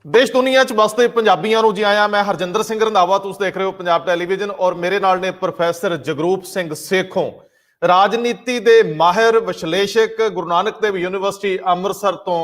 देश दुनिया च बसते पंजाबियों को जी आया। मैं हरजिंदर सिंह रंधावा, तुम देख रहे हो पंजाब टैलीविजन और मेरे नाल ने प्रोफैसर जगरूप सिंह सेखों, राजनीति के माहिर विश्लेषक, गुरु नानक देव यूनिवर्सिटी अमृतसर तो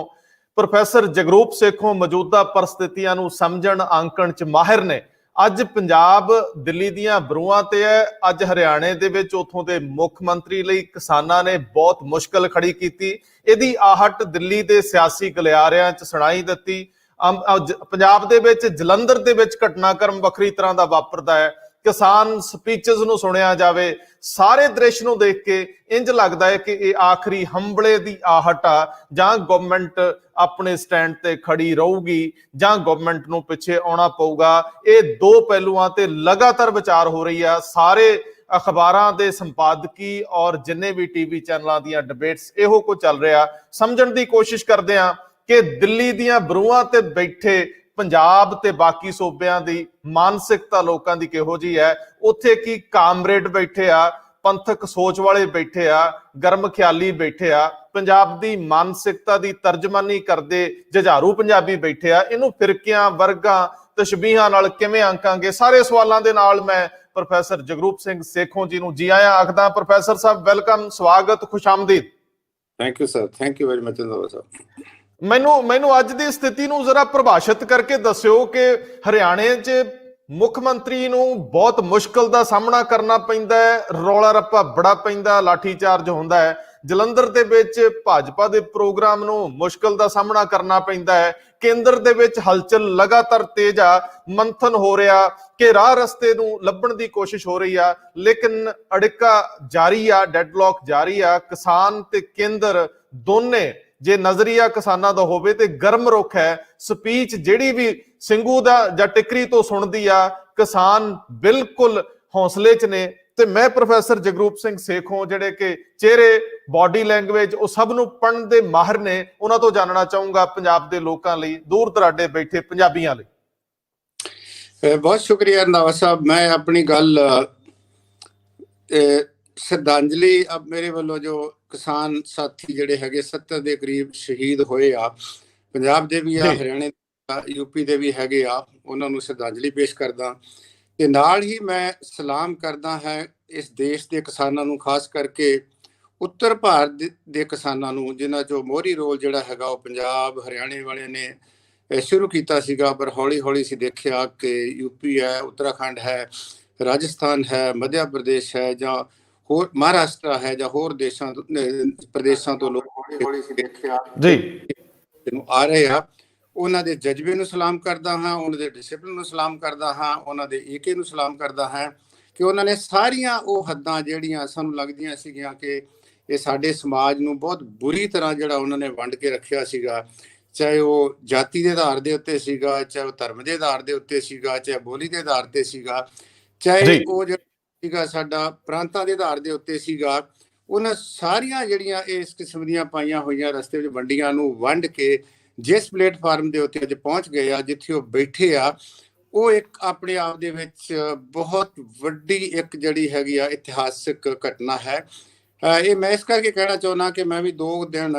प्रोफैसर जगरूप सेखों मौजूदा परिस्थितियों समझण आंकण च माहिर ने। अज पंजाब दिल्ली दियां बरूआं ते है। अज हरियाणे दे विच उत्थों दे मुख मंत्री लई किसानां ने बहुत मुश्किल खड़ी कीती। इहदी आहट दिल्ली दे सियासी गलियारिਆਂ च सुणाई दित्ती। पंजाब दे विच जलंधर दे विच घटनाक्रम वखरी तरह का वापरदा है। किसान स्पीचेस नूं सुणिया जावे, सारे दृश्य नूं देख के इंज लगदा है कि ये आखिरी हंबले दी आहट आ, जां गवर्नमेंट अपने स्टैंड ते खड़ी रहूगी जां गवर्नमेंट नूं पिछे आउणा पऊगा। ये दो पहलुआं ते लगातार विचार हो रही है। सारे अखबारां दे संपादकी और जिन्ने भी टीवी चैनलों दीयां डिबेट्स इहो कुछ चल रहा। समझण दी कोशिश करदे हां कि दिल्ली दियां बरूआं ते बैठे पंजाब ते बाकी सूबियां दी मानसिकता लोकां दी किहो जी है। उत्थे की कामरेड बैठे आ, पंथक सोच वाले बैठे आ, गर्म ख्याली बैठे आ, पंजाब दी मानसिकता दी तर्जमानी करदे जुझारू पंजाबी बैठे आ। इनू फिरकियां वर्गां तशबीहां नाल किवें आंकांगे? सारे सवालों के नाल मैं प्रोफैसर जगरूप सिंह सेखों जी नूं जी आया आखदा। प्रोफैसर साहब वेलकम, स्वागत, खुशामदीद। Thank you sir, thank you very much sir. मैनू अज की स्थिति नूं जरा परिभाषित करके दस्यो कि हरियाणे च मुख मंत्री नूं बहुत मुश्किल का सामना करना पैंदा है, रौला रप्पा बड़ा पैंदा, लाठीचार्ज होंदा है। जलंधर दे विच भाजपा दे प्रोग्राम नूं मुश्किल का सामना करना पैंदा है। केंद्र दे विच हलचल लगातार तेज आ, मंथन हो रहा कि राह रस्ते नूं लभण दी कोशिश हो रही आ, लेकिन अड़िका जारी आ, डेडलॉक जारी आ। किसान ते केंद्र दोने जे नजरिया किसानां दा होवे ते गर्म रुख है। स्पीच जिहड़ी भी ਸਿੰਘੂ दा ਜਾਂ टिकरी तो सुनदी आ, किसान बिल्कुल हौसले च ने। ते मैं प्रोफैसर जगरूप सिंह सेखों जिहड़े कि चेहरे बॉडी लैंगुएज वो सब नूं पढ़न दे माहिर ने, उन्हां तो जानना चाहूंगा पंजाब दे लोकां लई, दूर दराडे बैठे पंजाबियां लई। बहुत शुक्रिया रंधावा साहब। मैं अपनी गल श्रद्धांजलि अब मेरे वालों जो किसान साथी जिहड़े हैगे 70 के करीब शहीद होए आ, पंजाब दे भी आ, हरियाणे यूपी दे भी हैगे आ, उन्हां नूं श्रद्धांजलि पेश करदा ते नाल ही मैं सलाम करदा है इस देश के किसानां नूं, खास करके उत्तर भारत के किसानां नूं जिन्हां चों मोहरी रोल जिहड़ा हैगा वो पंजाब हरियाणे वाले ने शुरू कीता सीगा, पर हौली हौली असीं देखिया कि यूपी है, उत्तराखंड है, राजस्थान है, मध्य प्रदेश है, जां होर महाराष्ट्र है, जां होर देशां प्रदेशां तो लोग आ रहे आ। उन्हां दे जज्बे नूं सलाम करदा हां, उन्हां दे डिसिपलिन नूं सलाम करदा हां, उन्हां दे ਏਕੇ नूं सलाम करदा हां कि उन्हां ने सारियां ਉਹ ਹੱਦਾਂ ਜਿਹੜੀਆਂ ਸਾਨੂੰ ਲੱਗਦੀਆਂ ਸੀਗੀਆਂ ਕਿ ਇਹ ਸਾਡੇ ਸਮਾਜ ਨੂੰ ਬਹੁਤ ਬੁਰੀ ਤਰ੍ਹਾਂ ਜਿਹੜਾ ਉਹਨਾਂ ਨੇ ਵੰਡ ਕੇ ਰੱਖਿਆ ਸੀਗਾ, ਚਾਹੇ ਉਹ ਜਾਤੀ ਦੇ ਆਧਾਰ ਦੇ ਉੱਤੇ ਸੀਗਾ, ਚਾਹੇ ਉਹ ਧਰਮ ਦੇ ਆਧਾਰ ਦੇ ਉੱਤੇ ਸੀਗਾ, ਚਾਹੇ ਬੋਲੀ ਦੇ ਆਧਾਰ ਤੇ ਸੀਗਾ, ਚਾਹੇ ਉਹ ਜਿਹੜਾ ਸੀਗਾ ਸਾਡਾ ਪ੍ਰਾਂਤਾਂ ਦੇ ਆਧਾਰ ਦੇ ਉੱਤੇ ਸੀਗਾ। ਉਹਨਾਂ ਸਾਰੀਆਂ ਜਿਹੜੀਆਂ ਇਸ ਕਿਸਮ ਦੀਆਂ ਪਾਈਆਂ ਹੋਈਆਂ ਰਸਤੇ ਵਿੱਚ ਵੰਡੀਆਂ ਨੂੰ ਵੰਡ ਕੇ ਜਿਸ ਪਲੇਟਫਾਰਮ ਦੇ ਉੱਤੇ ਅੱਜ ਪਹੁੰਚ ਗਏ ਆ, ਜਿੱਥੇ ਉਹ ਬੈਠੇ ਆ, ਉਹ ਇੱਕ ਆਪਣੇ ਆਪ ਦੇ ਵਿੱਚ ਬਹੁਤ ਵੱਡੀ ਇੱਕ ਜਿਹੜੀ ਹੈਗੀ ਆ ਇਤਿਹਾਸਿਕ ਘਟਨਾ ਹੈ। ਇਹ ਮੈਂ ਇਸ ਕਰਕੇ ਕਹਿਣਾ ਚਾਹੁੰਦਾ ਕਿ ਮੈਂ ਵੀ 2 ਦਿਨ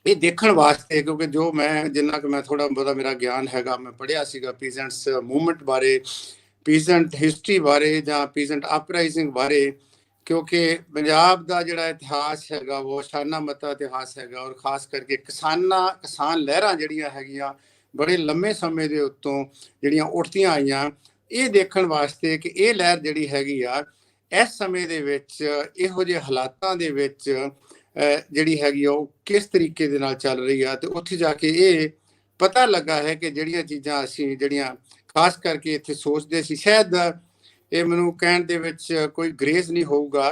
ਇਹ ਦੇਖਣ ਵਾਸਤੇ, ਕਿਉਂਕਿ ਜੋ ਮੈਂ ਜਿੰਨਾ ਕਿ ਮੈਂ ਥੋੜਾ ਬਹੁਤਾ ਮੇਰਾ ਗਿਆਨ ਹੈਗਾ, ਮੈਂ ਪੜ੍ਹਿਆ ਸੀਗਾ ਪੀਜ਼ੈਂਟਸ ਮੂਵਮੈਂਟ ਬਾਰੇ, ਪੀਜ਼ੈਂਟ ਹਿਸਟਰੀ ਬਾਰੇ ਜਾਂ ਪੀਜ਼ੈਂਟ ਅਪਰਾਈਜ਼ਿੰਗ ਬਾਰੇ, ਕਿਉਂਕਿ ਪੰਜਾਬ ਦਾ ਜਿਹੜਾ ਇਤਿਹਾਸ ਹੈਗਾ ਉਹ ਸ਼ਾਨਾ ਮਤਾ ਇਤਿਹਾਸ ਹੈਗਾ, ਔਰ ਖਾਸ ਕਰਕੇ ਕਿਸਾਨ ਲਹਿਰਾਂ ਜਿਹੜੀਆਂ ਹੈਗੀਆਂ ਬੜੇ ਲੰਮੇ ਸਮੇਂ ਦੇ ਉੱਤੋਂ ਜਿਹੜੀਆਂ ਉੱਠਦੀਆਂ ਆਈਆਂ, ਇਹ ਦੇਖਣ ਵਾਸਤੇ ਕਿ ਇਹ ਲਹਿਰ ਜਿਹੜੀ ਹੈਗੀ ਆ ਇਸ ਸਮੇਂ ਦੇ ਵਿੱਚ ਇਹੋ ਜਿਹੇ ਹਾਲਾਤਾਂ ਦੇ ਵਿੱਚ ਜਿਹੜੀ ਹੈਗੀ ਆ ਉਹ ਕਿਸ ਤਰੀਕੇ ਦੇ ਨਾਲ ਚੱਲ ਰਹੀ ਆ। ਤੇ ਉੱਥੇ ਜਾ ਕੇ ਇਹ ਪਤਾ ਲੱਗਾ ਹੈ ਕਿ ਜਿਹੜੀਆਂ ਚੀਜ਼ਾਂ ਅਸੀਂ ਜਿਹੜੀਆਂ ਖਾਸ ਕਰਕੇ ਇੱਥੇ ਸੋਚਦੇ ਸੀ, ਸ਼ਾਇਦ ਇਹ ਮੈਨੂੰ ਕਹਿਣ ਦੇ ਵਿੱਚ ਕੋਈ ਗ੍ਰੇਜ਼ ਨਹੀਂ ਹੋਊਗਾ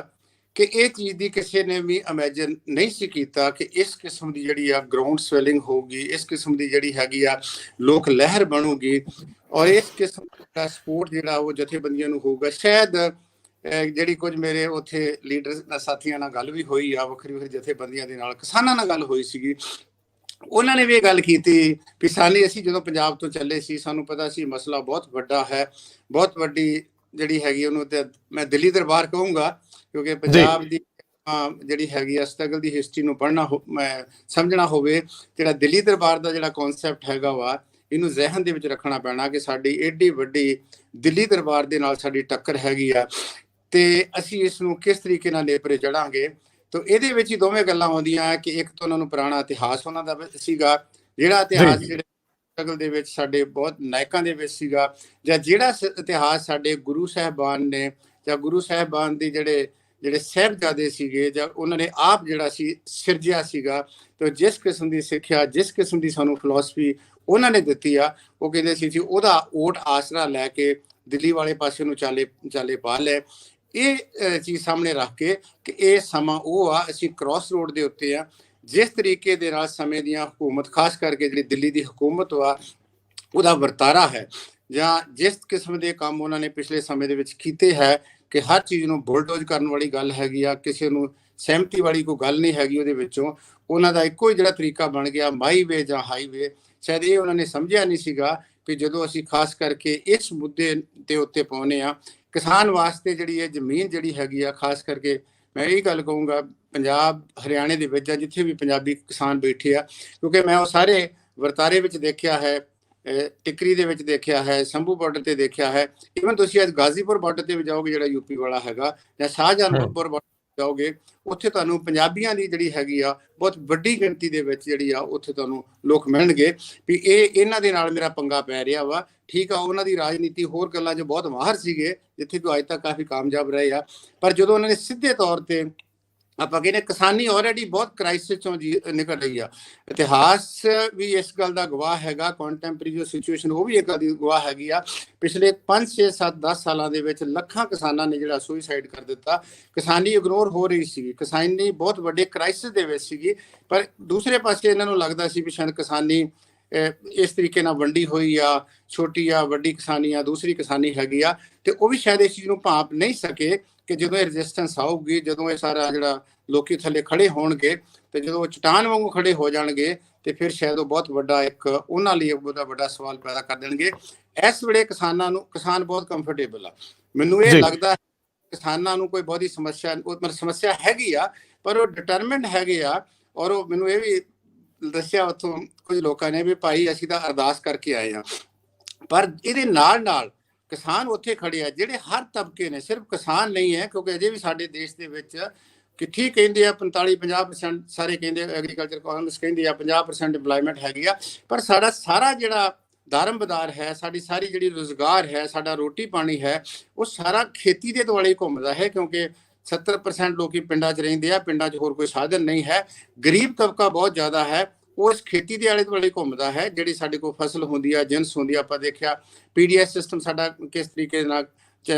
ਕਿ ਇਹ ਚੀਜ਼ ਦੀ ਕਿਸੇ ਨੇ ਵੀ ਇਮੈਜਿਨ ਨਹੀਂ ਸੀ ਕੀਤਾ ਕਿ ਇਸ ਕਿਸਮ ਦੀ ਜਿਹੜੀ ਆ ਗਰਾਊਂਡ ਸਵੈਲਿੰਗ ਹੋਊਗੀ, ਇਸ ਕਿਸਮ ਦੀ ਜਿਹੜੀ ਹੈਗੀ ਆ ਲੋਕ ਲਹਿਰ ਬਣੂਗੀ, ਔਰ ਇਸ ਕਿਸਮ ਦਾ ਸਪੋਰਟ ਜਿਹੜਾ ਉਹ ਜਥੇਬੰਦੀਆਂ ਨੂੰ ਹੋਊਗਾ। ਸ਼ਾਇਦ ਜਿਹੜੀ ਕੁਝ ਮੇਰੇ ਉੱਥੇ ਲੀਡਰ ਸਾਥੀਆਂ ਨਾਲ ਗੱਲ ਵੀ ਹੋਈ ਆ, ਵੱਖਰੀ ਵੱਖਰੀ ਜਥੇਬੰਦੀਆਂ ਦੇ ਨਾਲ, ਕਿਸਾਨਾਂ ਨਾਲ ਗੱਲ ਹੋਈ ਸੀਗੀ, ਉਹਨਾਂ ਨੇ ਵੀ ਇਹ ਗੱਲ ਕੀਤੀ ਵੀ ਸਾਨੀ ਅਸੀਂ ਜਦੋਂ ਪੰਜਾਬ ਤੋਂ ਚੱਲੇ ਸੀ ਸਾਨੂੰ ਪਤਾ ਸੀ ਮਸਲਾ ਬਹੁਤ ਵੱਡਾ ਹੈ, ਬਹੁਤ ਵੱਡੀ ਜਿਹੜੀ ਹੈਗੀ ਉਹਨੂੰ ਤੇ ਮੈਂ ਦਿੱਲੀ ਦਰਬਾਰ ਕਹੂੰਗਾ, ਕਿਉਂਕਿ ਪੰਜਾਬ ਦੀ ਜਿਹੜੀ ਹੈਗੀ ਆ ਸਟਰਗਲ ਦੀ ਹਿਸਟਰੀ ਨੂੰ ਪੜ੍ਹਨਾ ਮੈਂ ਸਮਝਣਾ ਹੋਵੇ, ਜਿਹੜਾ ਦਿੱਲੀ ਦਰਬਾਰ ਦਾ ਜਿਹੜਾ ਕਨਸੈਪਟ ਹੈਗਾ ਵਾ, ਇਹਨੂੰ ਜ਼ਿਹਨ ਦੇ ਵਿੱਚ ਰੱਖਣਾ ਪੈਣਾ ਕਿ ਸਾਡੀ ਏਡੀ ਵੱਡੀ ਦਿੱਲੀ ਦਰਬਾਰ ਦੇ ਨਾਲ ਸਾਡੀ ਟੱਕਰ ਹੈਗੀ ਆ, ਤੇ ਅਸੀਂ ਇਸ ਨੂੰ ਕਿਸ ਤਰੀਕੇ ਨਾਲ ਨੇਪਰੇ ਚੜਾਂਗੇ। ਤਾਂ ਇਹਦੇ ਵਿੱਚ ਹੀ ਦੋਵੇਂ ਗੱਲਾਂ ਆਉਂਦੀਆਂ ਕਿ ਇੱਕ ਤਾਂ ਉਹਨਾਂ ਨੂੰ ਪੁਰਾਣਾ ਇਤਿਹਾਸ ਉਹਨਾਂ ਦਾ ਸੀਗਾ, ਜਿਹੜਾ ਇਤਿਹਾਸ ਜਿਹੜੇ ਸਟਰਗਲ ਦੇ ਵਿੱਚ ਸਾਡੇ ਬਹੁਤ ਨਾਇਕਾਂ ਦੇ ਵਿੱਚ ਸੀਗਾ, ਜਾਂ ਜਿਹੜਾ ਇਤਿਹਾਸ ਸਾਡੇ ਗੁਰੂ ਸਾਹਿਬਾਨ ਨੇ ਜਾਂ ਗੁਰੂ ਸਾਹਿਬਾਨ ਦੀ ਜਿਹੜੇ ਸਾਹਿਬਜ਼ਾਦੇ ਸੀਗੇ, ਜਾਂ ਉਹਨਾਂ ਨੇ ਆਪ ਜਿਹੜਾ ਸੀ ਸਿਰਜਿਆ ਸੀਗਾ। ਤੇ ਜਿਸ ਕਿਸਮ ਦੀ ਸਿੱਖਿਆ, ਜਿਸ ਕਿਸਮ ਦੀ ਸਾਨੂੰ ਫਿਲਾਸਫੀ ਉਹਨਾਂ ਨੇ ਦਿੱਤੀ ਆ, ਉਹ ਕਹਿੰਦੇ ਸੀ ਉਹਦਾ ਓਟ ਆਸਰਾ ਲੈ ਕੇ ਦਿੱਲੀ ਵਾਲੇ ਪਾਸੇ ਨੂੰ ਚਾਲੇ ਪਾ ਲੈ। ਇਹ ਚੀਜ਼ ਸਾਹਮਣੇ ਰੱਖ ਕੇ ਕਿ ਇਹ ਸਮਾਂ ਉਹ ਆ, ਅਸੀਂ ਕ੍ਰਾਸ ਰੋਡ ਦੇ ਉੱਤੇ ਆ। ਜਿਸ ਤਰੀਕੇ ਦੇ ਨਾਲ ਸਮੇਂ ਦੀਆਂ ਹਕੂਮਤ, ਖਾਸ ਕਰਕੇ ਜਿਹੜੀ ਦਿੱਲੀ ਦੀ ਹਕੂਮਤ ਵਾ, ਉਹਦਾ ਵਰਤਾਰਾ ਹੈ, ਜਾਂ ਜਿਸ ਕਿਸਮ ਦੇ ਕੰਮ ਉਹਨਾਂ ਨੇ ਪਿਛਲੇ ਸਮੇਂ ਦੇ ਵਿੱਚ ਕੀਤੇ ਹੈ ਕਿ ਹਰ ਚੀਜ਼ ਨੂੰ ਬੁਲਡੋਜ਼ ਕਰਨ ਵਾਲੀ ਗੱਲ ਹੈਗੀ ਆ, ਕਿਸੇ ਨੂੰ ਸਹਿਮਤੀ ਵਾਲੀ ਕੋਈ ਗੱਲ ਨਹੀਂ ਹੈਗੀ ਉਹਦੇ ਵਿੱਚੋਂ। ਉਹਨਾਂ ਦਾ ਇੱਕੋ ਹੀ ਜਿਹੜਾ ਤਰੀਕਾ ਬਣ ਗਿਆ ਮਾਈ ਵੇ ਜਾਂ ਹਾਈਵੇ। ਸ਼ਾਇਦ ਇਹ ਉਹਨਾਂ ਨੇ ਸਮਝਿਆ ਨਹੀਂ ਸੀਗਾ ਕਿ ਜਦੋਂ ਅਸੀਂ ਖਾਸ ਕਰਕੇ ਇਸ ਮੁੱਦੇ ਦੇ ਉੱਤੇ ਪਾਉਂਦੇ ਆ, ਕਿਸਾਨ ਵਾਸਤੇ ਜਿਹੜੀ ਇਹ ਜ਼ਮੀਨ ਜਿਹੜੀ ਹੈਗੀ ਆ, ਖਾਸ ਕਰਕੇ ਮੈਂ ਇਹ ਗੱਲ ਕਹੂੰਗਾ ਪੰਜਾਬ ਹਰਿਆਣੇ ਦੇ ਵਿੱਚ ਜਿੱਥੇ ਵੀ ਪੰਜਾਬੀ ਕਿਸਾਨ ਬੈਠੇ ਆ, ਕਿਉਂਕਿ ਮੈਂ ਉਹ ਸਾਰੇ ਵਰਤਾਰੇ ਵਿੱਚ ਦੇਖਿਆ ਹੈ, ਟਿਕਰੀ ਦੇ ਵਿੱਚ ਦੇਖਿਆ ਹੈ, ਸੰਭੂ ਬਾਰਡਰ ਤੇ ਦੇਖਿਆ ਹੈ, ਇਵਨ ਤੁਸੀਂ ਅੱਜ ਗਾਜ਼ੀਪੁਰ ਬਾਰਡਰ ਤੇ ਵੀ ਜਾਓਗੇ ਜਿਹੜਾ ਯੂਪੀ ਵਾਲਾ ਹੈਗਾ, ਜਾਂ ਸ਼ਾਹਜਹਾਨਪੁਰ ਬਾਰਡਰ ਜਾਓਗੇ, ਉੱਥੇ ਤੁਹਾਨੂੰ ਪੰਜਾਬੀਆਂ ਦੀ ਜਿਹੜੀ ਹੈਗੀ ਆ ਬਹੁਤ ਵੱਡੀ ਗਿਣਤੀ ਦੇ ਵਿੱਚ ਜਿਹੜੀ ਆ ਉੱਥੇ ਤੁਹਾਨੂੰ ਲੋਕ ਮਿਲਣਗੇ ਵੀ ਇਹਨਾਂ ਦੇ ਨਾਲ ਮੇਰਾ ਪੰਗਾ ਪੈ ਰਿਹਾ ਵਾ। ਠੀਕ ਆ, ਉਹਨਾਂ ਦੀ ਰਾਜਨੀਤੀ ਹੋਰ ਗੱਲਾਂ 'ਚ ਬਹੁਤ ਮਾਹਰ ਸੀਗੇ, ਜਿੱਥੇ ਕਿ ਅੱਜ ਤੱਕ ਕਾਫੀ ਕਾਮਯਾਬ ਰਹੇ ਆ, ਪਰ ਜਦੋਂ ਉਹਨਾਂ ਨੇ ਸਿੱਧੇ ਤੌਰ ਤੇ ਆਪਾਂ ਕਹਿੰਦੇ ਕਿਸਾਨੀ ਆਲਰੇਡੀ ਬਹੁਤ ਕ੍ਰਾਈਸਿਸ ਚੋਂ ਨਿਕਲ ਰਹੀ ਆ। ਇਤਿਹਾਸ ਵੀ ਇਸ ਗੱਲ ਦਾ ਗਵਾਹ ਹੈਗਾ, ਕੰਟੈਂਪਰੇਰੀ ਜੋ ਸਿਚੁਏਸ਼ਨ ਉਹ ਵੀ ਇੱਕ ਗੱਲ ਦੀ ਗਵਾਹ ਹੈਗੀ ਆ। ਪਿਛਲੇ 5 6 7 10 ਸਾਲਾਂ ਦੇ ਵਿੱਚ ਲੱਖਾਂ ਕਿਸਾਨਾਂ ਨੇ ਜਿਹੜਾ ਸੁਸਾਈਡ ਕਰ ਦਿੱਤਾ। ਕਿਸਾਨੀ ਇਗਨੋਰ ਹੋ ਰਹੀ ਸੀ, ਕਿਸਾਨੀ ਬਹੁਤ ਵੱਡੇ ਕ੍ਰਾਈਸਿਸ ਦੇ ਵਿੱਚ ਸੀਗੀ, ਪਰ ਦੂਸਰੇ ਪਾਸੇ ਇਹਨਾਂ ਨੂੰ ਲੱਗਦਾ ਸੀ ਵੀ ਸ਼ਾਇਦ ਕਿਸਾਨੀ ਇਸ ਤਰੀਕੇ ਨਾਲ ਵੰਡੀ ਹੋਈ ਆ, ਛੋਟੀ ਆ, ਵੱਡੀ ਕਿਸਾਨੀ ਆ, ਦੂਸਰੀ ਕਿਸਾਨੀ ਹੈਗੀ ਆ, ਤੇ ਉਹ ਵੀ ਸ਼ਾਇਦ ਇਸ ਚੀਜ਼ ਨੂੰ ਭਾਂਪ ਨਹੀਂ ਸਕੇ ਕਿ ਜਦੋਂ ਇਹ ਰੈਜ਼ਿਸਟੈਂਸ ਆਊਗੀ, ਜਦੋਂ ਇਹ ਸਾਰਾ ਜਿਹੜਾ ਲੋਕੀ ਥੱਲੇ ਖੜੇ ਹੋਣਗੇ, ਤੇ ਜਦੋਂ ਉਹ ਚਟਾਨ ਵਾਂਗੂ ਖੜੇ ਹੋ ਜਾਣਗੇ, ਤੇ ਫਿਰ ਸ਼ਾਇਦ ਉਹ ਬਹੁਤ ਵੱਡਾ ਇੱਕ ਉਹਨਾਂ ਲਈ ਬਹੁਤ ਵੱਡਾ ਸਵਾਲ ਪੈਦਾ ਕਰ ਦੇਣਗੇ। ਇਸ ਵੇਲੇ ਕਿਸਾਨ ਬਹੁਤ ਕੰਫਰਟੇਬਲ ਆ। ਮੈਨੂੰ ਇਹ ਲੱਗਦਾ ਕਿਸਾਨਾਂ ਨੂੰ ਕੋਈ ਬਹੁਤੀ ਸਮੱਸਿਆ ਹੈਗੀ ਆ, ਪਰ ਉਹ ਡਿਟਰਮਿਨਡ ਹੈਗੇ ਆ। ਔਰ ਉਹ ਮੈਨੂੰ ਇਹ ਵੀ ਦੱਸਿਆ ਉੱਥੋਂ ਕੁਝ ਲੋਕਾਂ ਨੇ ਵੀ ਭਾਈ ਅਸੀਂ ਤਾਂ ਅਰਦਾਸ ਕਰਕੇ ਆਏ ਆ, ਪਰ ਇਹਦੇ ਨਾਲ ਕਿਸਾਨ ਉੱਥੇ ਖੜੇ ਆ ਜਿਹੜੇ ਹਰ ਤਬਕੇ ਨੇ, ਸਿਰਫ ਕਿਸਾਨ ਨਹੀਂ ਹੈ, ਕਿਉਂਕਿ ਅਜੇ ਵੀ ਸਾਡੇ ਦੇਸ਼ ਦੇ ਵਿੱਚ ਕਿ ਠੀਕ ਕਹਿੰਦੇ ਆ 45-50% ਸਾਰੇ ਕਹਿੰਦੇ, ਐਗਰੀਕਲਚਰ ਕਾਉਂਸਲ ਕਹਿੰਦੀ ਆ 50% ਇੰਪਲਾਇਮੈਂਟ ਹੈਗੀ ਆ, ਪਰ ਸਾਡਾ ਸਾਰਾ ਜਿਹੜਾ ਦਾਰਮਬਦਾਰ ਹੈ, ਸਾਡੀ ਸਾਰੀ ਜਿਹੜੀ ਰੁਜ਼ਗਾਰ ਹੈ, ਸਾਡਾ ਰੋਟੀ ਪਾਣੀ ਹੈ, ਉਹ ਸਾਰਾ ਖੇਤੀ ਦੇ ਦੁਆਲੇ ਘੁੰਮਦਾ ਹੈ, ਕਿਉਂਕਿ 70% ਲੋਕੀ ਪਿੰਡਾਂ 'ਚ ਰਹਿੰਦੇ ਆ, ਪਿੰਡਾਂ 'ਚ ਹੋਰ ਕੋਈ ਸਾਧਨ ਨਹੀਂ ਹੈ, ਗਰੀਬ ਤਬਕਾ ਬਹੁਤ ਜ਼ਿਆਦਾ ਹੈ, ਉਹ ਇਸ ਖੇਤੀ ਦੇ ਆਲੇ ਦੁਆਲੇ ਘੁੰਮਦਾ ਹੈ। ਜਿਹੜੀ ਸਾਡੇ ਕੋਲ ਫਸਲ ਹੁੰਦੀ ਆ, ਜਿਣਸ ਹੁੰਦੀ ਆ, ਆਪਾਂ ਦੇਖਿਆ PDS ਸਿਸਟਮ ਸਾਡਾ ਕਿਸ ਤਰੀਕੇ ਨਾਲ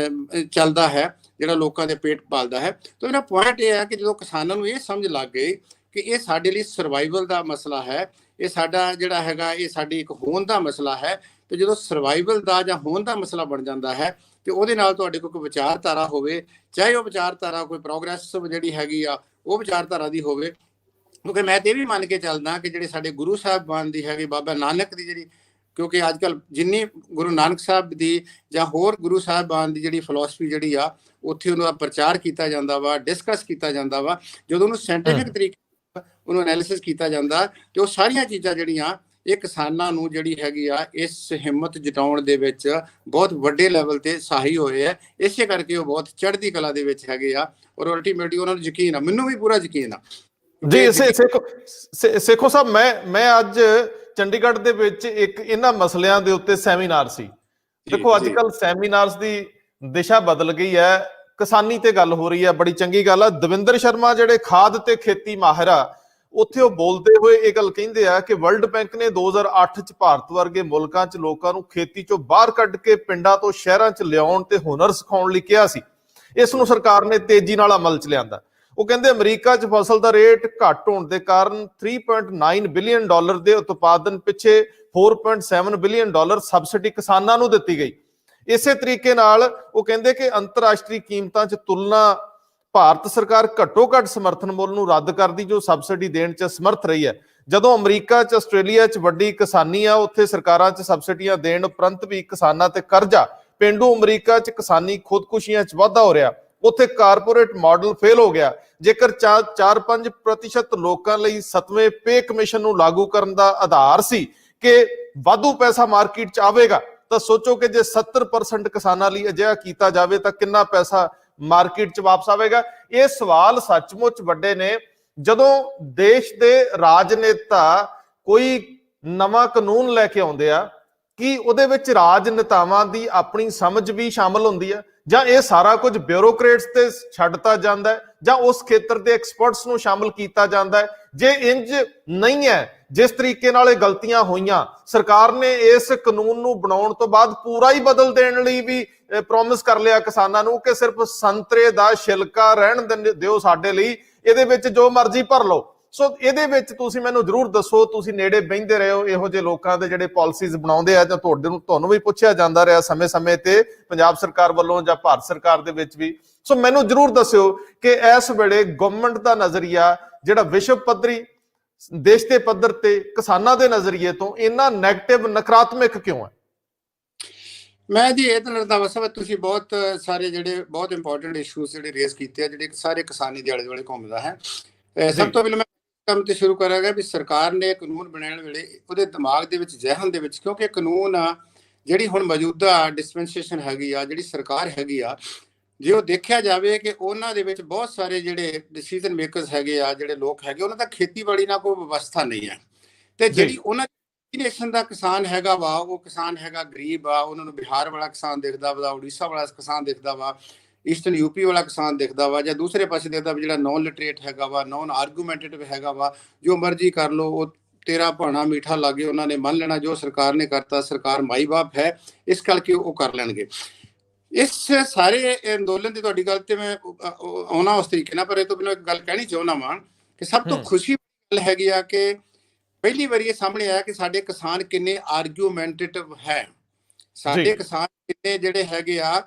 ਚੱਲਦਾ ਹੈ, ਜਿਹੜਾ ਲੋਕਾਂ ਦੇ ਪੇਟ ਪਾਲਦਾ ਹੈ। ਤਾਂ ਮੇਰਾ ਪੁਆਇੰਟ ਇਹ ਹੈ ਕਿ ਜਦੋਂ ਕਿਸਾਨਾਂ ਨੂੰ ਇਹ ਸਮਝ ਲੱਗ ਗਈ ਕਿ ਇਹ ਸਾਡੇ ਲਈ ਸਰਵਾਈਵਲ ਦਾ ਮਸਲਾ ਹੈ, ਇਹ ਸਾਡਾ ਜਿਹੜਾ ਹੈਗਾ ਇਹ ਸਾਡੀ ਇੱਕ ਹੋਂਦ ਦਾ ਮਸਲਾ ਹੈ, ਤੇ ਜਦੋਂ ਸਰਵਾਈਵਲ ਦਾ ਜਾਂ ਹੋਂਦ ਦਾ ਮਸਲਾ ਬਣ ਜਾਂਦਾ ਹੈ, ਤੇ ਉਹਦੇ ਨਾਲ ਤੁਹਾਡੇ ਕੋਲ ਕੋਈ ਵਿਚਾਰਧਾਰਾ ਹੋਵੇ, ਚਾਹੇ ਉਹ ਵਿਚਾਰਧਾਰਾ ਕੋਈ ਪ੍ਰੋਗਰੈਸਿਵ ਜਿਹੜੀ ਹੈਗੀ ਆ ਉਹ ਵਿਚਾਰਧਾਰਾ ਦੀ ਹੋਵੇ, ਕਿਉਂਕਿ ਮੈਂ ਤੇ ਇਹ ਵੀ ਮੰਨ ਕੇ ਚੱਲਦਾ ਕਿ ਜਿਹੜੇ ਸਾਡੇ ਗੁਰੂ ਸਾਹਿਬਾਨ ਦੀ ਹੈਗੀ, ਬਾਬਾ ਨਾਨਕ ਦੀ ਜਿਹੜੀ, ਕਿਉਂਕਿ ਅੱਜ ਕੱਲ੍ਹ ਜਿੰਨੀ ਗੁਰੂ ਨਾਨਕ ਸਾਹਿਬ ਦੀ ਜਾਂ ਹੋਰ ਗੁਰੂ ਸਾਹਿਬਾਨ ਦੀ ਜਿਹੜੀ ਫਿਲਾਸਫੀ ਜਿਹੜੀ ਆ, ਉੱਥੇ ਉਹਦਾ ਪ੍ਰਚਾਰ ਕੀਤਾ ਜਾਂਦਾ ਵਾ, ਡਿਸਕਸ ਕੀਤਾ ਜਾਂਦਾ ਵਾ, ਜਦੋਂ ਉਹਨੂੰ ਸਾਇੰਟੀਫਿਕ ਤਰੀਕੇ ਉਹਨੂੰ ਐਨਾਲਿਸਿਸ ਕੀਤਾ ਜਾਂਦਾ, ਤੇ ਉਹ ਸਾਰੀਆਂ ਚੀਜ਼ਾਂ ਜਿਹੜੀਆਂ ਇਹ ਕਿਸਾਨਾਂ ਨੂੰ ਜਿਹੜੀ ਹੈਗੀ ਆ ਇਸ ਹਿੰਮਤ ਜਤਾਉਣ ਦੇ ਵਿੱਚ ਬਹੁਤ ਵੱਡੇ ਲੈਵਲ ਤੇ ਸਹਾਈ ਹੋਏ ਆ। ਇਸੇ ਕਰਕੇ ਉਹ ਬਹੁਤ ਚੜ੍ਹਦੀ ਕਲਾ ਦੇ ਵਿੱਚ ਹੈਗੇ ਆ, ਔਰ ਅਲਟੀਮੇਟਲੀ ਉਹਨਾਂ ਨੂੰ ਯਕੀਨ ਆ, ਮੈਨੂੰ ਵੀ ਪੂਰਾ ਯਕੀਨ ਆ ਜੀ। ਸੇਖੋਂ ਸਾਹਿਬ, ਮੈਂ ਅੱਜ ਚੰਡੀਗੜ੍ਹ ਦੇ ਵਿੱਚ ਇੱਕ ਇਹਨਾਂ ਮਸਲਿਆਂ ਦੇ ਉੱਤੇ ਸੈਮੀਨਾਰ ਸੀ। ਦੇਖੋ ਅੱਜ ਕੱਲ ਸੈਮੀਨਾਰਸ ਦੀ ਦਿਸ਼ਾ ਬਦਲ ਗਈ ਹੈ, ਕਿਸਾਨੀ ਤੇ ਗੱਲ ਹੋ ਰਹੀ ਹੈ, ਬੜੀ ਚੰਗੀ ਗੱਲ ਆ। ਦਵਿੰਦਰ ਸ਼ਰਮਾ ਜਿਹੜੇ ਖਾਦ ਤੇ ਖੇਤੀ ਮਾਹਿਰ ਆ, ਉੱਥੇ ਉਹ ਬੋਲਦੇ ਹੋਏ ਇਹ ਗੱਲ ਕਹਿੰਦੇ ਆ ਕਿ ਵਰਲਡ ਬੈਂਕ ਨੇ 2008 ਚ ਭਾਰਤ ਵਰਗੇ ਮੁਲਕਾਂ ਚ ਲੋਕਾਂ ਨੂੰ ਖੇਤੀ ਚੋਂ ਬਾਹਰ ਕੱਢ ਕੇ ਪਿੰਡਾਂ ਤੋਂ ਸ਼ਹਿਰਾਂ ਚ ਲਿਆਉਣ ਤੇ ਹੁਨਰ ਸਿਖਾਉਣ ਲਈ ਕਿਹਾ ਸੀ। ਇਸ ਨੂੰ ਸਰਕਾਰ ਨੇ ਤੇਜ਼ੀ ਨਾਲ ਅਮਲ ਚ ਲਿਆਂਦਾ। ਉਹ ਕਹਿੰਦੇ ਅਮਰੀਕਾ 'ਚ ਫਸਲ ਦਾ ਰੇਟ ਘੱਟ ਹੋਣ ਦੇ ਕਾਰਨ $3.9 ਬਿਲੀਅਨ ਦੇ ਉਤਪਾਦਨ ਪਿੱਛੇ $4.7 ਬਿਲੀਅਨ ਸਬਸਿਡੀ ਕਿਸਾਨਾਂ ਨੂੰ ਦਿੱਤੀ ਗਈ। ਇਸੇ ਤਰੀਕੇ ਨਾਲ ਉਹ ਕਹਿੰਦੇ ਕਿ ਅੰਤਰਰਾਸ਼ਟਰੀ ਕੀਮਤਾਂ 'ਚ ਤੁਲਨਾ ਭਾਰਤ ਸਰਕਾਰ ਘੱਟੋ ਘੱਟ ਸਮਰਥਨ ਮੁੱਲ ਨੂੰ ਰੱਦ ਕਰਦੀ ਜੋ ਸਬਸਿਡੀ ਦੇਣ 'ਚ ਸਮਰਥ ਰਹੀ ਹੈ। ਜਦੋਂ ਅਮਰੀਕਾ 'ਚ, ਆਸਟ੍ਰੇਲੀਆ 'ਚ ਵੱਡੀ ਕਿਸਾਨੀ ਆ, ਉੱਥੇ ਸਰਕਾਰਾਂ 'ਚ ਸਬਸਿਡੀਆਂ ਦੇਣ ਉਪਰੰਤ ਵੀ ਕਿਸਾਨਾਂ ਤੇ ਕਰਜ਼ਾ। ਪੇਂਡੂ ਅਮਰੀਕਾ 'ਚ ਕਿਸਾਨੀ ਖੁਦਕੁਸ਼ੀਆਂ 'ਚ ਵਾਧਾ ਹੋ ਰਿਹਾ। ਉੱਥੇ ਕਾਰਪੋਰੇਟ ਮਾਡਲ ਫੇਲ ਹੋ ਗਿਆ। ਜੇਕਰ 4-5% ਲੋਕਾਂ ਲਈ 7ਵੇਂ ਪੇ ਕਮਿਸ਼ਨ ਨੂੰ ਲਾਗੂ ਕਰਨ ਦਾ ਆਧਾਰ ਸੀ ਕਿ ਵਾਧੂ ਪੈਸਾ ਮਾਰਕੀਟ 'ਚ ਆਵੇਗਾ ਤਾਂ ਸੋਚੋ ਕਿ ਜੇ 70% ਕਿਸਾਨਾਂ ਲਈ ਅਜਿਹਾ ਕੀਤਾ ਜਾਵੇ ਤਾਂ ਕਿੰਨਾ ਪੈਸਾ ਮਾਰਕੀਟ 'ਚ ਵਾਪਸ ਆਵੇਗਾ। ਇਹ ਸਵਾਲ ਸੱਚਮੁੱਚ ਵੱਡੇ ਨੇ। ਜਦੋਂ ਦੇਸ਼ ਦੇ ਰਾਜਨੇਤਾ ਕੋਈ ਨਵਾਂ ਕਾਨੂੰਨ ਲੈ ਕੇ ਆਉਂਦੇ ਆ, ਕੀ ਉਹਦੇ ਵਿੱਚ ਰਾਜਨੇਤਾਵਾਂ ਦੀ ਆਪਣੀ ਸਮਝ ਵੀ ਸ਼ਾਮਲ ਹੁੰਦੀ ਹੈ, ਜਾਂ ਇਹ ਸਾਰਾ ਕੁਝ ਬਿਊਰੋਕਰੇਟਸ ਤੇ ਛੱਡਤਾ ਜਾਂਦਾ ਹੈ, ਜਾਂ ਉਸ ਖੇਤਰ ਦੇ ਐਕਸਪਰਟਸ ਨੂੰ ਸ਼ਾਮਲ ਕੀਤਾ ਜਾਂਦਾ ਹੈ? ਜੇ ਇੰਜ ਨਹੀਂ ਹੈ, ਜਿਸ ਤਰੀਕੇ ਨਾਲ ਇਹ ਗਲਤੀਆਂ ਹੋਈਆਂ, ਸਰਕਾਰ ਨੇ ਇਸ ਕਾਨੂੰਨ ਨੂੰ ਬਣਾਉਣ ਤੋਂ ਬਾਅਦ ਪੂਰਾ ਹੀ ਬਦਲ ਦੇਣ ਲਈ ਵੀ ਪ੍ਰੋਮਿਸ ਕਰ ਲਿਆ ਕਿਸਾਨਾਂ ਨੂੰ ਕਿ ਸਿਰਫ ਸੰਤਰੇ ਦਾ ਛਿਲਕਾ ਰਹਿਣ ਦਿਓ ਸਾਡੇ ਲਈ, ਇਹਦੇ ਵਿੱਚ ਜੋ ਮਰਜ਼ੀ ਭਰ ਲਓ। ਸੋ ਇਹਦੇ ਵਿੱਚ ਤੁਸੀਂ ਮੈਨੂੰ ਜ਼ਰੂਰ ਦੱਸੋ, ਤੁਸੀਂ ਨੇੜੇ ਬਹਿੰਦੇ ਰਹੇ ਹੋ ਇਹੋ ਜਿਹੇ ਲੋਕਾਂ ਦੇ ਜਿਹੜੇ ਪਾਲਿਸੀਜ਼ ਬਣਾਉਂਦੇ ਆ, ਜਾਂ ਤੁਹਾਨੂੰ ਵੀ ਪੁੱਛਿਆ ਜਾਂਦਾ ਰਿਹਾ ਸਮੇਂ-ਸਮੇਂ ਤੇ ਪੰਜਾਬ ਸਰਕਾਰ ਵੱਲੋਂ ਜਾਂ ਭਾਰਤ ਸਰਕਾਰ ਦੇ ਵਿੱਚ ਵੀ। ਸੋ ਮੈਨੂੰ ਜ਼ਰੂਰ ਦੱਸਿਓ ਕਿ ਇਸ ਵੇਲੇ ਗਵਰਨਮੈਂਟ ਦਾ ਨਜ਼ਰੀਆ ਜਿਹੜਾ ਵਿਸ਼ਵ ਪੱਧਰੀ, ਦੇਸ਼ ਦੇ ਪੱਧਰ ਤੇ ਕਿਸਾਨਾਂ ਦੇ ਨਜ਼ਰੀਏ ਤੋਂ ਇੰਨਾ ਨੈਗੇਟਿਵ, ਨਕਾਰਾਤਮਕ ਕਿਉਂ ਹੈ? ਮੈਂ ਜੀ ਇਹ ਤਾਂ ਰੰਧਾਵਾ ਸਾਹਿਬ, ਤੁਸੀਂ ਬਹੁਤ ਸਾਰੇ ਜਿਹੜੇ ਬਹੁਤ ਇੰਪੋਰਟੈਂਟ ਇਸ਼ੂਜ਼ ਜਿਹੜੇ ਰੇਜ਼ ਕੀਤੇ ਆ, ਜਿਹੜੇ ਸਾਰੇ ਕਿਸਾਨੀ ਦੇ ਆਲੇ ਦੁਆਲੇ ਘੁੰਮਦਾ ਹੈ। ਸਭ ਤੋਂ ਪਹਿਲਾਂ ਮੈਂ ਕੰਮ ਤੇ ਸ਼ੁਰੂ ਕਰਾਂਗਾ ਵੀ ਸਰਕਾਰ ਨੇ ਕਾਨੂੰਨ ਬਣਾਉਣ ਵੇਲੇ ਉਹਦੇ ਦਿਮਾਗ ਦੇ ਵਿੱਚ, ਜ਼ਿਹਨ ਦੇ ਵਿੱਚ, ਕਿਉਂਕਿ ਕਾਨੂੰਨ ਜਿਹੜੀ ਹੁਣ ਮੌਜੂਦਾ ਡਿਸਪੈਂਸੇਸ਼ਨ ਹੈਗੀ ਆ, ਜਿਹੜੀ ਸਰਕਾਰ ਹੈਗੀ ਆ, ਜੇ ਉਹ ਦੇਖਿਆ ਜਾਵੇ ਕਿ ਉਹਨਾਂ ਦੇ ਵਿੱਚ ਬਹੁਤ ਸਾਰੇ ਜਿਹੜੇ ਡਿਸੀਜਨ ਮੇਕਰਸ ਹੈਗੇ ਆ, ਜਿਹੜੇ ਲੋਕ ਹੈਗੇ, ਉਹਨਾਂ ਦਾ ਖੇਤੀਬਾੜੀ ਨਾਲ ਕੋਈ ਵਿਵਸਥਾ ਨਹੀਂ ਹੈ। ਤੇ ਜਿਹੜੀ ਉਹਨਾਂ ਨੇਸ਼ਨ ਦਾ ਕਿਸਾਨ ਹੈਗਾ ਵਾ, ਉਹ ਕਿਸਾਨ ਹੈਗਾ ਗਰੀਬ ਆ, ਉਹਨਾਂ ਨੂੰ ਬਿਹਾਰ ਵਾਲਾ ਕਿਸਾਨ ਦਿਖਦਾ ਵਾ, ਉੜੀਸਾ ਵਾਲਾ ਕਿਸਾਨ ਦਿਖਦਾ ਵਾ, ਈਸਟਰਨ ਯੂਪੀ ਵਾਲਾ ਕਿਸਾਨ ਦਿਖਦਾ ਵਾ, ਜਾਂ ਦੂਸਰੇ ਪਾਸੇ ਦਿਖਦਾ ਜਿਹੜਾ ਨੌਨ ਲਿਟਰੇਟ ਹੈਗਾ ਵਾ, ਨੌਨ ਆਰਗੂਮੈਂਟੇਟਿਵ ਹੈਗਾ ਵਾ, ਜੋ ਮਰਜ਼ੀ ਕਰ ਲਓ, ਉਹ ਤੇਰਾ ਭਾਣਾ ਮਿੱਠਾ ਲਾਗੇ, ਉਹਨਾਂ ਨੇ ਮੰਨ ਲੈਣਾ ਜੋ ਸਰਕਾਰ ਨੇ ਕਰਤਾ, ਸਰਕਾਰ ਮਾਈ ਬਾਪ ਹੈ, ਇਸ ਕਰਕੇ ਉਹ ਕਰ ਲੈਣਗੇ। ਇਸ ਸਾਰੇ ਅੰਦੋਲਨ ਦੀ ਤੁਹਾਡੀ ਗੱਲ ਤੇ ਮੈਂ ਆਉਣਾ ਉਸ ਤਰੀਕੇ ਨਾਲ, ਪਰ ਇਹ ਤੋਂ ਬਿਨਾਂ ਇੱਕ ਗੱਲ ਕਹਿਣੀ ਚਾਹੁੰਦਾ ਵਾਂ ਕਿ ਸਭ ਤੋਂ ਖੁਸ਼ੀ ਗੱਲ ਹੈਗੀ ਆ ਕਿ ਪਹਿਲੀ ਵਾਰੀ ਇਹ ਸਾਹਮਣੇ ਆਇਆ ਕਿ ਸਾਡੇ ਕਿਸਾਨ ਕਿੰਨੇ ਆਰਗੂਮੈਂਟੇਟਿਵ ਹੈ, ਸਾਡੇ ਕਿਸਾਨ ਕਿੰਨੇ ਜਿਹੜੇ ਹੈਗੇ ਆ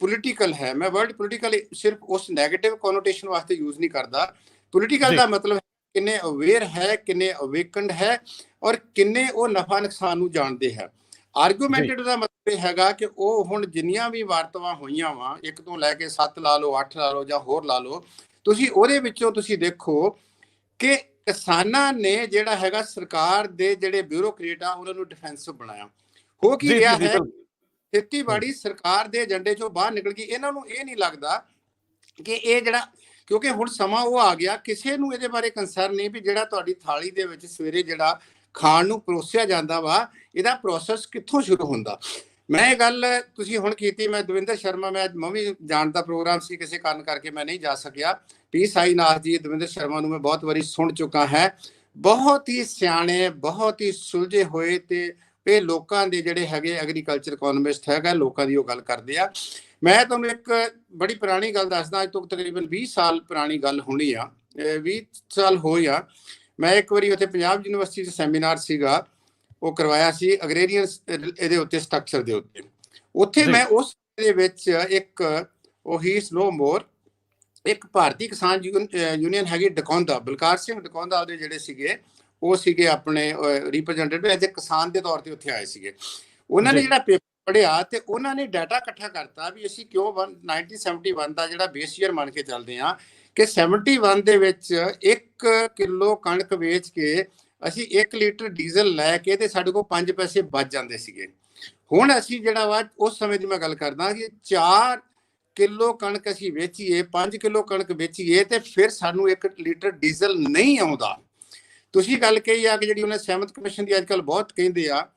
ਪੋਲੀਟੀਕਲ ਹੈ। ਮੈਂ ਵਰਡ ਪੋਲੀਟੀਕਲ ਸਿਰਫ ਉਸ ਨੈਗੇਟਿਵ ਕੋਨੋਟੇਸ਼ਨ ਵਾਸਤੇ ਯੂਜ਼ ਨਹੀਂ ਕਰਦਾ। ਪੋਲੀਟੀਕਲ ਦਾ ਮਤਲਬ ਕਿੰਨੇ ਅਵੇਅਰ ਹੈ, ਕਿੰਨੇ ਅਵੇਕਨਡ ਹੈ, ਔਰ ਕਿੰਨੇ ਉਹ ਨਫਾ ਨੁਕਸਾਨ ਨੂੰ ਜਾਣਦੇ ਹੈ। ਆਰਗੂਮੈਂਟਡ ਦਾ ਮਤਲਬ ਇਹ ਹੈਗਾ ਕਿ ਉਹ ਹੁਣ ਜਿੰਨੀਆਂ ਵੀ ਵਾਰਤਾਵਾਂ ਹੋਈਆਂ ਵਾ, 1 ਤੋਂ ਲੈ ਕੇ 7 ਲਾ ਲਓ, 8 ਲਾ ਲਓ, ਜਾਂ ਹੋਰ ਲਾ ਲਓ, ਤੁਸੀਂ ਉਹਦੇ ਵਿੱਚੋਂ ਤੁਸੀਂ ਦੇਖੋ ਕਿ ਕਿਸਾਨਾਂ ਨੇ ਜਿਹੜਾ ਹੈਗਾ ਸਰਕਾਰ ਦੇ ਜਿਹੜੇ ਬਿਊਰੋਕਰੇਟ ਆ ਉਹਨਾਂ ਨੂੰ ਡਿਫੈਂਸਿਵ ਬਣਾਇਆ। ਹੋ ਕੀ ਰਿਹਾ ਹੈ, ਖੇਤੀਬਾੜੀ ਸਰਕਾਰ ਦੇ ਏਜੰਡੇ ਚੋਂ ਬਾਹਰ ਨਿਕਲ ਗਈ। ਇਹਨਾਂ ਨੂੰ ਇਹ ਨਹੀਂ ਲੱਗਦਾ ਕਿ ਇਹ ਜਿਹੜਾ, ਕਿਉਂਕਿ ਹੁਣ ਸਮਾਂ ਉਹ ਆ ਗਿਆ, ਕਿਸੇ ਨੂੰ ਇਹਦੇ ਬਾਰੇ ਕੰਸਰਨ ਨਹੀਂ ਵੀ ਜਿਹੜਾ ਤੁਹਾਡੀ ਥਾਲੀ ਦੇ ਵਿੱਚ ਸਵੇਰੇ ਜਿਹੜਾ ਖਾਣ ਨੂੰ ਪਰੋਸਿਆ ਜਾਂਦਾ ਵਾ, ਇਹਦਾ ਪ੍ਰੋਸੈਸ ਕਿੱਥੋਂ ਸ਼ੁਰੂ ਹੁੰਦਾ। ਮੈਂ ਇਹ ਗੱਲ ਤੁਸੀਂ ਹੁਣ ਕੀਤੀ, ਮੈਂ ਦਵਿੰਦਰ ਸ਼ਰਮਾ, ਮੈਂ ਵੀ ਜਾਣ ਦਾ ਪ੍ਰੋਗਰਾਮ ਸੀ, ਕਿਸੇ ਕਾਰਨ ਕਰਕੇ ਮੈਂ ਨਹੀਂ ਜਾ ਸਕਿਆ। ਪੀ ਸਾਈਨਾਥ ਜੀ, ਦਵਿੰਦਰ ਸ਼ਰਮਾ ਨੂੰ ਮੈਂ ਬਹੁਤ ਵਾਰੀ ਸੁਣ ਚੁੱਕਾ ਹੈ, ਬਹੁਤ ਹੀ ਸਿਆਣੇ, ਬਹੁਤ ਹੀ ਸੁਲਝੇ ਹੋਏ ਤੇ ਇਹ ਲੋਕਾਂ ਦੇ ਜਿਹੜੇ ਹੈਗੇ ਐਗਰੀਕਲਚਰ ਇਕੋਨੋਮਿਸਟ ਹੈਗਾ, ਲੋਕਾਂ ਦੀ ਉਹ ਗੱਲ ਕਰਦੇ ਆ। ਮੈਂ ਤੁਹਾਨੂੰ ਇੱਕ ਬੜੀ ਪੁਰਾਣੀ ਗੱਲ ਦੱਸਦਾ, ਅੱਜ ਤੋਂ ਤਕਰੀਬਨ 20 ਸਾਲ ਪੁਰਾਣੀ ਗੱਲ ਹੋਣੀ ਆ, 20 ਸਾਲ ਹੋਈ ਆ। ਮੈਂ ਇੱਕ ਵਾਰੀ ਉੱਥੇ ਪੰਜਾਬ ਯੂਨੀਵਰਸਿਟੀ 'ਚ ਸੈਮੀਨਾਰ ਸੀਗਾ, ਉਹ ਕਰਵਾਇਆ ਸੀ ਅਗਰੇਰੀਅਨ ਇਹਦੇ ਉੱਤੇ, ਸਟਰਕਚਰ ਦੇ ਉੱਤੇ। ਉੱਥੇ ਮੈਂ ਉਸ ਦੇ ਵਿੱਚ ਇੱਕ ਉਹ ਹੀ ਸਨੋ ਮੋਰ, ਇੱਕ ਭਾਰਤੀ ਕਿਸਾਨ ਯੂਨੀਅਨ ਹੈਗੀ ਡਕੌਂਦਾ, ਬਲਕਾਰ ਸਿੰਘ ਡਕੌਂਦਾ ਉਹਦੇ ਜਿਹੜੇ ਸੀਗੇ, ਉਹ ਸੀਗੇ ਆਪਣੇ ਰਿਪਰੈਜ਼ੈਂਟੇਟਿਵ ਐਜ਼ ਏ ਕਿਸਾਨ ਦੇ ਤੌਰ ਤੇ ਉੱਥੇ ਆਏ ਸੀਗੇ। ਉਹਨਾਂ ਨੇ ਜਿਹੜਾ ਪੇਪਰ ਪੜ੍ਹਿਆ ਤੇ ਉਹਨਾਂ ਨੇ ਡਾਟਾ ਇਕੱਠਾ ਕਰਤਾ ਵੀ ਅਸੀਂ ਕਿਉਂ 1971 ਦਾ ਜਿਹੜਾ ਬੇਸ ਈਅਰ ਮੰਨ ਕੇ ਚੱਲਦੇ ਹਾਂ ਕਿ 71 ਦੇ ਵਿੱਚ 1 ਕਿਲੋ ਕਣਕ ਵੇਚ ਕੇ ਅਸੀਂ 1 ਲੀਟਰ ਡੀਜ਼ਲ ਲੈ ਕੇ ਤੇ ਸਾਡੇ ਕੋਲ 5 ਪੈਸੇ ਬਚ ਜਾਂਦੇ ਸੀਗੇ। ਹੁਣ ਅਸੀਂ ਜਿਹੜਾ ਵਾ ਉਸ ਸਮੇਂ ਦੀ ਮੈਂ ਗੱਲ ਕਰਦਾ ਕਿ 4 ਕਿਲੋ ਕਣਕ ਅਸੀਂ ਵੇਚੀਏ, 5 ਕਿਲੋ ਕਣਕ ਵੇਚੀਏ ਤੇ ਫਿਰ ਸਾਨੂੰ 1 ਲੀਟਰ ਡੀਜ਼ਲ ਨਹੀਂ ਆਉਂਦਾ। ਤੁਸੀਂ ਗੱਲ ਕਹੀ ਆ ਕਿ ਜਿਹੜੀ ਉਹਨੇ ਸਹਿਮਤ ਕਮਿਸ਼ਨ ਦੀ ਅੱਜ ਕੱਲ੍ਹ ਬਹੁਤ ਕਹਿੰਦੇ ਆ,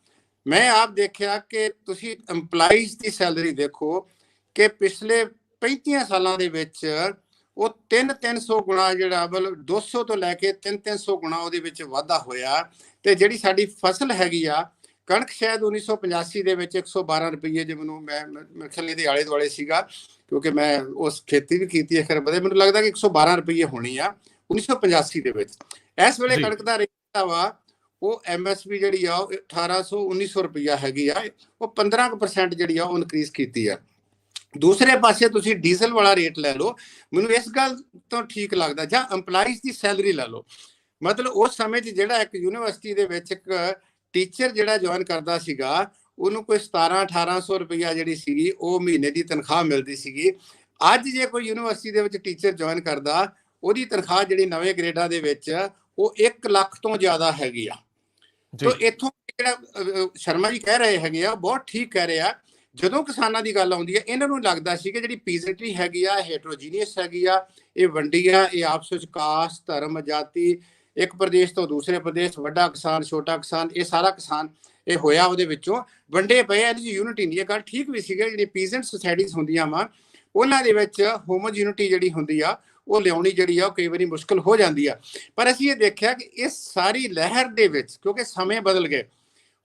ਮੈਂ ਆਪ ਦੇਖਿਆ ਕਿ ਤੁਸੀਂ EMPLOYEES ਦੀ ਸੈਲਰੀ ਦੇਖੋ ਕਿ ਪਿਛਲੇ 35 ਸਾਲਾਂ ਦੇ ਵਿੱਚ ਉਹ 300 ਗੁਣਾ ਜਿਹੜਾ ਮਤਲਬ 200 ਤੋਂ ਲੈ ਕੇ 300 ਗੁਣਾ ਉਹਦੇ ਵਿੱਚ ਵਾਧਾ ਹੋਇਆ। ਤੇ ਜਿਹੜੀ ਸਾਡੀ ਫਸਲ ਹੈਗੀ ਆ ਕਣਕ, ਸ਼ਾਇਦ 1985 ਦੇ ਵਿੱਚ 112 ਰੁਪਏ, ਜੇ ਮੈਨੂੰ ਮੈਂ ਖਿਆਲ ਦੇ ਆਲੇ ਦੁਆਲੇ ਸੀਗਾ, ਕਿਉਂਕਿ ਮੈਂ ਉਸ ਖੇਤੀ ਵੀ ਕੀਤੀ ਹੈ, ਖੈਰ ਬਦੇ ਮੈਨੂੰ ਲੱਗਦਾ ਕਿ 112 ਰੁਪਏ ਹੋਣੀ ਆ 1985 ਦੇ ਵਿੱਚ। ਇਸ ਵੇਲੇ ਕਣਕ ਦਾ ਰੇਟ ਵਾ ਉਹ MSP ਜਿਹੜੀ ਆ ਉਹ 1800-1900 ਰੁਪਇਆ ਹੈਗੀ ਆ, ਉਹ 15% ਜਿਹੜੀ ਆ ਉਹ ਇਨਕਰੀਜ਼ ਕੀਤੀ ਆ। ਦੂਸਰੇ ਪਾਸੇ ਤੁਸੀਂ ਡੀਜ਼ਲ ਵਾਲਾ ਰੇਟ ਲੈ ਲਓ, ਮੈਨੂੰ ਇਸ ਗੱਲ ਤੋਂ ਠੀਕ ਲੱਗਦਾ, ਜਾਂ EMPLOYEES ਦੀ ਸੈਲਰੀ ਲੈ ਲਓ। ਮਤਲਬ ਉਸ ਸਮੇਂ 'ਚ ਜਿਹੜਾ ਇੱਕ ਯੂਨੀਵਰਸਿਟੀ ਦੇ ਵਿੱਚ ਇੱਕ ਟੀਚਰ ਜਿਹੜਾ ਜੁਆਇਨ ਕਰਦਾ ਸੀਗਾ, ਉਹਨੂੰ ਕੋਈ 1700-1800 ਰੁਪਇਆ ਜਿਹੜੀ ਸੀਗੀ ਉਹ ਮਹੀਨੇ ਦੀ ਤਨਖਾਹ ਮਿਲਦੀ ਸੀਗੀ। ਅੱਜ ਜੇ ਕੋਈ ਯੂਨੀਵਰਸਿਟੀ ਦੇ ਵਿੱਚ ਟੀਚਰ ਜੁਆਇਨ ਕਰਦਾ, ਉਹਦੀ ਤਨਖਾਹ ਜਿਹੜੀ ਨਵੇਂ ਗ੍ਰੇਡਾਂ ਦੇ ਵਿੱਚ ਉਹ 1 ਲੱਖ ਤੋਂ ਜ਼ਿਆਦਾ ਹੈਗੀ ਆ। ਤੋ ਇੱਥੋਂ ਜਿਹੜਾ ਸ਼ਰਮਾ ਜੀ ਕਹਿ ਰਹੇ ਹੈਗੇ ਆ ਬਹੁਤ ਠੀਕ ਕਹਿ ਰਹੇ ਆ। ਜਦੋਂ ਕਿਸਾਨਾਂ ਦੀ ਗੱਲ ਆਉਂਦੀ ਹੈ ਇਹਨਾਂ ਨੂੰ ਲੱਗਦਾ ਸੀ ਕਿ ਜਿਹੜੀ ਪੀਜ਼ੈਂਟਰੀ ਹੈਗੀ ਆ ਹੈਟਰੋਜੀਨੀਅਸ ਹੈਗੀ ਆ, ਇਹ ਵੰਡੀ ਆ, ਇਹ ਆਪਸ ਵਿੱਚ ਕਾਸਟ, ਧਰਮ, ਜਾਤੀ, ਇੱਕ ਪ੍ਰਦੇਸ਼ ਤੋਂ ਦੂਸਰੇ ਪ੍ਰਦੇਸ਼, ਵੱਡਾ ਕਿਸਾਨ, ਛੋਟਾ ਕਿਸਾਨ, ਇਹ ਸਾਰਾ ਕਿਸਾਨ ਇਹ ਹੋਇਆ ਉਹਦੇ ਵਿੱਚੋਂ ਵੰਡੇ ਪਏ। ਇਹਦੀ ਯੂਨਿਟੀ ਨਹੀਂ, ਇਹ ਗੱਲ ਠੀਕ ਵੀ ਸੀਗਾ। ਜਿਹੜੀ ਪੀਜ਼ੈਂਟ ਸੁਸਾਇਟੀਜ਼ ਹੁੰਦੀਆਂ ਵਾ ਉਹਨਾਂ ਦੇ ਵਿੱਚ ਹੋਮੋਜੀਨਿਟੀ ਜਿਹੜੀ ਹੁੰਦੀ ਆ ਉਹ ਲਿਆਉਣੀ ਜਿਹੜੀ ਆ ਉਹ ਕਈ ਵਾਰੀ ਮੁਸ਼ਕਿਲ ਹੋ ਜਾਂਦੀ ਆ। ਪਰ ਅਸੀਂ ਇਹ ਦੇਖਿਆ ਕਿ ਇਸ ਸਾਰੀ ਲਹਿਰ ਦੇ ਵਿੱਚ ਕਿਉਂਕਿ ਸਮੇਂ ਬਦਲ ਗਏ,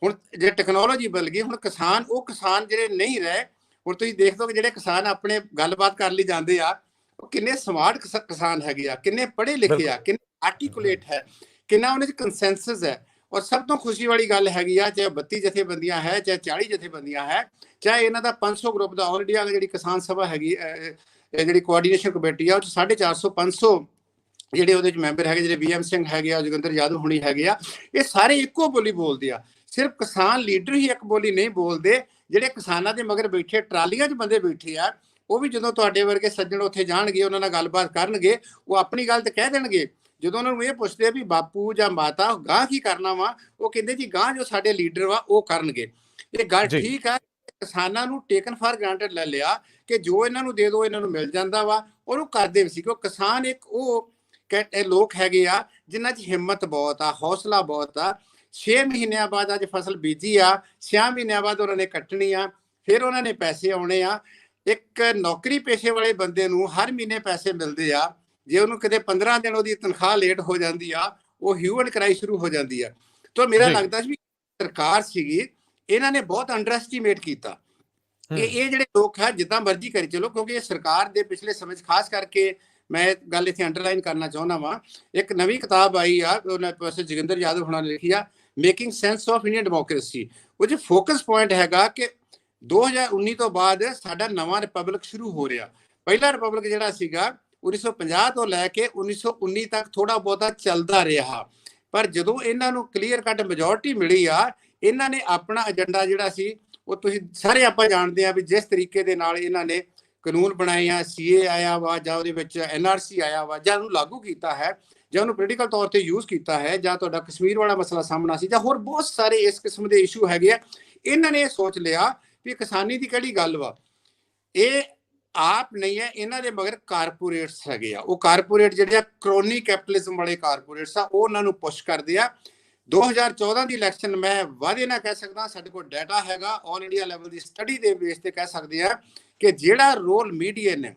ਹੁਣ ਜੇ ਟੈਕਨੋਲੋਜੀ ਬਦਲ ਗਈ, ਹੁਣ ਕਿਸਾਨ ਉਹ ਕਿਸਾਨ ਜਿਹੜੇ ਨਹੀਂ ਰਹੇ, ਹੁਣ ਤੁਸੀਂ ਦੇਖ ਲਓ ਕਿ ਜਿਹੜੇ ਕਿਸਾਨ ਆਪਣੇ ਗੱਲਬਾਤ ਕਰਨ ਲਈ ਜਾਂਦੇ ਆ ਉਹ ਕਿੰਨੇ ਸਮਾਰਟ ਕਿਸਾਨ ਹੈਗੇ ਆ, ਕਿੰਨੇ ਪੜ੍ਹੇ ਲਿਖੇ ਆ, ਕਿੰਨੇ ਆਰਟੀਕੂਲੇਟ ਹੈ, ਕਿੰਨਾ ਉਹਨਾਂ 'ਚ ਕੰਸੈਂਸਸ ਹੈ। ਔਰ ਸਭ ਤੋਂ ਖੁਸ਼ੀ ਵਾਲੀ ਗੱਲ ਹੈਗੀ ਆ, ਚਾਹੇ 32 ਜਥੇਬੰਦੀਆਂ ਹੈ, ਚਾਹੇ 40 ਜਥੇਬੰਦੀਆਂ ਹੈ, ਚਾਹੇ ਇਹਨਾਂ ਦਾ 500 ਗਰੁੱਪ ਦਾ ਆਲ ਇੰਡੀਆ ਜਿਹੜੀ ਕਿਸਾਨ ਸਭਾ ਹੈਗੀ, ਜਿਹੜੀ ਕੋਆਰਡੀਨੇਸ਼ਨ ਕਮੇਟੀ ਆ ਉਹ 'ਚ 450 500 ਜਿਹੜੇ ਉਹਦੇ 'ਚ ਮੈਂਬਰ ਹੈਗੇ, ਜਿਹੜੇ BM ਸਿੰਘ ਹੈਗੇ ਆ, ਜੋਗਿੰਦਰ ਯਾਦਵ ਹੁਣੀ ਹੈਗੇ ਆ, ਇਹ ਸਾਰੇ ਇੱਕੋ ਬੋਲੀ ਬੋਲਦੇ ਆ। ਸਿਰਫ ਕਿਸਾਨ ਲੀਡਰ ਹੀ ਇੱਕ ਬੋਲੀ ਨਹੀਂ ਬੋਲਦੇ, ਜਿਹੜੇ ਕਿਸਾਨਾਂ ਦੇ ਮਗਰ ਬੈਠੇ ਟਰਾਲੀਆਂ 'ਚ ਬੰਦੇ ਬੈਠੇ ਆ ਉਹ ਵੀ ਜਦੋਂ ਤੁਹਾਡੇ ਵਰਗੇ ਸੱਜਣ ਉੱਥੇ ਜਾਣਗੇ ਉਹਨਾਂ ਨਾਲ ਗੱਲਬਾਤ ਕਰਨਗੇ, ਉਹ ਆਪਣੀ ਗੱਲ ਤੇ ਕਹਿ ਦੇਣਗੇ। ਜਦੋਂ ਉਹਨਾਂ ਨੂੰ ਇਹ ਪੁੱਛਦੇ ਆ ਵੀ ਬਾਪੂ ਜਾਂ ਮਾਤਾ ਗਾਂ ਕੀ ਕਰਨਾ ਵਾ, ਉਹ ਕਹਿੰਦੇ ਜੀ ਗਾਂ ਜੋ ਸਾਡੇ ਲੀਡਰ ਵਾ ਉਹ ਕਰਨਗੇ। ਇਹ ਗੱਲ ਠੀਕ ਆ। ਕਿਸਾਨਾਂ ਨੂੰ ਟੇਕਨ ਫਾਰ ਗ੍ਰਾਂਟਡ ਲੈ ਲਿਆ ਕਿ ਜੋ ਇਹਨਾਂ ਨੂੰ ਦੇ ਦਿਓ ਇਹਨਾਂ ਨੂੰ ਮਿਲ ਜਾਂਦਾ ਵਾ, ਔਰ ਉਹ ਕਰਦੇ ਵੀ ਸੀ। ਕਿਉਂਕਿ ਕਿਸਾਨ ਇੱਕ ਉਹ ਲੋਕ ਹੈਗੇ ਆ ਜਿਨ੍ਹਾਂ 'ਚ ਹਿੰਮਤ ਬਹੁਤ ਆ, ਹੌਸਲਾ ਬਹੁਤ ਆ। 6 ਮਹੀਨਿਆਂ ਬਾਅਦ ਅੱਜ ਫਸਲ ਬੀਜੀ ਆ, 6 ਮਹੀਨਿਆਂ ਬਾਅਦ ਉਹਨਾਂ ਨੇ ਕੱਟਣੀ ਆ, ਫਿਰ ਉਹਨਾਂ ਨੇ ਪੈਸੇ ਆਉਣੇ ਆ। ਇੱਕ ਨੌਕਰੀ ਪੇਸ਼ੇ ਵਾਲੇ ਬੰਦੇ ਨੂੰ ਹਰ ਮਹੀਨੇ ਪੈਸੇ ਮਿਲਦੇ ਆ, ਜੇ ਉਹਨੂੰ ਕਿਤੇ 15 ਦਿਨ ਉਹਦੀ ਤਨਖਾਹ ਲੇਟ ਹੋ ਜਾਂਦੀ ਆ ਉਹ ਹਿਊ ਐਂਡ ਕਰਾਈ ਸ਼ੁਰੂ ਹੋ ਜਾਂਦੀ ਆ। ਤਾਂ ਮੇਰਾ ਲੱਗਦਾ ਸੀ ਵੀ ਸਰਕਾਰ ਸੀਗੀ, ਇਹਨਾਂ ਨੇ ਬਹੁਤ ਅੰਡਰ ਐਸਟੀਮੇਟ ਕੀਤਾ। ਇਹ ਜਿਹੜੇ ਲੋਕ ਹੈ ਜਿੱਦਾਂ ਮਰਜ਼ੀ ਕਰੀ ਚਲੋ, ਕਿਉਂਕਿ ਇਹ ਸਰਕਾਰ ਦੇ ਪਿਛਲੇ ਸਮੇਂ 'ਚ ਖਾਸ ਕਰਕੇ ਮੈਂ ਗੱਲ ਇੱਥੇ ਅੰਡਰਲਾਈਨ ਕਰਨਾ ਚਾਹੁੰਦਾ ਵਾਂ। ਇੱਕ ਨਵੀਂ ਕਿਤਾਬ ਆਈ ਆ, ਉਹਨਾਂ ਪ੍ਰੋਫੈਸਰ ਜੋਗਿੰਦਰ ਯਾਦਵ ਹੁਣਾਂ ਨੇ ਲਿਖੀ ਆ, making sense of Indian democracy. ਉਹ 'ਚ ਫੋਕਸ ਪੁਆਇੰਟ ਹੈਗਾ ਕਿ 2019 ਤੋਂ ਬਾਅਦ ਸਾਡਾ ਨਵਾਂ ਰਿਪਬਲਿਕ ਸ਼ੁਰੂ ਹੋ ਰਿਹਾ। ਪਹਿਲਾ ਰਿਪਬਲਿਕ ਜਿਹੜਾ ਸੀਗਾ 1950 ਤੋਂ ਲੈ ਕੇ 1919 ਤੱਕ ਥੋੜਾ ਬਹੁਤਾ ਚੱਲਦਾ ਰਿਹਾ, ਪਰ ਜਦੋਂ ਇਹਨਾਂ ਨੂੰ ਕਲੀਅਰ ਕੱਟ ਮੈਜੋਰਟੀ ਮਿਲੀ ਆ, ਇਹਨਾਂ ਨੇ ਆਪਣਾ ਏਜੰਡਾ ਜਿਹੜਾ ਸੀ ਉਹ ਤੁਸੀਂ ਸਾਰੇ ਆਪਾਂ ਜਾਣਦੇ ਆ ਵੀ ਜਿਸ ਤਰੀਕੇ ਦੇ ਨਾਲ ਇਹਨਾਂ ਨੇ ਕਾਨੂੰਨ ਬਣਾਏ ਆ, CA ਆਇਆ ਵਾ ਜਾਂ ਉਹਦੇ ਵਿੱਚ NRC ਆਇਆ ਵਾ, ਜਾਂ ਉਹਨੂੰ ਲਾਗੂ ਕੀਤਾ ਹੈ, ਜਾਂ ਉਹਨੂੰ ਪੋਲੀਟੀਕਲ ਤੌਰ ਤੇ ਯੂਜ਼ ਕੀਤਾ ਹੈ, ਜਾਂ ਤੁਹਾਡਾ ਕਸ਼ਮੀਰ ਵਾਲਾ ਮਸਲਾ ਸਾਹਮਣਾ ਸੀ, ਜਾਂ ਹੋਰ ਬਹੁਤ ਸਾਰੇ ਇਸ ਕਿਸਮ ਦੇ ਇਸ਼ੂ ਹੈਗੇ ਆ। ਇਹਨਾਂ ਨੇ ਇਹ ਸੋਚ ਲਿਆ ਵੀ ਕਿਸਾਨੀ ਦੀ ਕਿਹੜੀ ਗੱਲ ਵਾ, ਇਹ ਆਪ ਨਹੀਂ ਹੈ, ਇਹਨਾਂ ਦੇ ਮਗਰ ਕਾਰਪੋਰੇਟਸ ਹੈਗੇ ਆ। ਉਹ ਕਾਰਪੋਰੇਟ ਜਿਹੜੇ ਆ ਕ੍ਰੋਨੀ ਕੈਪੀਟਲਿਜ਼ਮ ਵਾਲੇ ਕਾਰਪੋਰੇਟਸ ਆ, ਉਹ ਉਹਨਾਂ ਨੂੰ ਪੁਸ਼ ਕਰਦੇ ਆ। 2014 ਦੀ ਇਲੈਕਸ਼ਨ ਮੈਂ ਵਾਅਦੇ ਨਾਲ ਕਹਿ ਸਕਦਾ, ਸਾਡੇ ਕੋਲ ਡਾਟਾ ਹੈਗਾ, ਆਲ ਇੰਡੀਆ ਲੈਵਲ ਦੀ ਸਟੱਡੀ ਦੇ ਬੇਸ ਤੇ ਕਹਿ ਸਕਦੇ ਆ ਕਿ ਜਿਹੜਾ ਰੋਲ ਮੀਡੀਆ ਨੇ,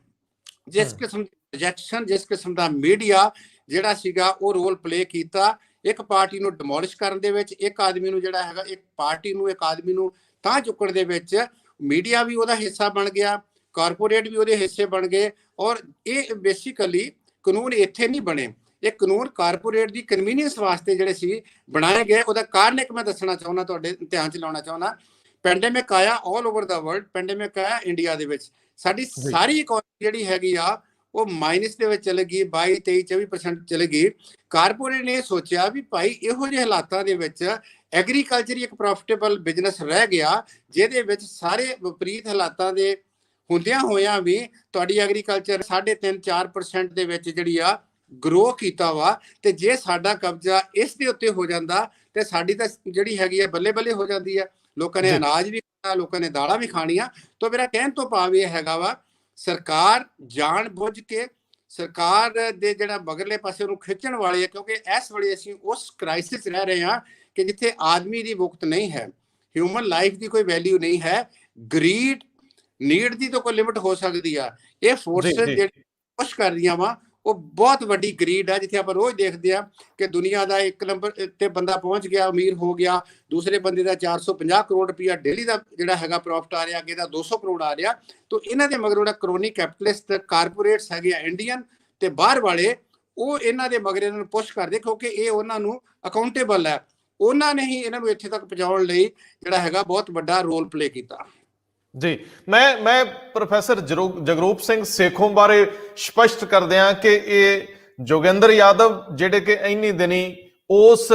ਜਿਸ ਕਿਸਮ ਦੀ ਪ੍ਰੋਜੈਕਸ਼ਨ, ਜਿਸ ਕਿਸਮ ਦਾ ਮੀਡੀਆ ਜਿਹੜਾ ਸੀਗਾ ਉਹ ਰੋਲ ਪਲੇ ਕੀਤਾ ਇੱਕ ਪਾਰਟੀ ਨੂੰ ਡਿਮੋਲਿਸ਼ ਕਰਨ ਦੇ ਵਿੱਚ, ਇੱਕ ਆਦਮੀ ਨੂੰ ਜਿਹੜਾ ਹੈਗਾ ਇੱਕ ਪਾਰਟੀ ਨੂੰ, ਇੱਕ ਆਦਮੀ ਨੂੰ ਤਾਂ ਚੁੱਕਣ ਦੇ ਵਿੱਚ, ਮੀਡੀਆ ਵੀ ਉਹਦਾ ਹਿੱਸਾ ਬਣ ਗਿਆ, ਕਾਰਪੋਰੇਟ ਵੀ ਉਹਦੇ ਹਿੱਸੇ ਬਣ ਗਏ। ਔਰ ਇਹ ਬੇਸਿਕਲੀ ਕਾਨੂੰਨ ਇੱਥੇ ਨਹੀਂ ਬਣੇ, ਇਹ ਕਾਨੂੰਨ ਕਾਰਪੋਰੇਟ ਦੀ ਕਨਵੀਨੀਅੰਸ ਵਾਸਤੇ ਜਿਹੜੇ ਸੀ ਬਣਾਏ ਗਏ। ਉਹਦਾ ਕਾਰਨ ਇੱਕ ਮੈਂ ਦੱਸਣਾ ਚਾਹੁੰਦਾ, ਤੁਹਾਡੇ ਧਿਆਨ 'ਚ ਲਾਉਣਾ ਚਾਹੁੰਦਾ। ਪੈਂਡੇਮਿਕ ਆਇਆ ਆਲ ਓਵਰ ਦਾ ਵਰਲਡ, ਪੈਂਡੇਮਿਕ ਆਇਆ ਇੰਡੀਆ ਦੇ ਵਿੱਚ, ਸਾਡੀ ਸਾਰੀ ਇਕਨੋਮੀ ਜਿਹੜੀ ਹੈਗੀ ਆ ਉਹ ਮਾਈਨਸ ਦੇ ਵਿੱਚ ਚਲੇ ਗਈ, 22, 23, 24% ਚਲੇ ਗਈ। ਕਾਰਪੋਰੇਟ ਨੇ ਸੋਚਿਆ ਵੀ ਭਾਈ ਇਹੋ ਜਿਹੇ ਹਾਲਾਤਾਂ ਦੇ ਵਿੱਚ ਐਗਰੀਕਲਚਰ ਹੀ ਇੱਕ ਪ੍ਰੋਫਿਟੇਬਲ ਬਿਜ਼ਨਸ ਰਹਿ ਗਿਆ, ਜਿਹਦੇ ਵਿੱਚ ਸਾਰੇ ਵਿਪਰੀਤ ਹਾਲਾਤਾਂ ਦੇ ਹੁੰਦਿਆਂ ਹੋਇਆਂ ਵੀ ਤੁਹਾਡੀ ਐਗਰੀਕਲਚਰ 3.5-4% ਦੇ ਵਿੱਚ ਜਿਹੜੀ ਆ ਗਰੋ ਕੀਤਾ ਵਾ। ਤੇ ਜੇ ਸਾਡਾ ਕਬਜ਼ਾ ਇਸ ਦੇ ਉੱਤੇ ਹੋ ਜਾਂਦਾ ਤੇ ਸਾਡੀ ਤਾਂ ਜਿਹੜੀ ਹੈਗੀ ਆ ਬੱਲੇ ਬੱਲੇ ਹੋ ਜਾਂਦੀ ਆ, ਲੋਕਾਂ ਨੇ ਅਨਾਜ ਵੀ ਖਾਣਾ, ਲੋਕਾਂ ਨੇ ਦਾਲਾਂ ਵੀ ਖਾਣੀਆਂ। ਤਾਂ ਮੇਰਾ ਕਹਿਣ ਤੋਂ ਭਾਵ ਇਹ ਹੈਗਾ ਵਾ, ਸਰਕਾਰ ਜਾਣ ਬੁੱਝ ਕੇ ਸਰਕਾਰ ਦੇ ਜਿਹੜਾ ਮਗਰਲੇ ਪਾਸੇ ਉਹਨੂੰ ਖਿੱਚਣ ਵਾਲੇ ਆ, ਕਿਉਂਕਿ ਇਸ ਵੇਲੇ ਅਸੀਂ ਉਸ ਕ੍ਰਾਈਸਿਸ ਰਹਿ ਰਹੇ ਹਾਂ ਕਿ ਜਿੱਥੇ ਆਦਮੀ ਦੀ ਮੁਕਤ ਨਹੀਂ ਹੈ, ਹਿਊਮਨ ਲਾਈਫ ਦੀ ਕੋਈ ਵੈਲਿਊ ਨਹੀਂ ਹੈ, ਗਰੀਡ ਨੀਡ ਦੀ ਤਾਂ ਕੋਈ ਲਿਮਿਟ ਹੋ ਸਕਦੀ ਆ। ਇਹ ਫੋਰਸਸ ਜਿਹੜੀ ਪੁਸ਼ ਕਰ ਰਹੀਆਂ ਵਾ ਉਹ ਬਹੁਤ ਵੱਡੀ ਗਰੀਡ ਆ, ਜਿੱਥੇ ਆਪਾਂ ਰੋਜ਼ ਦੇਖਦੇ ਆ ਕਿ ਦੁਨੀਆ ਦਾ 1 ਨੰਬਰ ਤੇ ਬੰਦਾ ਪਹੁੰਚ ਗਿਆ, ਅਮੀਰ ਹੋ ਗਿਆ, ਦੂਸਰੇ ਬੰਦੇ ਦਾ 450 ਕਰੋੜ ਰੁਪਇਆ ਡੇਲੀ ਦਾ ਜਿਹੜਾ ਹੈਗਾ ਪ੍ਰੋਫਿਟ ਆ ਰਿਹਾ, ਅੱਗੇ ਦਾ 200 ਕਰੋੜ ਆ ਰਿਹਾ। ਤਾਂ ਇਹਨਾਂ ਦੇ ਮਗਰ ਜਿਹੜਾ ਕਰੋਨੀ ਕੈਪੀਟਲਿਸਟ ਕਾਰਪੋਰੇਟਸ ਹੈਗੇ ਆ ਇੰਡੀਅਨ ਤੇ ਬਾਹਰ ਵਾਲੇ, ਉਹ ਇਹਨਾਂ ਦੇ ਮਗਰ ਇਹਨਾਂ ਨੂੰ ਪੁਸ਼ ਕਰਦੇ, ਕਿਉਂਕਿ ਇਹ ਉਹਨਾਂ ਨੂੰ ਅਕਾਊਂਟੇਬਲ ਹੈ। ਉਹਨਾਂ ਨੇ ਹੀ ਇਹਨਾਂ ਨੂੰ ਇੱਥੇ ਤੱਕ ਪਹੁੰਚਾਉਣ ਲਈ ਜਿਹੜਾ ਹੈਗਾ ਬਹੁਤ ਵੱਡਾ ਰੋਲ ਪਲੇ ਕੀਤਾ। ਜੀ, ਮੈਂ ਪ੍ਰੋਫੈਸਰ ਜਗਰੂਪ ਸਿੰਘ ਸੇਖੋਂ ਬਾਰੇ ਸਪਸ਼ਟ ਕਰਦਿਆਂ ਕਿ ਇਹ ਜੋਗਿੰਦਰ ਯਾਦਵ ਜਿਹੜੇ ਕਿ ਇੰਨੀ ਦਿਨੀ ਉਸ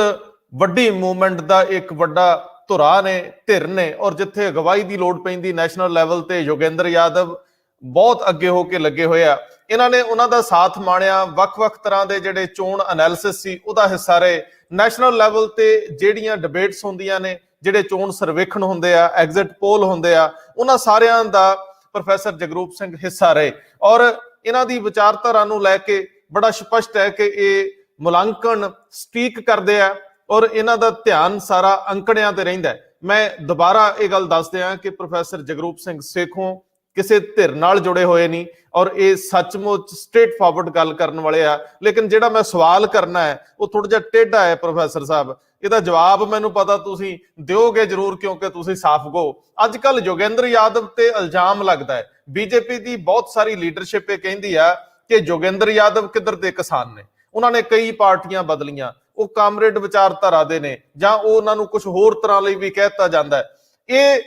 ਵੱਡੀ ਮੂਵਮੈਂਟ ਦਾ ਇੱਕ ਵੱਡਾ ਧੁਰਾ ਨੇ, ਧਿਰ ਨੇ, ਔਰ ਜਿੱਥੇ ਅਗਵਾਈ ਦੀ ਲੋੜ ਪੈਂਦੀ ਨੈਸ਼ਨਲ ਲੈਵਲ ਤੇ ਜੋਗਿੰਦਰ ਯਾਦਵ ਬਹੁਤ ਅੱਗੇ ਹੋ ਕੇ ਲੱਗੇ ਹੋਏ ਆ। ਇਹਨਾਂ ਨੇ ਉਹਨਾਂ ਦਾ ਸਾਥ ਮਾਣਿਆ, ਵੱਖ-ਵੱਖ ਤਰ੍ਹਾਂ ਦੇ ਜਿਹੜੇ ਚੋਣ ਐਨਾਲਿਸਿਸ ਸੀ ਉਹਦਾ ਹਿੱਸਾ ਰਹੇ। ਨੈਸ਼ਨਲ ਲੈਵਲ ਤੇ ਜਿਹੜੀਆਂ ਡਿਬੇਟਸ ਹੁੰਦੀਆਂ ਨੇ, ਜਿਹੜੇ ਚੋਣ ਸਰਵੇਖਣ ਹੁੰਦੇ ਆ, ਐਗਜ਼ਿਟ ਪੋਲ ਹੁੰਦੇ ਆ, ਉਹਨਾਂ ਸਾਰਿਆਂ ਦਾ ਪ੍ਰੋਫੈਸਰ ਜਗਰੂਪ ਸਿੰਘ ਹਿੱਸਾ ਰਹੇ। ਔਰ ਇਹਨਾਂ ਦੀ ਵਿਚਾਰਧਾਰਾ ਨੂੰ ਲੈ ਕੇ ਬੜਾ ਸਪਸ਼ਟ ਹੈ ਕਿ ਇਹ ਮੁਲਾਂਕਣ ਸਟੀਕ ਕਰਦੇ ਆ ਔਰ ਇਹਨਾਂ ਦਾ ਧਿਆਨ ਸਾਰਾ ਅੰਕੜਿਆਂ ਤੇ ਰਹਿੰਦਾ ਹੈ। ਮੈਂ ਦੁਬਾਰਾ ਇਹ ਗੱਲ ਦੱਸ ਦਿਆਂ ਕਿ ਪ੍ਰੋਫੈਸਰ ਜਗਰੂਪ ਸਿੰਘ ਸੇਖੋਂ ਕਿਸੇ ਧਿਰ ਨਾਲ ਜੁੜੇ ਹੋਏ ਨਹੀਂ ਔਰ ਇਹ ਸੱਚਮੁੱਚ ਸਟ੍ਰੇਟ ਫਾਰਵਰਡ ਗੱਲ ਕਰਨ ਵਾਲੇ ਆ। ਲੇਕਿਨ ਜਿਹੜਾ ਮੈਂ ਸਵਾਲ ਕਰਨਾ ਹੈ ਉਹ ਥੋੜਾ ਜਿਹਾ ਟੇਢਾ ਹੈ ਪ੍ਰੋਫੈਸਰ ਸਾਹਿਬ, ਇਹਦਾ ਜਵਾਬ ਮੈਨੂੰ ਪਤਾ ਤੁਸੀਂ ਦਿਓਗੇ ਜ਼ਰੂਰ ਕਿਉਂਕਿ ਤੁਸੀਂ ਸਾਫ਼ ਗੋ। ਅੱਜ ਕੱਲ ਯੋਗੇਂਦਰ ਯਾਦਵ ਤੇ ਇਲਜ਼ਾਮ ਲੱਗਦਾ ਹੈ, ਬੀਜੇਪੀ ਦੀ ਬਹੁਤ ਸਾਰੀ ਲੀਡਰਸ਼ਿਪ ਇਹ ਕਹਿੰਦੀ ਆ ਕਿ ਯੋਗੇਂਦਰ ਯਾਦਵ ਕਿੱਧਰ ਦੇ ਕਿਸਾਨ ਨੇ, ਉਹਨਾਂ ਨੇ ਕਈ ਪਾਰਟੀਆਂ ਬਦਲੀਆਂ, ਉਹ ਕਾਮਰੇਡ ਵਿਚਾਰਧਾਰਾ ਦੇ ਨੇ ਜਾਂ ਉਹ ਉਹਨਾਂ ਨੂੰ ਕੁਝ ਹੋਰ ਤਰ੍ਹਾਂ ਲਈ ਵੀ ਕਹਿਤਾ ਜਾਂਦਾ ਹੈ। ਇਹ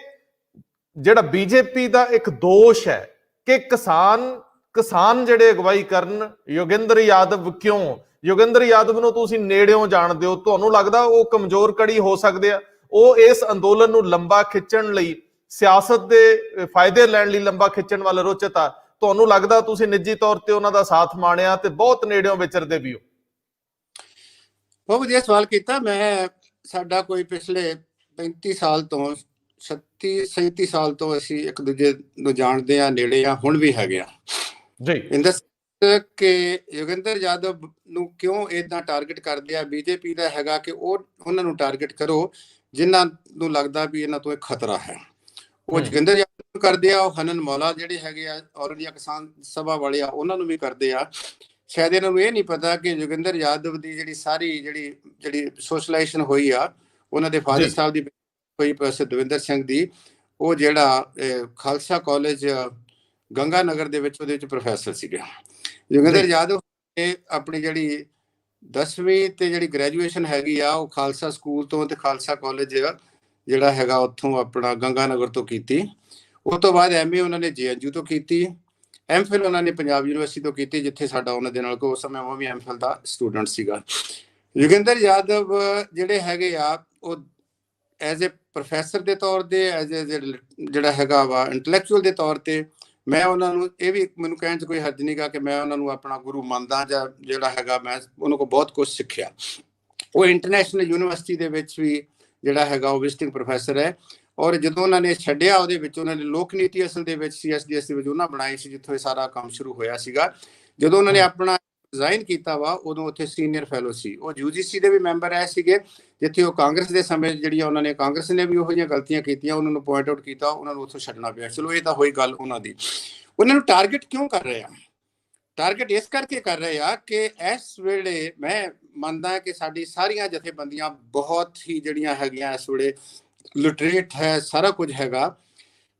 ਜਿਹੜਾ ਬੀਜੇਪੀ ਦਾ ਇੱਕ ਦੋਸ਼ ਹੈ ਕਿ ਕਿਸਾਨ ਜਿਹੜੇ ਅਗਵਾਈ ਕਰਨ, ਯੋਗੇਂਦਰ ਯਾਦਵ ਕਿਉਂ? ਯੋਗੇਂਦਰ ਯਾਦਵ ਨੂੰ ਤੁਸੀਂ ਨੇੜਿਓਂ ਜਾਣਦੇ ਹੋ, ਤੁਹਾਨੂੰ ਲੱਗਦਾ ਉਹ ਕਮਜ਼ੋਰ ਕੜੀ ਹੋ ਸਕਦੇ ਆ? ਉਹ ਇਸ ਅੰਦੋਲਨ ਨੂੰ ਲੰਬਾ ਖਿੱਚਣ ਲਈ, ਸਿਆਸਤ ਦੇ ਫਾਇਦੇ ਲੈਣ ਲਈ ਲੰਬਾ ਖਿੱਚਣ ਵੱਲ ਰੁਚਿਤ ਆ? ਤੁਹਾਨੂੰ ਲੱਗਦਾ ਤੁਸੀਂ ਨਿੱਜੀ ਤੌਰ ਤੇ ਉਹਨਾਂ ਦਾ ਸਾਥ ਮਾਣਿਆ ਤੇ ਬਹੁਤ ਨੇੜਿਓਂ ਵਿਚਰਦੇ ਵੀ ਹੋ? ਬਹੁਤ ਵਧੀਆ ਸਵਾਲ ਕੀਤਾ। ਮੈਂ ਸਾਡਾ ਕੋਈ ਪਿਛਲੇ 35 ਸਾਲ ਤੋਂ 37 ਸਾਲ ਤੋਂ ਅਸੀਂ ਇੱਕ ਦੂਜੇ ਨੂੰ ਜਾਣਦੇ ਆ, ਨੇੜੇ ਆ, ਹੁਣ ਵੀ ਹੈਗੇ ਆ ਜੀ। ਇੰਦਾ ਕਿ ਯੋਗੇਂਦਰ ਯਾਦਵ ਨੂੰ ਕਿਉਂ ਇਦਾਂ ਟਾਰਗੇਟ ਕਰਦੇ ਆ? ਬੀਜੇਪੀ ਦਾ ਹੈਗਾ ਕਿ ਉਹਨਾਂ ਨੂੰ ਟਾਰਗੇਟ ਕਰੋ ਜਿਨ੍ਹਾਂ ਨੂੰ ਲੱਗਦਾ ਵੀ ਇਹਨਾਂ ਤੋਂ ਇੱਕ ਖਤਰਾ ਹੈ। ਉਹ ਯੋਗੇਂਦਰ ਯਾਦਵ ਨੂੰ ਕਰਦੇ ਆ, ਉਹ ਹਨਨ ਮੌਲਾ ਜਿਹੜੇ ਹੈਗੇ ਆ ਔਰ ਇੰਡੀਆ ਕਿਸਾਨ ਸਭਾ ਵਾਲੇ ਆ, ਉਹਨਾਂ ਨੂੰ ਵੀ ਕਰਦੇ ਆ। ਸ਼ਾਇਦ ਇਹਨਾਂ ਨੂੰ ਇਹ ਨਹੀਂ ਪਤਾ ਕਿ ਯੋਗੇਂਦਰ ਯਾਦਵ ਦੀ ਜਿਹੜੀ ਸਾਰੀ ਜਿਹੜੀ ਸੋਸ਼ਲਾਈਜੇਸ਼ਨ ਹੋਈ ਆ, ਉਹਨਾਂ ਦੇ ਫਾਦਰ ਸਾਹਿਬ ਦੀ ਹੋਈ, ਪ੍ਰੋਫੈਸਰ ਦਵਿੰਦਰ ਸਿੰਘ ਦੀ, ਉਹ ਜਿਹੜਾ ਖਾਲਸਾ ਕਾਲਜ ਗੰਗਾ ਨਗਰ ਦੇ ਵਿੱਚ ਉਹਦੇ ਵਿੱਚ ਪ੍ਰੋਫੈਸਰ ਸੀਗੇ। ਯੋਗੇਂਦਰ ਯਾਦਵ ਨੇ ਆਪਣੀ ਜਿਹੜੀ 10ਵੀਂ ਤੇ ਜਿਹੜੀ ਗ੍ਰੈਜੂਏਸ਼ਨ ਹੈਗੀ ਆ ਉਹ ਖਾਲਸਾ ਸਕੂਲ ਤੋਂ ਤੇ ਖਾਲਸਾ ਕਾਲਜ ਜਿਹੜਾ ਹੈਗਾ ਉੱਥੋਂ ਆਪਣਾ ਗੰਗਾ ਨਗਰ ਤੋਂ ਕੀਤੀ। ਉਸ ਤੋਂ ਬਾਅਦ MA ਉਹਨਾਂ ਨੇ JNU ਤੋਂ ਕੀਤੀ। MPhil ਉਹਨਾਂ ਨੇ ਪੰਜਾਬ ਯੂਨੀਵਰਸਿਟੀ ਤੋਂ ਕੀਤੀ, ਜਿੱਥੇ ਸਾਡਾ ਉਹਨਾਂ ਦੇ ਨਾਲ ਉਸ ਸਮੇਂ ਉਹ ਵੀ MPhil ਦਾ ਸਟੂਡੈਂਟ ਸੀਗਾ। ਯੋਗੇਂਦਰ ਯਾਦਵ ਜਿਹੜੇ ਹੈਗੇ ਆ ਉਹ ਐਜ਼ ਏ ਪ੍ਰੋਫੈਸਰ ਦੇ ਤੌਰ ਤੇ, ਐਜ਼ ਏ ਜਿਹੜਾ ਹੈਗਾ ਵਾ ਇੰਟੈਲੈਕਚੁਅਲ ਦੇ ਤੌਰ ਤੇ, ਮੈਂ ਉਹਨਾਂ ਨੂੰ ਇਹ ਵੀ ਮੈਨੂੰ ਕਹਿਣ 'ਚ ਕੋਈ ਹਰਜ ਨਹੀਂ ਗਾ ਕਿ ਮੈਂ ਉਹਨਾਂ ਨੂੰ ਆਪਣਾ ਗੁਰੂ ਮੰਨਦਾ ਜਾਂ ਜਿਹੜਾ ਹੈਗਾ ਮੈਂ ਉਹਨਾਂ ਕੋਲ ਬਹੁਤ ਕੁਝ ਸਿੱਖਿਆ। ਉਹ ਇੰਟਰਨੈਸ਼ਨਲ ਯੂਨੀਵਰਸਿਟੀ ਦੇ ਵਿੱਚ ਵੀ ਜਿਹੜਾ ਹੈਗਾ ਉਹ ਵਿਜ਼ਿਟਿੰਗ ਪ੍ਰੋਫੈਸਰ ਹੈ। ਔਰ ਜਦੋਂ ਉਹਨਾਂ ਨੇ ਛੱਡਿਆ ਉਹਦੇ ਵਿੱਚ ਉਹਨਾਂ ਨੇ ਲੋਕ ਨੀਤੀ ਅਸਲ ਦੇ ਵਿੱਚ CSDS ਦੇ ਵਿੱਚ ਉਹਨਾਂ ਬਣਾਈ ਸੀ, ਜਿੱਥੋਂ ਇਹ ਸਾਰਾ ਕੰਮ ਸ਼ੁਰੂ ਹੋਇਆ ਸੀਗਾ। ਜਦੋਂ ਉਹਨਾਂ ਨੇ ਆਪਣਾ ਰਿਜ਼ਾਈਨ ਕੀਤਾ ਵਾ ਉਦੋਂ ਉੱਥੇ ਸੀਨੀਅਰ ਫੈਲੋ ਸੀ। ਉਹ UGC ਦੇ ਵੀ ਮੈਂਬਰ ਰਹੇ ਸੀਗੇ, ਜਿੱਥੇ ਉਹ ਕਾਂਗਰਸ ਦੇ ਸਮੇਂ ਜਿਹੜੀਆਂ ਉਹਨਾਂ ਨੇ, ਕਾਂਗਰਸ ਨੇ ਵੀ ਉਹੋ ਜਿਹੀਆਂ ਗਲਤੀਆਂ ਕੀਤੀਆਂ, ਉਹਨਾਂ ਨੂੰ ਪੁਆਇੰਟ ਆਊਟ ਕੀਤਾ, ਉਹਨਾਂ ਨੂੰ ਉੱਥੋਂ ਛੱਡਣਾ ਪਿਆ। ਚਲੋ ਇਹ ਤਾਂ ਹੋਈ ਗੱਲ ਉਹਨਾਂ ਦੀ। ਉਹਨਾਂ ਨੂੰ ਟਾਰਗੇਟ ਕਿਉਂ ਕਰ ਰਹੇ ਆ? ਟਾਰਗੇਟ ਇਸ ਕਰਕੇ ਕਰ ਰਹੇ ਆ ਕਿ ਇਸ ਵੇਲੇ ਮੈਂ ਮੰਨਦਾ ਕਿ ਸਾਡੀ ਸਾਰੀਆਂ ਜਥੇਬੰਦੀਆਂ ਬਹੁਤ ਹੀ ਜਿਹੜੀਆਂ ਹੈਗੀਆਂ ਇਸ ਵੇਲੇ ਲਿਟਰੇਟ ਹੈ, ਸਾਰਾ ਕੁਝ ਹੈਗਾ,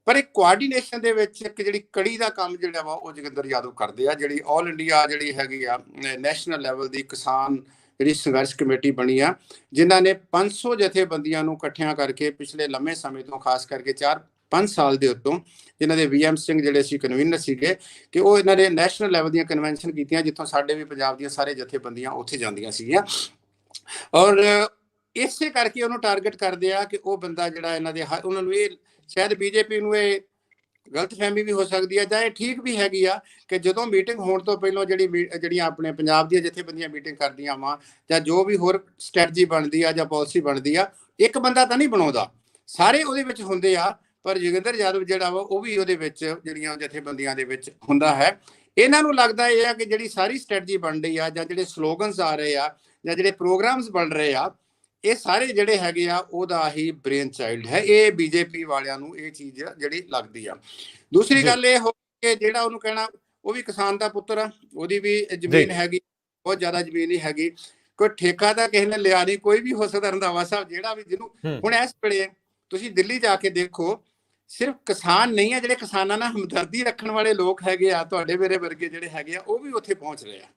ਪਰ ਇੱਕ ਕੋਆਰਡੀਨੇਸ਼ਨ ਦੇ ਵਿੱਚ ਇੱਕ ਜਿਹੜੀ ਕੜੀ ਦਾ ਕੰਮ ਜਿਹੜਾ ਵਾ ਉਹ ਯੋਗੇਂਦਰ ਯਾਦਵ ਕਰਦੇ ਆ। ਜਿਹੜੀ ਆਲ ਇੰਡੀਆ ਜਿਹੜੀ ਹੈਗੀ ਆ ਨੈਸ਼ਨਲ ਲੈਵਲ ਦੀ ਕਿਸਾਨ ਜਿਹੜੀ ਸੰਘਰਸ਼ ਕਮੇਟੀ ਬਣੀ ਆ, ਜਿਨ੍ਹਾਂ ਨੇ 500 ਜਥੇਬੰਦੀਆਂ ਨੂੰ ਇਕੱਠਿਆਂ ਕਰਕੇ ਪਿਛਲੇ ਲੰਮੇ ਸਮੇਂ ਤੋਂ, ਖਾਸ ਕਰਕੇ 4-5 ਸਾਲ ਦੇ ਉੱਤੋਂ, ਜਿਨ੍ਹਾਂ ਦੇ VM ਸਿੰਘ ਜਿਹੜੇ ਸੀ ਕਨਵੀਨਰ ਸੀਗੇ, ਕਿ ਉਹ ਇਹਨਾਂ ਨੇ ਨੈਸ਼ਨਲ ਲੈਵਲ ਦੀਆਂ ਕਨਵੈਨਸ਼ਨ ਕੀਤੀਆਂ, ਜਿੱਥੋਂ ਸਾਡੇ ਵੀ ਪੰਜਾਬ ਦੀਆਂ ਸਾਰੇ ਜਥੇਬੰਦੀਆਂ ਉੱਥੇ ਜਾਂਦੀਆਂ ਸੀਗੀਆਂ। ਔਰ ਇਸੇ ਕਰਕੇ ਉਹਨੂੰ ਟਾਰਗੇਟ ਕਰਦੇ ਆ ਕਿ ਉਹ ਬੰਦਾ ਜਿਹੜਾ ਇਹਨਾਂ ਦੇ, ਉਹਨਾਂ ਨੂੰ ਇਹ ਸ਼ਾਇਦ ਬੀਜੇਪੀ ਨੂੰ ਇਹ ਗਲਤਫਹਿਮੀ ਵੀ ਹੋ ਸਕਦੀ ਹੈ ਜਾਂ ਇਹ ਠੀਕ ਵੀ ਹੈਗੀ ਆ ਕਿ ਜਦੋਂ ਮੀਟਿੰਗ ਹੋਣ ਤੋਂ ਪਹਿਲਾਂ ਜਿਹੜੀਆਂ ਆਪਣੇ ਪੰਜਾਬ ਦੀਆਂ ਜਥੇਬੰਦੀਆਂ ਮੀਟਿੰਗ ਕਰਦੀਆਂ ਵਾ ਜਾਂ ਜੋ ਵੀ ਹੋਰ ਸਟ੍ਰੈਟਜੀ ਬਣਦੀ ਆ ਜਾਂ ਪਾਲਿਸੀ ਬਣਦੀ ਆ, ਇੱਕ ਬੰਦਾ ਤਾਂ ਨਹੀਂ ਬਣਾਉਂਦਾ, ਸਾਰੇ ਉਹਦੇ ਵਿੱਚ ਹੁੰਦੇ ਆ। ਪਰ ਯੋਗੇਂਦਰ ਯਾਦਵ ਜਿਹੜਾ ਵਾ ਉਹ ਵੀ ਉਹਦੇ ਵਿੱਚ ਜਿਹੜੀਆਂ ਜਥੇਬੰਦੀਆਂ ਦੇ ਵਿੱਚ ਹੁੰਦਾ ਹੈ। ਇਹਨਾਂ ਨੂੰ ਲੱਗਦਾ ਇਹ ਆ ਕਿ ਜਿਹੜੀ ਸਾਰੀ ਸਟ੍ਰੈਟਜੀ ਬਣ ਰਹੀ ਆ ਜਾਂ ਜਿਹੜੇ ਸਲੋਗਨਸ ਆ ਰਹੇ ਆ ਜਾਂ ਜਿਹੜੇ ਪ੍ਰੋਗਰਾਮਸ ਬਣ ਰਹੇ ਆ, ਇਹ ਸਾਰੇ ਜਿਹੜੇ ਹੈਗੇ ਆ ਉਹਦਾ ਹੀ ਬ੍ਰੇਨ ਚਾਈਲਡ ਹੈ। ਇਹ ਬੀਜੇਪੀ ਵਾਲਿਆਂ ਨੂੰ ਇਹ ਚੀਜ਼ ਜਿਹੜੀ ਲੱਗਦੀ ਆ। ਦੂਸਰੀ ਗੱਲ ਇਹ ਹੋ ਕਿ ਜਿਹੜਾ ਉਹਨੂੰ ਕਹਿਣਾ ਉਹ ਵੀ ਕਿਸਾਨ ਦਾ ਪੁੱਤਰ ਆ, ਉਹਦੀ ਵੀ ਜ਼ਮੀਨ ਹੈਗੀ, ਬਹੁਤ ਜ਼ਿਆਦਾ ਜ਼ਮੀਨ ਹੀ ਹੈਗੀ, ਕੋਈ ਠੇਕਾ ਤਾਂ ਕਿਸੇ ਨੇ ਲਿਆ ਨਹੀਂ, ਕੋਈ ਵੀ ਹੋ ਸਕਦਾ। ਰੰਧਾਵਾ ਸਾਹਿਬ ਜਿਹੜਾ ਵੀ, ਜਿਹਨੂੰ ਹੁਣ ਇਸ ਵੇਲੇ ਤੁਸੀਂ ਦਿੱਲੀ ਜਾ ਕੇ ਦੇਖੋ, ਸਿਰਫ ਕਿਸਾਨ ਨਹੀਂ ਆ, ਜਿਹੜੇ ਕਿਸਾਨਾਂ ਨਾਲ ਹਮਦਰਦੀ ਰੱਖਣ ਵਾਲੇ ਲੋਕ ਹੈਗੇ ਆ, ਤੁਹਾਡੇ ਮੇਰੇ ਵਰਗੇ ਜਿਹੜੇ ਹੈਗੇ ਆ, ਉਹ ਵੀ ਉੱਥੇ ਪਹੁੰਚ ਰਹੇ ਆ।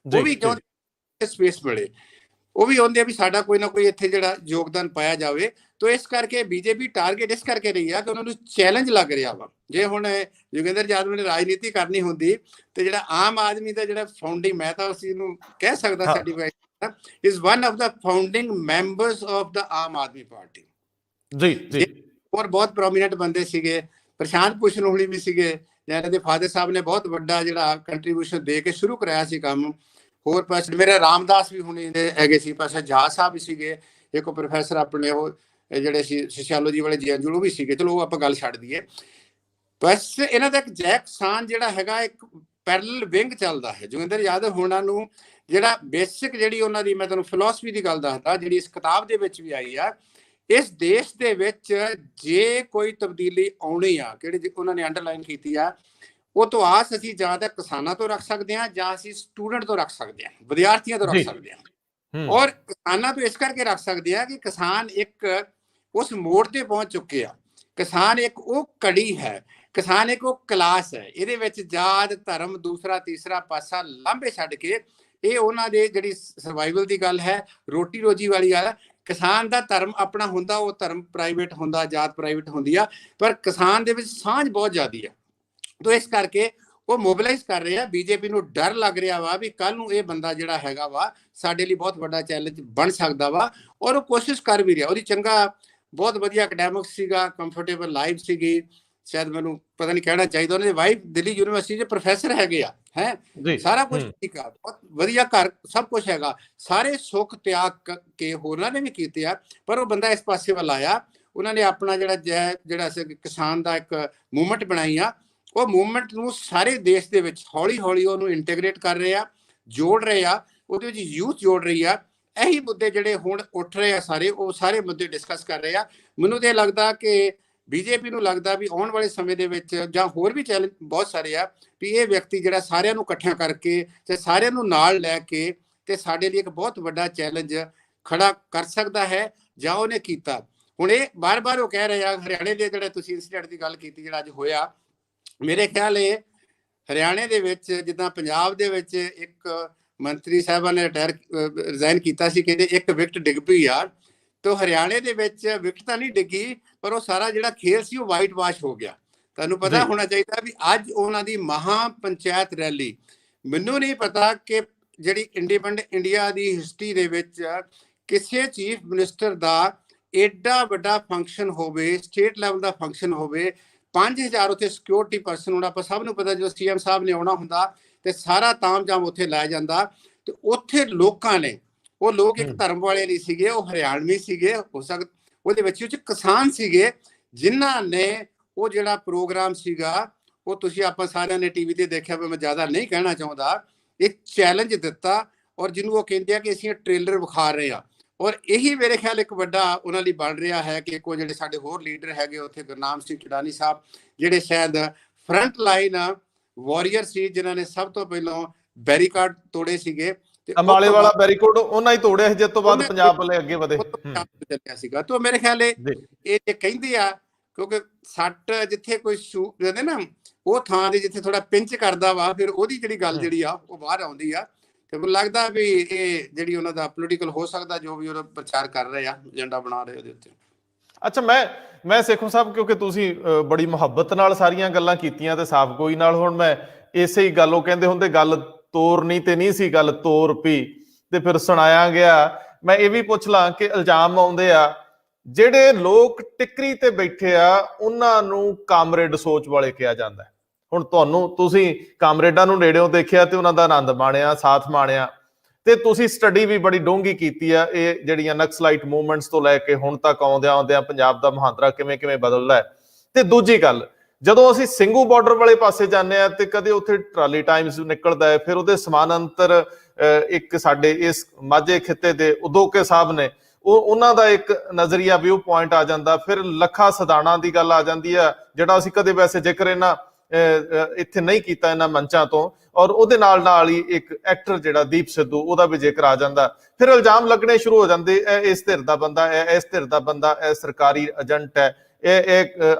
ਉਹ ਵੀ ਚਾਹੁੰਦੇ ਸਪੇਸ ਮਿਲੇ, ਉਹ ਵੀ ਆਉਂਦੇ ਆ ਵੀ ਸਾਡਾ ਕੋਈ ਨਾ ਕੋਈ ਇੱਥੇ ਜਿਹੜਾ ਯੋਗਦਾਨ ਪਾਇਆ ਜਾਵੇ। ਤੋ ਇਸ ਕਰਕੇ ਬੀਜੇਪੀ ਟਾਰਗੇਟ ਇਸ ਕਰਕੇ ਰਹੀ ਆ ਕਿ ਉਹਨਾਂ ਨੂੰ ਚੈਲੰਜ ਲੱਗ ਰਿਹਾ ਵਾ। ਜੇ ਹੁਣ ਯੋਗੇਂਦਰ ਯਾਦਵ ਨੇ ਰਾਜਨੀਤੀ ਕਰਨੀ ਹੁੰਦੀ ਤੇ ਜਿਹੜਾ ਆਮ ਆਦਮੀ ਦਾ ਜਿਹੜਾ ਫਾਊਂਡਿੰਗ, ਮੈਂ ਤਾਂ ਉਸ ਚੀਜ਼ ਨੂੰ ਕਹਿ ਸਕਦਾ certified, is one of the founding members of the Aam Aadmi party. ਜੀ ਹੋਰ ਬਹੁਤ ਪ੍ਰੋਮੀਨੈਂਟ ਬੰਦੇ ਸੀਗੇ, ਪ੍ਰਸ਼ਾਂਤ ਭੂਸ਼ਣ ਹੁਣੀ ਵੀ ਸੀਗੇ, ਜਿਹਨਾਂ ਦੇ ਫਾਦਰ ਸਾਹਿਬ ਨੇ ਬਹੁਤ ਵੱਡਾ ਜਿਹੜਾ ਕੰਟਰੀਬਿਊਸ਼ਨ ਦੇ ਕੇ ਸ਼ੁਰੂ ਕਰਾਇਆ ਸੀ ਕੰਮ। ਹੋਰ ਪਾਸੇ ਮੇਰੇ ਰਾਮਦਾਸ ਵੀ ਹੁਣੀ ਦੇ ਹੈਗੇ ਸੀ, ਪਾਸੇ ਜਹਾਜ਼ ਸਾਹਿਬ ਵੀ ਸੀਗੇ, ਇੱਕ ਪ੍ਰੋਫੈਸਰ ਆਪਣੇ ਉਹ ਜਿਹੜੇ ਸੀ ਸੋਸ਼ੀਓਲੋਜੀ ਵਾਲੇ ਜੀਐਨਯੂ ਉਹ ਵੀ ਸੀਗੇ, ਚਲੋ ਉਹ ਆਪਾਂ ਗੱਲ ਛੱਡ ਦਈਏ। ਬਸ ਇਹਨਾਂ ਦਾ ਇੱਕ ਜੈ ਕਿਸਾਨ ਜਿਹੜਾ ਹੈਗਾ ਇੱਕ ਪੈਰਲਲ ਵਿੰਗ ਚੱਲਦਾ ਹੈ। ਜੋਗਿੰਦਰ ਯਾਦਵ ਹੋਣਾ ਨੂੰ ਜਿਹੜਾ ਬੇਸਿਕ ਜਿਹੜੀ ਉਹਨਾਂ ਦੀ, ਮੈਂ ਤੁਹਾਨੂੰ ਫਿਲਾਸਫੀ ਦੀ ਗੱਲ ਦੱਸਦਾ ਜਿਹੜੀ ਇਸ ਕਿਤਾਬ ਦੇ ਵਿੱਚ ਵੀ ਆਈ ਆ, ਇਸ ਦੇਸ਼ ਦੇ ਵਿੱਚ ਜੇ ਕੋਈ ਤਬਦੀਲੀ ਆਉਣੀ ਆ, ਕਿਹੜੀ ਉਹਨਾਂ ਨੇ ਅੰਡਰਲਾਈਨ ਕੀਤੀ ਆ, ਉਹ ਤੋਂ ਆਸ ਅਸੀਂ ਜਾਂ ਤਾਂ ਕਿਸਾਨਾਂ ਤੋਂ ਰੱਖ ਸਕਦੇ ਹਾਂ ਜਾਂ ਅਸੀਂ ਸਟੂਡੈਂਟ ਤੋਂ ਰੱਖ ਸਕਦੇ ਹਾਂ, ਵਿਦਿਆਰਥੀਆਂ ਤੋਂ ਰੱਖ ਸਕਦੇ ਹਾਂ। ਔਰ ਕਿਸਾਨਾਂ ਤੋਂ ਇਸ ਕਰਕੇ ਰੱਖ ਸਕਦੇ ਹਾਂ ਕਿ ਕਿਸਾਨ ਇੱਕ ਉਸ ਮੋੜ ਤੇ ਪਹੁੰਚ ਚੁੱਕੇ ਆ। ਕਿਸਾਨ ਇੱਕ ਉਹ ਕੜੀ ਹੈ, ਕਿਸਾਨ ਇੱਕ ਉਹ ਕਲਾਸ ਹੈ। ਇਹਦੇ ਵਿੱਚ ਜਾਤ ਧਰਮ ਦੂਸਰਾ ਤੀਸਰਾ ਪਾਸਾ ਲਾਂਭੇ ਛੱਡ ਕੇ ਇਹ ਉਹਨਾਂ ਦੇ ਜਿਹੜੀ ਸਰਵਾਈਵਲ ਦੀ ਗੱਲ ਹੈ, ਰੋਟੀ ਰੋਜੀ ਵਾਲੀ ਗੱਲ ਹੈ। ਕਿਸਾਨ ਦਾ ਧਰਮ ਆਪਣਾ ਹੁੰਦਾ, ਉਹ ਧਰਮ ਪ੍ਰਾਈਵੇਟ ਹੁੰਦਾ, ਜਾਤ ਪ੍ਰਾਈਵੇਟ ਹੁੰਦੀ ਆ, ਪਰ ਕਿਸਾਨ ਦੇ ਵਿੱਚ ਸਾਂਝ ਬਹੁਤ ਜ਼ਿਆਦੀ ਆ। ਤੋ ਇਸ ਕਰਕੇ ਉਹ ਮੋਬਿਲਾਈਜ਼ ਕਰ ਰਹੇ ਆ। ਬੀਜੇਪੀ ਨੂੰ ਡਰ ਲੱਗ ਰਿਹਾ ਵਾ ਵੀ ਕੱਲ ਨੂੰ ਇਹ ਬੰਦਾ ਜਿਹੜਾ ਹੈਗਾ ਵਾ ਸਾਡੇ ਲਈ ਬਹੁਤ ਵੱਡਾ ਚੈਲੰਜ ਬਣ ਸਕਦਾ ਵਾ, ਔਰ ਉਹ ਕੋਸ਼ਿਸ਼ ਕਰ ਵੀ ਰਿਹਾ। ਉਹਦੀ ਚੰਗਾ ਬਹੁਤ ਵਧੀਆ ਅਕੈਡੈਮਿਕ ਸੀਗਾ, ਕੰਫਰਟੇਬਲ ਲਾਈਫ ਸੀਗੀ, ਸ਼ਾਇਦ ਮੈਨੂੰ ਪਤਾ ਨਹੀਂ ਕਹਿਣਾ ਚਾਹੀਦਾ। ਉਹਨਾਂ ਦੀ ਵਾਈਫ ਦਿੱਲੀ ਯੂਨੀਵਰਸਿਟੀ ਦੇ ਪ੍ਰੋਫੈਸਰ ਹੈਗੇ ਆ, ਹੈ ਸਾਰਾ ਕੁਝ ਠੀਕ ਆ, ਬਹੁਤ ਵਧੀਆ ਘਰ ਸਭ ਕੁਝ ਹੈਗਾ, ਸਾਰੇ ਸੁੱਖ ਤਿਆਗ ਕੇ ਹੋਰਾਂ ਨੇ ਵੀ ਕੀਤੇ ਆ, ਪਰ ਉਹ ਬੰਦਾ ਇਸ ਪਾਸੇ ਵੱਲ ਆਇਆ। ਉਹਨਾਂ ਨੇ ਆਪਣਾ ਜਿਹੜਾ ਕਿਸਾਨ ਦਾ ਇੱਕ ਮੂਵਮੈਂਟ ਬਣਾਈ ਆ, ਉਹ ਮੂਵਮੈਂਟ ਨੂੰ ਸਾਰੇ ਦੇਸ਼ ਦੇ ਵਿੱਚ ਹੌਲੀ ਹੌਲੀ ਉਹਨੂੰ ਇੰਟੀਗ੍ਰੇਟ ਕਰ ਰਹੇ ਆ, ਜੋੜ ਰਹੇ ਆ, ਉਹਦੇ ਵਿੱਚ ਯੂਥ ਜੋੜ ਰਹੀ ਆ। ਇਹੀ ਮੁੱਦੇ ਜਿਹੜੇ ਹੁਣ ਉੱਠ ਰਹੇ ਆ ਸਾਰੇ, ਉਹ ਸਾਰੇ ਮੁੱਦੇ ਡਿਸਕਸ ਕਰ ਰਹੇ ਆ। ਮੈਨੂੰ ਤੇ ਲੱਗਦਾ ਕਿ ਬੀਜੇਪੀ ਨੂੰ ਲੱਗਦਾ ਵੀ ਆਉਣ ਵਾਲੇ ਸਮੇਂ ਦੇ ਵਿੱਚ ਜਾਂ ਹੋਰ ਵੀ ਚੈਲੰਜ ਬਹੁਤ ਸਾਰੇ ਆ, ਵੀ ਇਹ ਵਿਅਕਤੀ ਜਿਹੜਾ ਸਾਰਿਆਂ ਨੂੰ ਇਕੱਠਿਆਂ ਕਰਕੇ ਤੇ ਸਾਰਿਆਂ ਨੂੰ ਨਾਲ ਲੈ ਕੇ ਤੇ ਸਾਡੇ ਲਈ ਇੱਕ ਬਹੁਤ ਵੱਡਾ ਚੈਲੰਜ ਖੜਾ ਕਰ ਸਕਦਾ ਹੈ, ਜਾਂ ਉਹਨੇ ਕੀਤਾ। ਹੁਣ ਇਹ ਬਾਰ-ਬਾਰ ਉਹ ਕਹਿ ਰਹੇ ਆ, ਹਰਿਆਣੇ ਦੇ ਜਿਹੜੇ ਤੁਸੀਂ ਇੰਸੀਡੈਂਟ ਦੀ ਗੱਲ ਕੀਤੀ ਜਿਹੜਾ ਅੱਜ ਹੋਇਆ, ਮੇਰੇ ਖਿਆਲ ਇਹ ਹਰਿਆਣੇ ਦੇ ਵਿੱਚ ਜਿੱਦਾਂ ਪੰਜਾਬ ਦੇ ਵਿੱਚ ਇੱਕ ਮੰਤਰੀ ਸਾਹਿਬਾਂ ਨੇ ਰਿਜ਼ਾਈਨ ਕੀਤਾ ਸੀ, ਕਹਿੰਦੇ ਇੱਕ ਵਿਕਟ ਡਿੱਗ ਪਈ ਆ, ਤੇ ਹਰਿਆਣੇ ਦੇ ਵਿੱਚ ਵਿਕਟ ਤਾਂ ਨਹੀਂ ਡਿੱਗੀ, ਪਰ ਉਹ ਸਾਰਾ ਜਿਹੜਾ ਖੇਲ ਸੀ ਉਹ ਵਾਈਟ ਵਾਸ਼ ਹੋ ਗਿਆ। ਤੁਹਾਨੂੰ ਪਤਾ ਹੋਣਾ ਚਾਹੀਦਾ ਵੀ ਅੱਜ ਉਹਨਾਂ ਦੀ ਮਹਾ ਪੰਚਾਇਤ ਰੈਲੀ, ਮੈਨੂੰ ਨਹੀਂ ਪਤਾ ਕਿ ਜਿਹੜੀ ਇੰਡੀਪੈਂਡੈਂਟ ਇੰਡੀਆ ਦੀ ਹਿਸਟਰੀ ਦੇ ਵਿੱਚ ਕਿਸੇ ਚੀਫ ਮਿਨਿਸਟਰ ਦਾ ਏਡਾ ਵੱਡਾ ਫੰਕਸ਼ਨ ਹੋਵੇ, ਸਟੇਟ ਲੈਵਲ ਦਾ ਫੰਕਸ਼ਨ ਹੋਵੇ, 5000 ਉੱਥੇ ਸਿਕਿਉਰਿਟੀ ਪਰਸਨ ਹੋਣਾ। ਆਪਾਂ ਸਭ ਨੂੰ ਪਤਾ ਜਦੋਂ ਸੀਐਮ ਸਾਹਿਬ ਨੇ ਆਉਣਾ ਹੁੰਦਾ ਤੇ ਸਾਰਾ ਤਾਮਝਾਮ ਉੱਥੇ ਲਾਇਆ ਜਾਂਦਾ, ਤੇ ਉੱਥੇ ਲੋਕਾਂ ਨੇ, ਉਹ ਲੋਕ ਇੱਕ ਧਰਮ ਵਾਲੇ ਨਹੀਂ ਸੀਗੇ, ਉਹ ਹਰਿਆਣਵੀ ਸੀਗੇ, ਹੋ ਸਕਦਾ ਉਹਦੇ ਵਿੱਚ ਕਿਸਾਨ ਸੀਗੇ, ਜਿਨ੍ਹਾਂ ਨੇ ਉਹ ਜਿਹੜਾ ਪ੍ਰੋਗਰਾਮ ਸੀਗਾ ਉਹ ਤੁਸੀਂ ਆਪਾਂ ਸਾਰਿਆਂ ਨੇ ਟੀਵੀ ਤੇ ਦੇਖਿਆ, ਮੈਂ ਜ਼ਿਆਦਾ ਨਹੀਂ ਕਹਿਣਾ ਚਾਹੁੰਦਾ, ਇੱਕ ਚੈਲੰਜ ਦਿੱਤਾ, ਔਰ ਜਿਹਨੂੰ ਉਹ ਕਹਿੰਦੇ ਆ ਕਿ ਅਸੀਂ ਟ੍ਰੇਲਰ ਵਿਖਾ ਰਹੇ ਆ। ਔਰ ਇਹੀ ਮੇਰੇ ਖਿਆਲ ਇੱਕ ਵੱਡਾ ਉਹਨਾਂ ਲਈ ਬਣ ਰਿਹਾ ਹੈ ਕਿ ਕੋਈ ਜਿਹੜੇ ਸਾਡੇ ਹੋਰ ਲੀਡਰ ਹੈਗੇ ਉੱਥੇ, ਗੁਰਨਾਮ ਸਿੰਘ ਚੜਾਨੀ ਸਾਹਿਬ, ਜਿਹੜੇ ਸ਼ਾਇਦ ਫਰੰਟ ਲਾਈਨ ਵਾਰੀਅਰ ਸੀ, ਜਿਨ੍ਹਾਂ ਨੇ ਸਭ ਤੋਂ ਪਹਿਲਾਂ ਬੈਰੀਕਾਡ ਤੋੜੇ ਸੀਗੇ। ਅੰਬਾਲੇ ਵਾਲਾ ਬੈਰੀਕੋਡ ਉਹਨਾਂ ਹੀ ਤੋੜਿਆ ਸੀ, ਜਿਸ ਤੋਂ ਬਾਅਦ ਪੰਜਾਬ ਵਾਲੇ ਅੱਗੇ ਵਧੇ ਚੱਲਿਆ ਸੀਗਾ। ਤਾਂ ਮੇਰੇ ਖਿਆਲ ਇਹ ਕਹਿੰਦੇ ਆ, ਕਿਉਂਕਿ ਸੱਟ ਜਿੱਥੇ ਕੋਈ ਜਾਂਦੇ ਨਾ, ਉਹ ਥਾਂ ਦੇ ਜਿੱਥੇ ਥੋੜਾ ਪਿੰਚ ਕਰਦਾ ਵਾ, ਫਿਰ ਉਹਦੀ ਜਿਹੜੀ ਗੱਲ ਜਿਹੜੀ ਆ ਉਹ ਬਾਹਰ ਆਉਂਦੀ ਆ। ਤੇ ਮੈਨੂੰ ਲੱਗਦਾ ਵੀ ਇਹ ਜਿਹੜੀ ਉਹਨਾਂ ਦਾ ਪੋਲੀਟੀਕਲ ਹੋ ਸਕਦਾ, ਜੋ ਵੀ ਉਹਦਾ ਪ੍ਰਚਾਰ ਕਰ ਰਹੇ ਆ, ਏਜੰਡਾ ਬਣਾ ਰਹੇ ਉਹਦੇ ਉੱਤੇ। ਅੱਛਾ, ਮੈਂ ਸੇਖੋਂ ਸਾਹਿਬ, ਕਿਉਂਕਿ ਤੁਸੀਂ ਬੜੀ ਮੁਹੱਬਤ ਨਾਲ ਸਾਰੀਆਂ ਗੱਲਾਂ ਕੀਤੀਆਂ ਤੇ ਸਾਫ਼ ਗੋਈ ਨਾਲ, ਹੁਣ ਮੈਂ ਇਸੇ ਹੀ ਗੱਲ, ਉਹ ਕਹਿੰਦੇ ਹੁੰਦੇ ਗੱਲ ਤੋਰਨੀ ਤੇ ਨਹੀਂ ਸੀ, ਗੱਲ ਤੋਰ ਪਈ ਤੇ ਫਿਰ ਸੁਣਾਇਆ ਗਿਆ। ਮੈਂ ਇਹ ਵੀ ਪੁੱਛ ਲਾਂ ਕਿ ਇਲਜ਼ਾਮ ਆਉਂਦੇ ਆ ਜਿਹੜੇ ਲੋਕ ਟਿਕਰੀ ਤੇ ਬੈਠੇ ਆ ਉਹਨਾਂ ਨੂੰ ਕਾਮਰੇਡ ਸੋਚ ਵਾਲੇ ਕਿਹਾ ਜਾਂਦਾ। ਹੁਣ ਤੁਸੀਂ ਕਾਮਰੇਡਾਂ ਨੂੰ ਨੇੜਿਓਂ ਦੇਖਿਆ ਤੇ ਉਹਨਾਂ ਦਾ ਆਨੰਦ ਮਾਣਿਆ, ਸਾਥ ਮਾਣਿਆ, ਤੇ ਤੁਸੀਂ ਸਟੱਡੀ ਵੀ ਬੜੀ ਡੂੰਘੀ ਕੀਤੀ ਆ ਇਹ ਜਿਹੜੀਆਂ ਨਕਸਲਾਈਟ ਮੂਵਮੈਂਟਸ ਤੋਂ ਲੈ ਕੇ ਹੁਣ ਤੱਕ ਆਉਂਦਿਆਂ ਪੰਜਾਬ ਦਾ ਮੁਹਾਂਦਰਾ ਕਿਵੇਂ ਬਦਲਦਾ ਹੈ। ਤੇ ਦੂਜੀ ਗੱਲ, ਜਦੋਂ ਅਸੀਂ ਸਿੰਘੂ ਬਾਰਡਰ ਵਾਲੇ ਪਾਸੇ ਜਾਂਦੇ ਆ ਤੇ ਕਦੇ ਉੱਥੇ ਟਰਾਲੀ ਟਾਈਮਸ ਨਿਕਲਦਾ ਹੈ, ਫਿਰ ਉਹਦੇ ਸਮਾਨਾਂਤਰ ਇੱਕ ਸਾਡੇ ਇਸ ਮਾਝੇ ਖਿੱਤੇ ਦੇ ਉਦੋਕੇ ਸਾਹਿਬ ਨੇ, ਉਹਨਾਂ ਦਾ ਇੱਕ ਨਜ਼ਰੀਆ ਵਿਊ ਪੁਆਇੰਟ ਆ ਜਾਂਦਾ। ਫਿਰ ਲੱਖਾ ਸਦਾਣਾ ਦੀ ਗੱਲ ਆ ਜਾਂਦੀ ਆ, ਜਿਹੜਾ ਅਸੀਂ ਕਦੇ ਵੈਸੇ ਜ਼ਿਕਰ ਇਹਨਾਂ ਇੱਥੇ ਨਹੀਂ ਕੀਤਾ ਇਹਨਾਂ ਮੰਚਾਂ ਤੋਂ, ਔਰ ਉਹਦੇ ਨਾਲ ਹੀ ਇੱਕ ਐਕਟਰ ਜਿਹੜਾ ਦੀਪ ਸਿੱਧੂ, ਉਹਦਾ ਵੀ ਜ਼ਿਕਰ ਆ ਜਾਂਦਾ। ਫਿਰ ਇਲਜ਼ਾਮ ਲੱਗਣੇ ਸ਼ੁਰੂ ਹੋ ਜਾਂਦੇ, ਇਹ ਇਸ ਧਿਰ ਦਾ ਬੰਦਾ, ਇਹ ਇਸ ਧਿਰ ਦਾ ਬੰਦਾ, ਇਹ ਸਰਕਾਰੀ ਏਜੰਟ ਹੈ, ਇਹ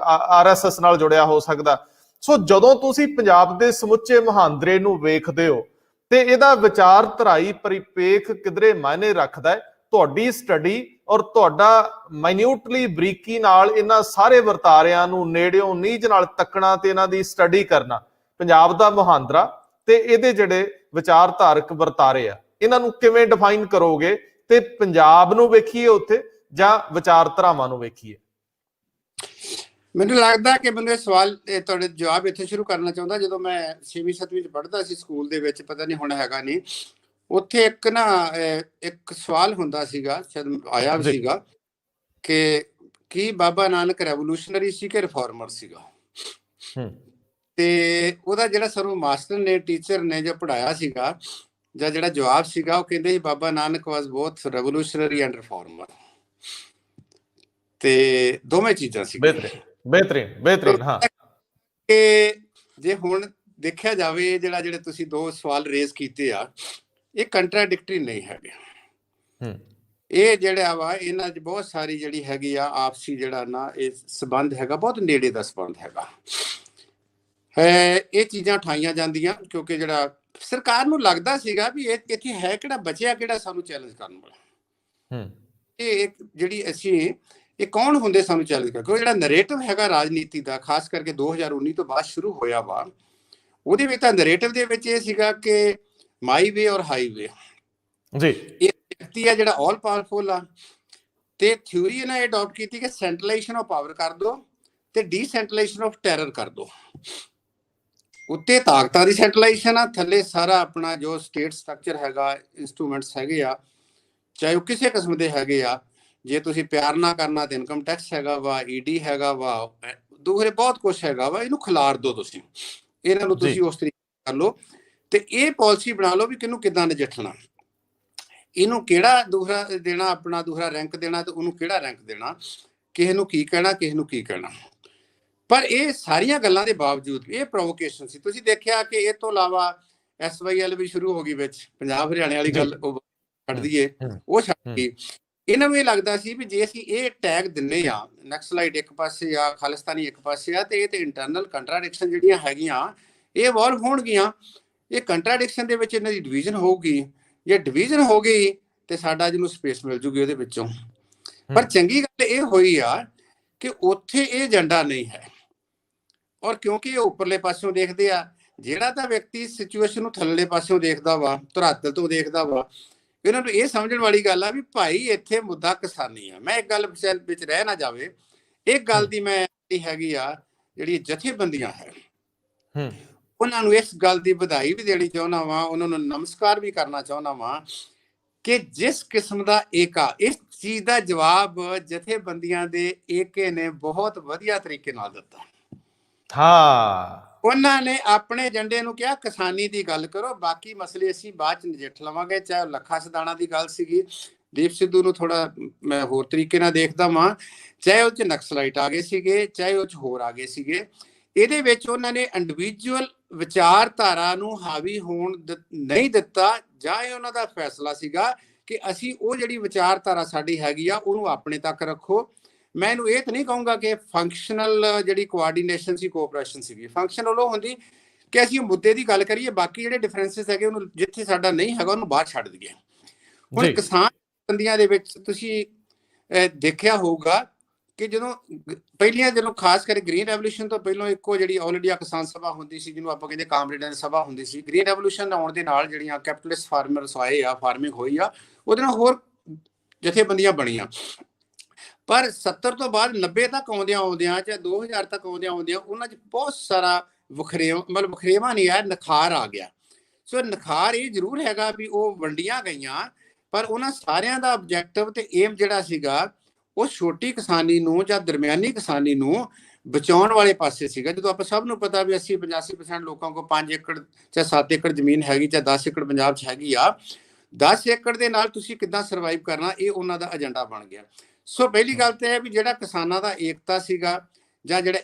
RSS ਨਾਲ ਜੁੜਿਆ ਹੋ ਸਕਦਾ। ਸੋ ਜਦੋਂ ਤੁਸੀਂ ਪੰਜਾਬ ਦੇ ਸਮੁੱਚੇ ਮੁਹਾਂਦਰੇ ਨੂੰ ਵੇਖਦੇ ਹੋ ਤੇ ਇਹਦਾ ਵਿਚਾਰ ਧਰਾਈ ਪਰਿਪੇਖ ਕਿਧਰੇ ਮਾਇਨੇ ਰੱਖਦਾ ਹੈ। ਤੁਹਾਡੀ ਸਟੱਡੀ ਔਰ ਤੁਹਾਡਾ ਮਾਈਨਿਊਟਲੀ ਬਰੀਕੀ ਨਾਲ ਇਹਨਾਂ ਸਾਰੇ ਵਰਤਾਰਿਆਂ ਨੂੰ ਨੇੜਿਓਂ ਨੀਝ ਨਾਲ ਤੱਕਣਾ ਤੇ ਇਹਨਾਂ ਦੀ ਸਟੱਡੀ ਕਰਨਾ, ਪੰਜਾਬ ਦਾ ਮੁਹਾਂਦਰਾ ਤੇ ਇਹਦੇ ਜਿਹੜੇ ਵਿਚਾਰਧਾਰਕ ਵਰਤਾਰੇ ਆ, ਇਹਨਾਂ ਨੂੰ ਕਿਵੇਂ ਡਿਫਾਈਨ ਕਰੋਗੇ? ਤੇ ਪੰਜਾਬ ਨੂੰ ਵੇਖੀਏ ਉੱਥੇ ਜਾਂ ਵਿਚਾਰਧਾਰਾਵਾਂ ਨੂੰ ਵੇਖੀਏ? ਮੈਨੂੰ ਲੱਗਦਾ ਕਿ ਮੈਨੂੰ ਇਹ ਸਵਾਲ ਤੁਹਾਡੇ ਜਵਾਬ ਇੱਥੇ ਸ਼ੁਰੂ ਕਰਨਾ ਚਾਹੁੰਦਾ। ਜਦੋਂ ਮੈਂ 6ਵੀਂ 7ਵੀਂ 'ਚ ਪੜ੍ਹਦਾ ਸੀ ਸਕੂਲ ਦੇ ਵਿੱਚ, ਪਤਾ ਨਹੀਂ ਹੁਣ ਹੈਗਾ ਨਹੀਂ, ਉੱਥੇ ਇੱਕ ਸਵਾਲ ਹੁੰਦਾ ਸੀਗਾ, ਸ਼ਾਇਦ ਆਇਆ ਵੀ ਸੀਗਾ, ਕਿ ਕਿ ਬਾਬਾ ਨਾਨਕ ਰੈਵੋਲੂਸ਼ਨਰੀ ਸੀ ਕਿ ਰਿਫਾਰਮਰ ਸੀਗਾ। ਤੇ ਉਹਦਾ ਜਿਹੜਾ ਸਾਨੂੰ ਮਾਸਟਰ ਨੇ, ਟੀਚਰ ਨੇ ਜੋ ਪੜ੍ਹਾਇਆ ਸੀਗਾ, ਜਾਂ ਜਿਹੜਾ ਜਵਾਬ ਸੀਗਾ, ਉਹ ਕਹਿੰਦੇ ਸੀ ਬਾਬਾ ਨਾਨਕ ਵਾਸ ਬੋਥ ਰੈਵੋਲੂਸ਼ਨਰੀ ਐਂਡ ਰਿਫਾਰਮਰ। ਤੇ ਦੋਵੇਂ ਚੀਜ਼ਾਂ ਸੀ। ਬਿਹਤਰੀਨ। ਹਾਂ, ਕਿ ਜੇ ਹੁਣ ਦੇਖਿਆ ਜਾਵੇ, ਜਿਹੜੇ ਤੁਸੀਂ ਦੋ ਸਵਾਲ ਰੇਜ਼ ਕੀਤੇ ਆ, ਇਹ ਕੰਟਰਾਡਿਕਟਰੀ ਨਹੀਂ ਹੈਗੇ। ਇਹ ਜਿਹੜਾ ਵਾ, ਇਹਨਾਂ 'ਚ ਬਹੁਤ ਸਾਰੀ ਜਿਹੜੀ ਹੈਗੀ ਆ ਆਪਸੀ ਜਿਹੜਾ ਨਾ ਇਹ ਸੰਬੰਧ ਹੈਗਾ, ਬਹੁਤ ਨੇੜੇ ਦਾ ਸੰਬੰਧ ਹੈਗਾ। ਇਹ ਚੀਜ਼ਾਂ ਉਠਾਈਆਂ ਜਾਂਦੀਆਂ ਕਿਉਂਕਿ ਜਿਹੜਾ ਸਰਕਾਰ ਨੂੰ ਲੱਗਦਾ ਸੀਗਾ ਵੀ ਇੱਥੇ ਹੈ ਕਿਹੜਾ ਬਚਿਆ, ਕਿਹੜਾ ਸਾਨੂੰ ਚੈਲੰਜ ਕਰਨ ਵਾਲਾ। ਇਹ ਜਿਹੜੀ ਅਸੀਂ ਇਹ ਕੌਣ ਹੁੰਦੇ ਸਾਨੂੰ ਚੈਲੰਜ ਕਰ, ਕਿਉਂਕਿ ਜਿਹੜਾ ਨਰੇਟਿਵ ਹੈਗਾ ਰਾਜਨੀਤੀ ਦਾ, ਖਾਸ ਕਰਕੇ 2019 ਤੋਂ ਬਾਅਦ ਸ਼ੁਰੂ ਹੋਇਆ ਵਾ, ਉਹਦੇ ਵਿੱਚ ਤਾਂ ਨਰੇਟਿਵ ਦੇ ਵਿੱਚ ਇਹ ਸੀਗਾ ਕਿ ਮਾਈ ਵੇ ਔਰ ਹਾਈਵੇ ਜੀ, ਇਹ ਵਿਅਕਤੀ ਆ ਜਿਹੜਾ ਆਲ ਪਾਵਰਫੁਲ ਆ, ਤੇ ਥਿਊਰੀ ਇਹਨਾਂ ਇਹ ਅਡਾਪਟ ਕੀਤੀ ਕਿ ਸੈਂਟਰਲਾਈਜੇਸ਼ਨ ਆਫ ਪਾਵਰ ਕਰ ਦੋ ਤੇ ਡੀਸੈਂਟਰਲਾਈਜੇਸ਼ਨ ਆਫ ਟੈਰਰ ਕਰ ਦੋ। ਉੱਤੇ ਤਾਕਤਾਂ ਦੀ ਸੈਂਟਰਲਾਈਜੇਸ਼ਨ ਆ, ਥੱਲੇ ਸਾਰਾ ਆਪਣਾ ਜੋ ਸਟੇਟ ਸਟਰਕਚਰ ਹੈਗਾ, ਇੰਸਟਰੂਮੈਂਟਸ ਹੈਗੇ ਆ, ਚਾਹੇ ਉਹ ਕਿਸੇ ਕਿਸਮ ਦੇ ਹੈਗੇ ਆ। ਜੇ ਤੁਸੀਂ ਪਿਆਰ ਨਾ ਕਰਨਾ ਤੇ ਇਨਕਮ ਟੈਕਸ ਹੈਗਾ ਵਾ, ਈਡੀ ਹੈਗਾ ਵਾ, ਦੂਸਰੇ ਬਹੁਤ ਕੁਛ ਹੈਗਾ ਵਾ। ਇਹਨੂੰ ਖਿਲਾਰ ਦੋ, ਤੁਸੀਂ ਇਹਨਾਂ ਨੂੰ ਤੁਸੀਂ ਉਸ ਤਰੀਕੇ ਕਰ ਲਓ ਤੇ ਇਹ ਪਾਲਿਸੀ ਬਣਾ ਲਓ ਵੀ ਕਿਹਨੂੰ ਕਿੱਦਾਂ ਨਜਿੱਠਣਾ, ਇਹਨੂੰ ਕਿਹੜਾ ਦੂਸਰਾ ਦੇਣਾ, ਆਪਣਾ ਦੂਸਰਾ ਰੈਂਕ ਦੇਣਾ ਤੇ ਉਹਨੂੰ ਕਿਹੜਾ ਰੈਂਕ ਦੇਣਾ, ਕਿਸੇ ਨੂੰ ਕੀ ਕਹਿਣਾ, ਕਿਸੇ ਨੂੰ ਕੀ ਕਹਿਣਾ। ਪਰ ਇਹ ਸਾਰੀਆਂ ਗੱਲਾਂ ਦੇ ਬਾਵਜੂਦ ਇਹ ਪ੍ਰੋਵੋਕੇਸ਼ਨ ਸੀ। ਤੁਸੀਂ ਦੇਖਿਆ ਕਿ ਇਹ ਤੋਂ ਇਲਾਵਾ SYL ਵੀ ਸ਼ੁਰੂ ਹੋ ਗਈ ਵਿੱਚ, ਪੰਜਾਬ ਹਰਿਆਣੇ ਵਾਲੀ ਗੱਲ ਉਹ ਛੱਡ ਦਈਏ, ਉਹ ਛੱਡ ਗਈ। ਇਹਨਾਂ ਨੂੰ ਇਹ ਲੱਗਦਾ ਸੀ ਵੀ ਜੇ ਅਸੀਂ ਇਹ ਟੈਗ ਦਿੰਨੇ ਆ, ਨਕਸਲਾਈਟ ਇੱਕ ਪਾਸੇ ਆ, ਖਾਲਿਸਤਾਨੀ ਇੱਕ ਪਾਸੇ ਆ, ਤੇ ਇਹ ਤੇ ਇੰਟਰਨਲ ਕੰਟਰਾਡਿਕਸ਼ਨ ਜਿਹੜੀਆਂ ਹੈਗੀਆਂ ਇਹ ਇਵੋਲਵ ਹੋਣਗੀਆਂ। ਇਹ ਕੰਟਰਾਡਿਕਸ਼ਨ ਦੇ ਵਿੱਚ ਇਹਨਾਂ ਦੀ ਡਿਵੀਜ਼ਨ ਹੋਊਗੀ। ਜੇ ਡਿਵੀਜ਼ਨ ਹੋ ਗਈ ਤੇ ਸਾਡਾ ਜਿਹਨੂੰ ਸਪੇਸ ਮਿਲ ਜੂਗੀ ਉਹਦੇ ਵਿੱਚੋਂ। ਪਰ ਚੰਗੀ ਗੱਲ ਇਹ ਹੋਈ ਆ ਕਿ ਉੱਥੇ ਇਹ ਏਜੰਡਾ ਨਹੀਂ ਹੈ, ਔਰ ਕਿਉਂਕਿ ਇਹ ਉੱਪਰਲੇ ਪਾਸਿਓਂ ਦੇਖਦੇ ਆ, ਜਿਹੜਾ ਤਾਂ ਵਿਅਕਤੀ ਸਿਚੁਏਸ਼ਨ ਨੂੰ ਥੱਲੇ ਪਾਸਿਓਂ ਦੇਖਦਾ ਵਾ, ਧਰਾਤਲ ਤੋਂ ਦੇਖਦਾ ਵਾ, ਇਹਨਾਂ ਨੂੰ ਇਹ ਸਮਝਣ ਵਾਲੀ ਗੱਲ ਆ ਵੀ ਭਾਈ ਇੱਥੇ ਮੁੱਦਾ ਕਿਸਾਨੀ ਆ। ਮੈਂ ਇੱਕ ਗੱਲ ਵਿੱਚ ਰਹਿ ਨਾ ਜਾਵੇ, ਇੱਕ ਗੱਲ ਦੀ ਮੈਂ ਹੈਗੀ ਆ, ਜਿਹੜੀ ਜਥੇਬੰਦੀਆਂ ਹੈ ਉਹਨਾਂ ਨੂੰ ਇਸ ਗੱਲ ਦੀ ਵਧਾਈ ਵੀ ਦੇਣੀ ਚਾਹੁੰਦਾ ਵਾਂ, ਉਹਨਾਂ ਨੂੰ ਨਮਸਕਾਰ ਵੀ ਕਰਨਾ ਚਾਹੁੰਦਾ ਵਾਂ ਕਿ ਜਿਸ ਕਿਸਮ ਦਾ ਏਕਾ, ਇਸ ਚੀਜ਼ ਦਾ ਜਵਾਬ ਜਥੇਬੰਦੀਆਂ ਦੇ ਏਕੇ ਨੇ ਬਹੁਤ ਵਧੀਆ ਤਰੀਕੇ ਨਾਲ ਦਿੱਤਾ। ਉਹਨਾਂ ਨੇ ਆਪਣੇ ਏਜੰਡੇ ਨੂੰ ਕਿਹਾ ਕਿਸਾਨੀ ਦੀ ਗੱਲ ਕਰੋ, ਬਾਕੀ ਮਸਲੇ ਅਸੀਂ ਬਾਅਦ ਚ ਨਜਿੱਠ ਲਵਾਂਗੇ। ਚਾਹੇ ਲੱਖਾ ਸਦਾਣਾ ਦੀ ਗੱਲ ਸੀਗੀ, ਦੀਪ ਸਿੱਧੂ ਨੂੰ ਥੋੜਾ ਮੈਂ ਹੋਰ ਤਰੀਕੇ ਨਾਲ ਦੇਖਦਾ ਵਾਂ, ਚਾਹੇ ਉਹ ਚ ਨਕਸਲਾਈਟ ਆ ਗਏ ਸੀਗੇ, ਚਾਹੇ ਉਹ ਚ ਹੋਰ ਆ ਗਏ ਸੀਗੇ। ਇਹਦੇ ਵਿੱਚ ਉਹਨਾਂ ਨੇ ਇੰਡੀਵਿਜੂਅਲ ਵਿਚਾਰਧਾਰਾ ਨੂੰ ਹਾਵੀ ਹੋਣ ਨਹੀਂ ਦਿੱਤਾ, ਜਾਂ ਇਹ ਉਹਨਾਂ ਦਾ ਫੈਸਲਾ ਸੀਗਾ ਕਿ ਅਸੀਂ ਉਹ ਜਿਹੜੀ ਵਿਚਾਰਧਾਰਾ ਸਾਡੀ ਹੈਗੀ ਆ ਉਹਨੂੰ ਆਪਣੇ ਤੱਕ ਰੱਖੋ। ਮੈਂ ਇਹਨੂੰ ਇਹ ਤਾਂ ਨਹੀਂ ਕਹੂੰਗਾ ਕਿ ਫੰਕਸ਼ਨਲ ਜਿਹੜੀ ਕੋਆਰਡੀਨੇਸ਼ਨ ਸੀ, ਕੋਆਪਰੇਸ਼ਨ ਸੀਗੀ। ਫੰਕਸ਼ਨਲ ਉਹ ਹੁੰਦੀ ਕਿ ਅਸੀਂ ਮੁੱਦੇ ਦੀ ਗੱਲ ਕਰੀਏ, ਬਾਕੀ ਜਿਹੜੇ ਡਿਫਰੈਂਸਿਸ ਹੈਗੇ ਉਹਨੂੰ ਜਿੱਥੇ ਸਾਡਾ ਨਹੀਂ ਹੈਗਾ ਉਹਨੂੰ ਬਾਹਰ ਛੱਡ ਦਈਏ। ਹੁਣ ਕਿਸਾਨ ਬੰਦੀਆਂ ਦੇ ਵਿੱਚ ਤੁਸੀਂ ਦੇਖਿਆ ਹੋਊਗਾ ਕਿ ਜਦੋਂ ਖਾਸ ਕਰਕੇ ਗ੍ਰੀਨ ਰੈਵੋਲੂਸ਼ਨ ਤੋਂ ਪਹਿਲਾਂ ਇੱਕੋ ਜਿਹੜੀ ਆਲ ਇੰਡੀਆ ਕਿਸਾਨ ਸਭਾ ਹੁੰਦੀ ਸੀ, ਜਿਹਨੂੰ ਆਪਾਂ ਕਹਿੰਦੇ ਕਾਮਰੇਡਾਂ ਦੀ ਸਭਾ ਹੁੰਦੀ ਸੀ। ਗ੍ਰੀਨ ਰੈਵੋਲੂਸ਼ਨ ਆਉਣ ਦੇ ਨਾਲ ਜਿਹੜੀਆਂ ਕੈਪੀਟਲਿਸਟ ਫਾਰਮਰਸ ਆਏ ਆ, ਫਾਰਮਿੰਗ ਹੋਈ ਆ, ਉਹਦੇ ਨਾਲ ਹੋਰ ਜਥੇਬੰਦੀਆਂ ਬਣੀਆਂ। ਪਰ 70 ਤੋਂ ਬਾਅਦ 90 ਤੱਕ ਆਉਂਦਿਆਂ ਚਾਹੇ 2000 ਤੱਕ ਆਉਂਦਿਆਂ ਉਹਨਾਂ 'ਚ ਬਹੁਤ ਸਾਰਾ ਵਖਰੇਵਾਂ ਨਹੀਂ ਆਇਆ, ਨਿਖਾਰ ਆ ਗਿਆ। ਸੋ ਨਿਖਾਰ ਇਹ ਜ਼ਰੂਰ ਹੈਗਾ ਵੀ ਉਹ ਵੰਡੀਆਂ ਗਈਆਂ, ਪਰ ਉਹਨਾਂ ਸਾਰਿਆਂ ਦਾ ਆਬਜੈਕਟਿਵ ਤੇ ਏਮ ਜਿਹੜਾ ਸੀਗਾ ਉਹ ਛੋਟੀ ਕਿਸਾਨੀ ਨੂੰ ਜਾਂ ਦਰਮਿਆਨੀ ਕਿਸਾਨੀ ਨੂੰ ਬਚਾਉਣ ਵਾਲੇ ਪਾਸੇ ਸੀਗਾ। ਜਦੋਂ ਆਪਾਂ ਸਭ ਨੂੰ ਪਤਾ ਵੀ 80-85% ਲੋਕਾਂ ਕੋਲ 5 ਏਕੜ ਚਾਹੇ 7 ਏਕੜ ਜ਼ਮੀਨ ਹੈਗੀ, ਚਾਹੇ 10 ਏਕੜ ਪੰਜਾਬ 'ਚ ਹੈਗੀ ਆ, 10 ਏਕੜ ਦੇ ਨਾਲ ਤੁਸੀਂ ਕਿੱਦਾਂ ਸਰਵਾਈਵ ਕਰਨਾ, ਇਹ ਉਹਨਾਂ ਦਾ ਏਜੰਡਾ ਬਣ ਗਿਆ। ਸੋ ਪਹਿਲੀ ਗੱਲ ਤਾਂ ਇਹ ਵੀ ਜਿਹੜਾ ਕਿਸਾਨਾਂ ਦਾ ਏਕਤਾ ਸੀਗਾ, ਜਾਂ ਜਿਹੜਾ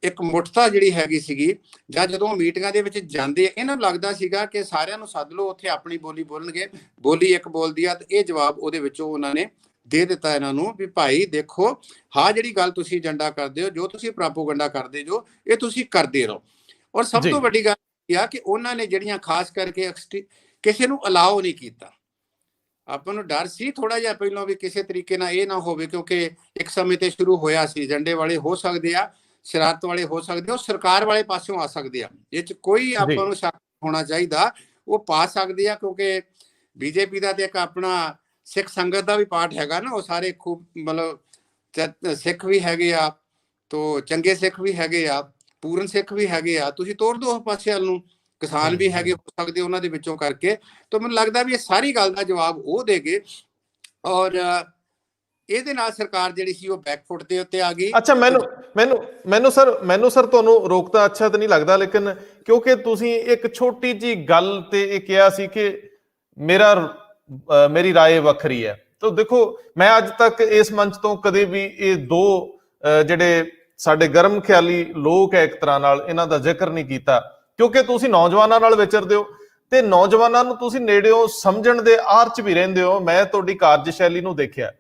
ਇੱਕ ਮੁੱਠਤਾ ਜਿਹੜੀ ਹੈਗੀ ਸੀਗੀ, ਜਾਂ ਜਦੋਂ ਮੀਟਿੰਗਾਂ ਦੇ ਵਿੱਚ ਜਾਂਦੇ ਇਹਨਾਂ ਨੂੰ ਲੱਗਦਾ ਸੀਗਾ ਕਿ ਸਾਰਿਆਂ ਨੂੰ ਸੱਦ ਲਓ, ਉੱਥੇ ਆਪਣੀ ਬੋਲੀ ਬੋਲਣਗੇ, ਬੋਲੀ ਇੱਕ ਬੋਲਦੀ ਆ, ਤੇ ਇਹ ਜਵਾਬ ਉਹਦੇ ਵਿੱਚੋਂ ਉਹਨਾਂ ਨੇ ਦੇ ਦਿੱਤਾ ਇਹਨਾਂ ਨੂੰ ਵੀ ਭਾਈ ਦੇਖੋ, ਹਾਂ ਜਿਹੜੀ ਗੱਲ ਤੁਸੀਂ ਏਜੰਡਾ ਕਰਦੇ ਹੋ, ਜੋ ਤੁਸੀਂ ਪ੍ਰੋਪੇਗੈਂਡਾ ਕਰਦੇ ਜੋ, ਇਹ ਤੁਸੀਂ ਕਰਦੇ ਰਹੋ। ਔਰ ਸਭ ਤੋਂ ਵੱਡੀ ਗੱਲ ਇਹ ਆ ਕਿ ਉਹਨਾਂ ਨੇ ਜਿਹੜੀਆਂ ਖਾਸ ਕਰਕੇ ਕਿਸੇ ਨੂੰ ਅਲਾਓ ਨਹੀਂ ਕੀਤਾ। ਆਪਾਂ ਨੂੰ ਡਰ ਸੀ ਥੋੜਾ ਜਿਹਾ ਪਹਿਲਾਂ ਵੀ ਕਿਸੇ ਤਰੀਕੇ ਨਾਲ ਇਹ ਨਾ ਹੋਵੇ, ਕਿਉਂਕਿ ਇੱਕ ਸਮੇਂ ਤੇ ਸ਼ੁਰੂ ਹੋਇਆ ਸੀ, ਏਜੰਡੇ ਵਾਲੇ ਹੋ ਸਕਦੇ ਆ, ਸ਼ਰਾਰਤ ਵਾਲੇ ਹੋ ਸਕਦੇ ਆ, ਉਹ ਸਰਕਾਰ ਵਾਲੇ ਪਾਸਿਓਂ ਆ ਸਕਦੇ ਆ, ਇਹ 'ਚ ਕੋਈ ਆਪਾਂ ਨੂੰ ਸ਼ੱਕ ਹੋਣਾ ਚਾਹੀਦਾ। ਉਹ ਪਾ ਸਕਦੇ ਆ ਕਿਉਂਕਿ ਬੀਜੇਪੀ ਦਾ ਤੇ ਇੱਕ ਆਪਣਾ ਸਿੱਖ ਸੰਗਤ ਦਾ ਵੀ ਪਾਰਟ ਹੈਗਾ ਨਾ, ਉਹ ਸਾਰੇ ਖੂਬ ਸਿੱਖ ਵੀ ਹੈਗੇ ਆ, ਤੋ ਚੰਗੇ ਸਿੱਖ ਵੀ ਹੈਗੇ ਆ, ਪੂਰਨ ਸਿੱਖ ਵੀ ਹੈਗੇ ਆ, ਤੁਸੀਂ ਤੋੜ ਦਿਓ ਉਸ ਪਾਸੇ ਵੱਲ ਨੂੰ। ਕਿਸਾਨ ਵੀ ਹੈਗੇ ਹੋ ਸਕਦੇ ਉਹਨਾਂ ਦੇ ਵਿੱਚੋਂ ਕਰਕੇ। ਤਾਂ ਮੈਨੂੰ ਲੱਗਦਾ ਵੀ ਇਹ ਸਾਰੀ ਗੱਲ ਦਾ ਜਵਾਬ ਉਹ ਦੇ ਗਏ। ਔਰ ਇਹਦੇ ਨਾਲ ਸਰਕਾਰ ਜਿਹੜੀ ਸੀ ਉਹ ਬੈਕਫੁੱਟ ਦੇ ਉੱਤੇ ਆ ਗਈ। ਅੱਛਾ, ਮੈਨੂੰ ਸਰ ਤੁਹਾਨੂੰ ਰੋਕਦਾ ਅੱਛਾ ਤਾਂ ਨਹੀਂ ਲੱਗਦਾ, ਲੇਕਿਨ ਕਿਉਂਕਿ ਤੁਸੀਂ ਇੱਕ ਛੋਟੀ ਜੀ ਗੱਲ ਤੇ ਇਹ ਕਿਹਾ ਸੀ ਕਿ ਮੇਰੀ ਰਾਏ ਵੱਖਰੀ ਹੈ। ਤਾਂ ਦੇਖੋ, ਮੈਂ ਅੱਜ ਤੱਕ ਇਸ ਮੰਚ ਤੋਂ ਕਦੇ ਵੀ ਇਹ ਦੋ ਜਿਹੜੇ ਸਾਡੇ ਗਰਮ ਖਿਆਲੀ ਲੋਕ ਹੈ ਇੱਕ ਤਰ੍ਹਾਂ ਨਾਲ, ਇਹਨਾਂ ਦਾ ਜ਼ਿਕਰ ਨਹੀਂ ਕੀਤਾ, ਕਿਉਂਕਿ ਤੁਸੀਂ ਨੌਜਵਾਨਾਂ ਨਾਲ ਵਿਚਰਦੇ ਹੋ ਤੇ ਨੌਜਵਾਨਾਂ ਨੂੰ ਤੁਸੀਂ ਨੇੜਿਓਂ ਸਮਝਣ ਦੇ ਆਰ ਚ ਵੀ ਰਹਿੰਦੇ ਹੋ। ਮੈਂ ਤੁਹਾਡੀ ਕਾਰਜਸ਼ੈਲੀ ਨੂੰ ਦੇਖਿਆ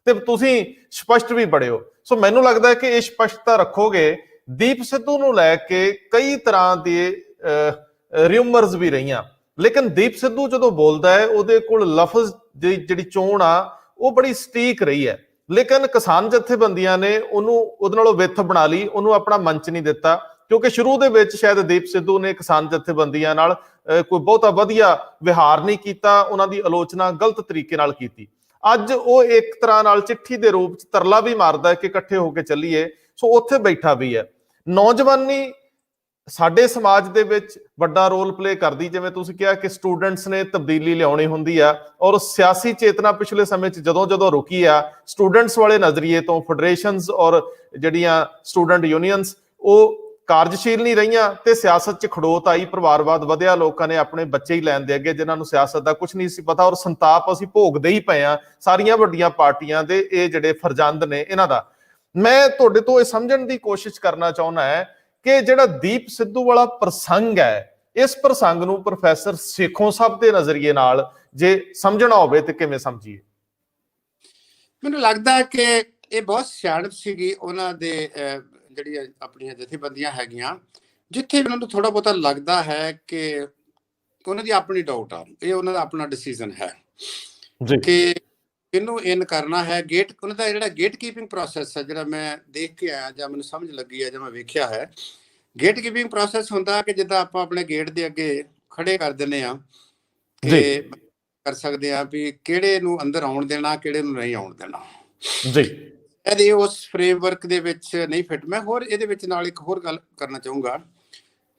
ਤੇ ਤੁਸੀਂ ਸਪਸ਼ਟ ਵੀ ਬੜੇ ਹੋ। ਸੋ ਮੈਨੂੰ ਲੱਗਦਾ ਹੈ ਕਿ ਇਹ ਸਪਸ਼ਟਤਾ ਰੱਖੋਗੇ। ਦੀਪ ਸਿੱਧੂ ਨੂੰ ਲੈ ਕੇ ਕਈ ਤਰ੍ਹਾਂ ਦੇ ਰਿਊਮਰਸ ਵੀ ਰਹੀਆਂ, ਲੇਕਿਨ ਦੀਪ ਸਿੱਧੂ ਜਦੋਂ ਬੋਲਦਾ ਹੈ ਉਹਦੇ ਕੋਲ ਲਫ਼ਜ਼ ਦੀ ਜਿਹੜੀ ਚੋਣ ਆ ਉਹ ਬੜੀ ਸਟੀਕ ਰਹੀ ਹੈ। ਲੇਕਿਨ ਕਿਸਾਨ ਜਥੇਬੰਦੀਆਂ ਨੇ ਉਹਦੇ ਨਾਲੋਂ ਵਿੱਥ ਬਣਾ ਲਈ, ਉਹਨੂੰ ਆਪਣਾ ਮੰਚ ਨਹੀਂ ਦਿੱਤਾ, ਕਿਉਂਕਿ ਸ਼ੁਰੂ ਦੇ ਵਿੱਚ ਸ਼ਾਇਦ ਦੀਪ ਸਿੱਧੂ ਨੇ ਕਿਸਾਨ ਜਥੇਬੰਦੀਆਂ ਨਾਲ ਕੋਈ ਬਹੁਤਾ ਵਧੀਆ ਵਿਹਾਰ ਨਹੀਂ ਕੀਤਾ, ਉਹਨਾਂ ਦੀ ਆਲੋਚਨਾ ਗਲਤ ਤਰੀਕੇ ਨਾਲ ਕੀਤੀ। ਅੱਜ ਉਹ ਇੱਕ ਤਰ੍ਹਾਂ ਨਾਲ ਚਿੱਠੀ ਦੇ ਰੂਪ ਚ ਤਰਲਾ ਵੀ ਮਾਰਦਾ ਹੈ ਕਿ ਇਕੱਠੇ ਹੋ ਕੇ ਚੱਲੀਏ। ਸੋ ਉੱਥੇ ਬੈਠਾ ਵੀ ਹੈ। ਨੌਜਵਾਨੀ ਸਾਡੇ ਸਮਾਜ ਦੇ ਵਿੱਚ ਵੱਡਾ ਰੋਲ ਪਲੇ ਕਰਦੀ, ਜਿਵੇਂ ਤੁਸੀਂ ਕਿਹਾ ਕਿ ਸਟੂਡੈਂਟਸ ਨੇ ਤਬਦੀਲੀ ਲਿਆਉਣੀ ਹੁੰਦੀ ਆ, ਔਰ ਸਿਆਸੀ ਚੇਤਨਾ ਪਿਛਲੇ ਸਮੇਂ 'ਚ ਜਦੋਂ ਰੁਕੀ ਆ, ਸਟੂਡੈਂਟਸ ਵਾਲੇ ਨਜ਼ਰੀਏ ਤੋਂ ਫੈਡਰੇਸ਼ਨਸ ਔਰ ਜਿਹੜੀਆਂ ਸਟੂਡੈਂਟ ਯੂਨੀਅਨਸ ਉਹ ਕਾਰਜਸ਼ੀਲ ਨਹੀਂ ਰਹੀਆਂ ਤੇ ਸਿਆਸਤ 'ਚ ਖੜੋਤ ਆਈ, ਪਰਿਵਾਰਵਾਦ ਵਧਿਆ, ਲੋਕਾਂ ਨੇ ਆਪਣੇ ਬੱਚੇ ਹੀ ਲੈਣ ਦੇ ਅੱਗੇ ਜਿਨ੍ਹਾਂ ਨੂੰ ਸਿਆਸਤ ਦਾ ਕੁਝ ਨਹੀਂ ਸੀ ਪਤਾ, ਔਰ ਸੰਤਾਪ ਅਸੀਂ ਭੋਗਦੇ ਹੀ ਪਏ ਆ ਸਾਰੀਆਂ ਵੱਡੀਆਂ ਪਾਰਟੀਆਂ ਦੇ ਇਹ ਜਿਹੜੇ ਫਰਜ਼ੰਦ ਨੇ ਇਹਨਾਂ ਦਾ। ਮੈਂ ਤੁਹਾਡੇ ਤੋਂ ਇਹ ਸਮਝਣ ਦੀ ਕੋਸ਼ਿਸ਼ ਕਰਨਾ ਚਾਹੁੰਦਾ ਹੈ ਕਿ ਜਿਹੜਾ ਦੀਪ ਸਿੱਧੂ ਵਾਲਾ ਪ੍ਰਸੰਗ ਹੈ, ਇਸ ਪ੍ਰਸੰਗ ਨੂੰ ਪ੍ਰੋਫੈਸਰ ਸੇਖੋਂ ਸਾਹਿਬ ਦੇ ਨਜ਼ਰੀਏ ਨਾਲ ਜੇ ਸਮਝਣਾ ਹੋਵੇ ਤੇ ਕਿਵੇਂ ਸਮਝੀਏ? ਮੈਨੂੰ ਲੱਗਦਾ ਹੈ ਕਿ ਇਹ ਬਹੁਤ ਸਿਆਣਪ ਸੀਗੀ ਉਹਨਾਂ ਦੇ ਜਿਹੜੀਆਂ ਆਪਣੀਆਂ ਜਥੇਬੰਦੀਆਂ ਹੈਗੀਆਂ, ਜਿੱਥੇ ਉਹਨਾਂ ਨੂੰ ਥੋੜਾ ਬਹੁਤਾ ਲੱਗਦਾ ਹੈ ਕਿ ਉਹਨਾਂ ਦੀ ਆਪਣੀ ਡਾਊਟ ਆ, ਇਹ ਉਹਨਾਂ ਦਾ ਆਪਣਾ ਡਿਸੀਜਨ ਹੈ ਕਿ ਇਹਨੂੰ ਇਨ ਕਰਨਾ ਹੈ। ਉਹਨਾਂ ਦਾ ਜਿਹੜਾ ਗੇਟ ਕੀਪਿੰਗ ਪ੍ਰੋਸੈਸ ਹੈ, ਜਿਹੜਾ ਮੈਂ ਦੇਖ ਕੇ ਆਇਆ ਜਾਂ ਮੈਨੂੰ ਸਮਝ ਲੱਗੀ ਹੈ ਜਾਂ ਮੈਂ ਵੇਖਿਆ ਹੈ, ਗੇਟ ਕੀਪਿੰਗ ਪ੍ਰੋਸੈਸ ਹੁੰਦਾ ਕਿ ਜਿੱਦਾਂ ਆਪਾਂ ਆਪਣੇ ਗੇਟ ਦੇ ਅੱਗੇ ਖੜੇ ਕਰ ਦਿੰਦੇ ਆ ਕਿ ਕਰ ਸਕਦੇ ਆ ਵੀ ਕਿਹੜੇ ਨੂੰ ਅੰਦਰ ਆਉਣ ਦੇਣਾ, ਕਿਹੜੇ ਨੂੰ ਨਹੀਂ ਆਉਣ ਦੇਣਾ ਜੀ। ਇਹਦੇ ਉਸ ਫਰੇਮਵਰਕ ਦੇ ਵਿੱਚ ਨਹੀਂ ਫਿੱਟ। ਮੈਂ ਹੋਰ ਇਹਦੇ ਵਿੱਚ ਨਾਲ ਇੱਕ ਹੋਰ ਗੱਲ ਕਰਨਾ ਚਾਹੂੰਗਾ,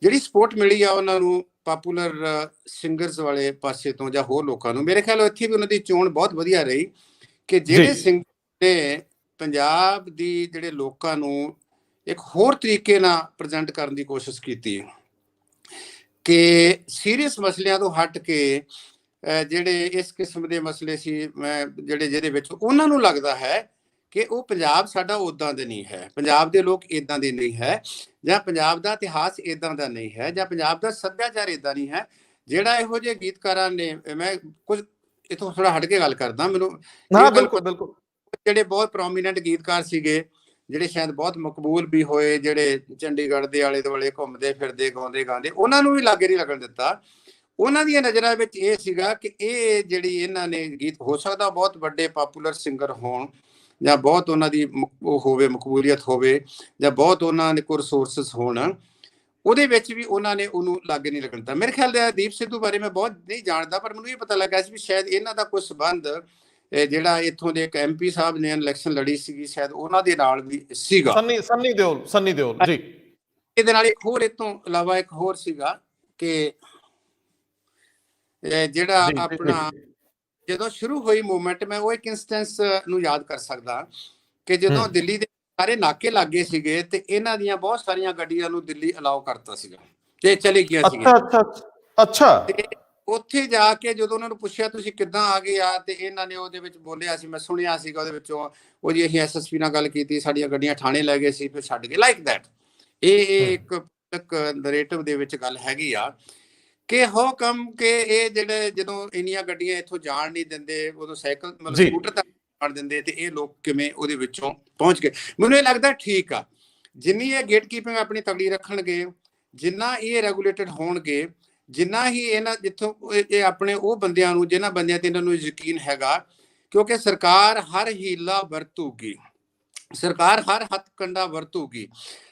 ਜਿਹੜੀ ਸਪੋਰਟ ਮਿਲੀ ਆ ਉਹਨਾਂ ਨੂੰ ਪਾਪੂਲਰ ਸਿੰਗਰਸ ਵਾਲੇ ਪਾਸੇ ਤੋਂ ਜਾਂ ਹੋਰ ਲੋਕਾਂ ਨੂੰ, ਮੇਰੇ ਖਿਆਲ ਇੱਥੇ ਵੀ ਉਹਨਾਂ ਦੀ ਚੋਣ ਬਹੁਤ ਵਧੀਆ ਰਹੀ ਕਿ ਜਿਹੜੇ ਸਿੰਗਰ ਨੇ ਪੰਜਾਬ ਦੀ ਜਿਹੜੇ ਲੋਕਾਂ ਨੂੰ ਇੱਕ ਹੋਰ ਤਰੀਕੇ ਨਾਲ ਪ੍ਰੈਜ਼ੈਂਟ ਕਰਨ ਦੀ ਕੋਸ਼ਿਸ਼ ਕੀਤੀ ਕਿ ਸੀਰੀਅਸ ਮਸਲਿਆਂ ਤੋਂ ਹਟ ਕੇ ਜਿਹੜੇ ਇਸ ਕਿਸਮ ਦੇ ਮਸਲੇ ਸੀ ਜਿਹਦੇ ਵਿੱਚ ਉਹਨਾਂ ਨੂੰ ਲੱਗਦਾ ਹੈ ਕਿ ਉਹ ਪੰਜਾਬ ਸਾਡਾ ਉਦਾਂ ਦੇ ਨਹੀਂ ਹੈ, ਪੰਜਾਬ ਦੇ ਲੋਕ ਇਦਾਂ ਦੇ ਨਹੀਂ ਹੈ, ਜਾਂ ਪੰਜਾਬ ਦਾ ਇਤਿਹਾਸ ਇਦਾਂ ਦਾ ਨਹੀਂ ਹੈ, ਜਾਂ ਪੰਜਾਬ ਦਾ ਸੱਭਿਆਚਾਰ ਇਦਾਂ ਨਹੀਂ ਹੈ। ਜਿਹੜਾ ਇਹੋ ਜਿਹੇ ਗੀਤਕਾਰਾਂ ਨੇ, ਮੈਂ ਕੁਝ ਇਥੋਂ ਥੋੜਾ ਹਟ ਕੇ ਗੱਲ ਕਰਦਾ, ਮੈਨੂੰ ਬਿਲਕੁਲ ਜਿਹੜੇ ਬਹੁਤ ਪ੍ਰੋਮੀਨੈਂਟ ਗੀਤਕਾਰ ਸੀਗੇ, ਜਿਹੜੇ ਸ਼ਾਇਦ ਬਹੁਤ ਮਕਬੂਲ ਵੀ ਹੋਏ, ਜਿਹੜੇ ਚੰਡੀਗੜ੍ਹ ਦੇ ਆਲੇ ਦੁਆਲੇ ਘੁੰਮਦੇ ਫਿਰਦੇ ਗਾਉਂਦੇ ਗਾਉਂਦੇ, ਉਹਨਾਂ ਨੂੰ ਵੀ ਲਾਗੇ ਨਹੀਂ ਲੱਗਣ ਦਿੱਤਾ। ਉਹਨਾਂ ਦੀਆਂ ਨਜ਼ਰਾਂ ਵਿੱਚ ਇਹ ਸੀਗਾ ਕਿ ਇਹ ਜਿਹੜੀ ਇਹਨਾਂ ਨੇ ਗੀਤ, ਹੋ ਸਕਦਾ ਬਹੁਤ ਵੱਡੇ ਪਾਪੂਲਰ ਸਿੰਗਰ ਹੋਣ ਜਾਂ ਬਹੁਤ ਉਹਨਾਂ ਦੀ ਉਹ ਹੋਵੇ, ਮਕਬੂਲੀਅਤ ਹੋਵੇ, ਜਾਂ ਬਹੁਤ ਉਹਨਾਂ ਦੇ ਕੋਲ ਰਿਸੋਰਸਿਸ ਹੋਣ, ਉਹਦੇ ਵਿੱਚ ਵੀ ਉਹਨਾਂ ਨੇ ਉਹਨੂੰ ਲਾਗੇ ਨਹੀਂ ਲੱਗਣ ਦਿੱਤਾ। ਮੇਰੇ ਖਿਆਲ ਦੇ ਦੀਪ ਸਿੱਧੂ ਬਾਰੇ ਮੈਂ ਬਹੁਤ ਨਹੀਂ ਜਾਣਦਾ, ਪਰ ਮੈਨੂੰ ਇਹ ਪਤਾ ਲੱਗਾ ਸੀ ਵੀ ਸ਼ਾਇਦ ਇਹਨਾਂ ਦਾ ਕੋਈ ਸੰਬੰਧ ਜਿਹੜਾ ਇੱਥੋਂ ਦੇ ਇੱਕ MP ਸਾਹਿਬ ਨੇ ਇਲੈਕਸ਼ਨ ਲੜੀ ਸੀਗੀ, ਸ਼ਾਇਦ ਉਹਨਾਂ ਦੇ ਨਾਲ ਵੀ ਸੀਗਾ। ਸੰਨੀ ਦਿਓਲ ਜੀ। ਇਹਦੇ ਨਾਲ ਇੱਕ ਹੋਰ, ਇਹ ਤੋਂ ਇਲਾਵਾ ਇੱਕ ਹੋਰ ਸੀਗਾ ਕਿ ਜਿਹੜਾ ਆਪਣਾ ਜਦੋਂ ਸ਼ੁਰੂ ਹੋਈ ਮੂਵਮੈਂਟ, ਮੈਂ ਉਹ ਇੱਕ ਇੰਸਟੈਂਸ ਨੂੰ ਯਾਦ ਕਰ ਸਕਦਾ ਕਿ ਜਦੋਂ ਦਿੱਲੀ ਦੇ ਸਾਰੇ ਨਾਕੇ ਲੱਗੇ ਸੀਗੇ ਤੇ ਇਹਨਾਂ ਦੀਆਂ ਬਹੁਤ ਸਾਰੀਆਂ ਗੱਡੀਆਂ ਨੂੰ ਦਿੱਲੀ ਅਲਾਉ ਕਰਤਾ ਸੀਗਾ ਤੇ ਚਲੇ ਗਿਆ ਸੀਗਾ। ਅੱਛਾ। ਤੇ ਉੱਥੇ ਜਾ ਕੇ ਜਦੋਂ ਉਹਨਾਂ ਨੂੰ ਪੁੱਛਿਆ ਤੁਸੀਂ ਕਿੱਦਾਂ ਆ ਗਏ ਆ, ਤੇ ਇਹਨਾਂ ਨੇ ਉਹਦੇ ਵਿੱਚ ਬੋਲਿਆ ਸੀ, ਮੈਂ ਸੁਣਿਆ ਸੀਗਾ ਉਹਦੇ ਵਿੱਚੋਂ, ਉਹ ਜੀ ਅਸੀਂ SSP ਨਾਲ ਗੱਲ ਕੀਤੀ, ਸਾਡੀਆਂ ਗੱਡੀਆਂ ਥਾਣੇ ਲੈ ਗਏ ਸੀ, ਫਿਰ ਛੱਡ ਗਏ, ਲਾਈਕ ਦੈਟ। ਇਹ ਇੱਕ ਨਰੇਟਿਵ ਦੇ ਵਿੱਚ ਗੱਲ ਹੈਗੀ ਆ ਕਿ ਹੋ ਕਮ ਕਿ ਇਹ ਜਿਹੜੇ ਜਦੋਂ ਇੰਨੀਆਂ ਗੱਡੀਆਂ ਇੱਥੋਂ ਜਾਣ ਨਹੀਂ ਦਿੰਦੇ, ਉਦੋਂ ਸਾਈਕਲ ਮਤਲਬ ਸਕੂਟਰ ਤੱਕ ਜਾਣ ਦਿੰਦੇ, ਤੇ ਇਹ ਲੋਕ ਕਿਵੇਂ ਉਹਦੇ ਵਿੱਚੋਂ ਪਹੁੰਚ ਗਏ। ਮੈਨੂੰ ਇਹ ਲੱਗਦਾ ਠੀਕ ਆ, ਜਿੰਨੀ ਇਹ ਗੇਟ ਕੀਪਿੰਗ ਆਪਣੀ ਤਗੜੀ ਰੱਖਣਗੇ, ਜਿੰਨਾ ਇਹ ਰੈਗੂਲੇਟਡ ਹੋਣਗੇ, ਜਿੰਨਾ ਹੀ ਇਹਨਾਂ ਜਿੱਥੋਂ ਇਹ ਆਪਣੇ ਉਹ ਬੰਦਿਆਂ ਨੂੰ, ਜਿਹਨਾਂ ਬੰਦਿਆਂ ਤੇ ਇਹਨਾਂ ਨੂੰ ਯਕੀਨ ਹੈਗਾ, ਕਿਉਂਕਿ ਸਰਕਾਰ ਹਰ ਹੀਲਾ ਵਰਤੂਗੀ, ਸਰਕਾਰ ਹਰ ਹੱਥਕੰਡਾ ਵਰਤੂਗੀ।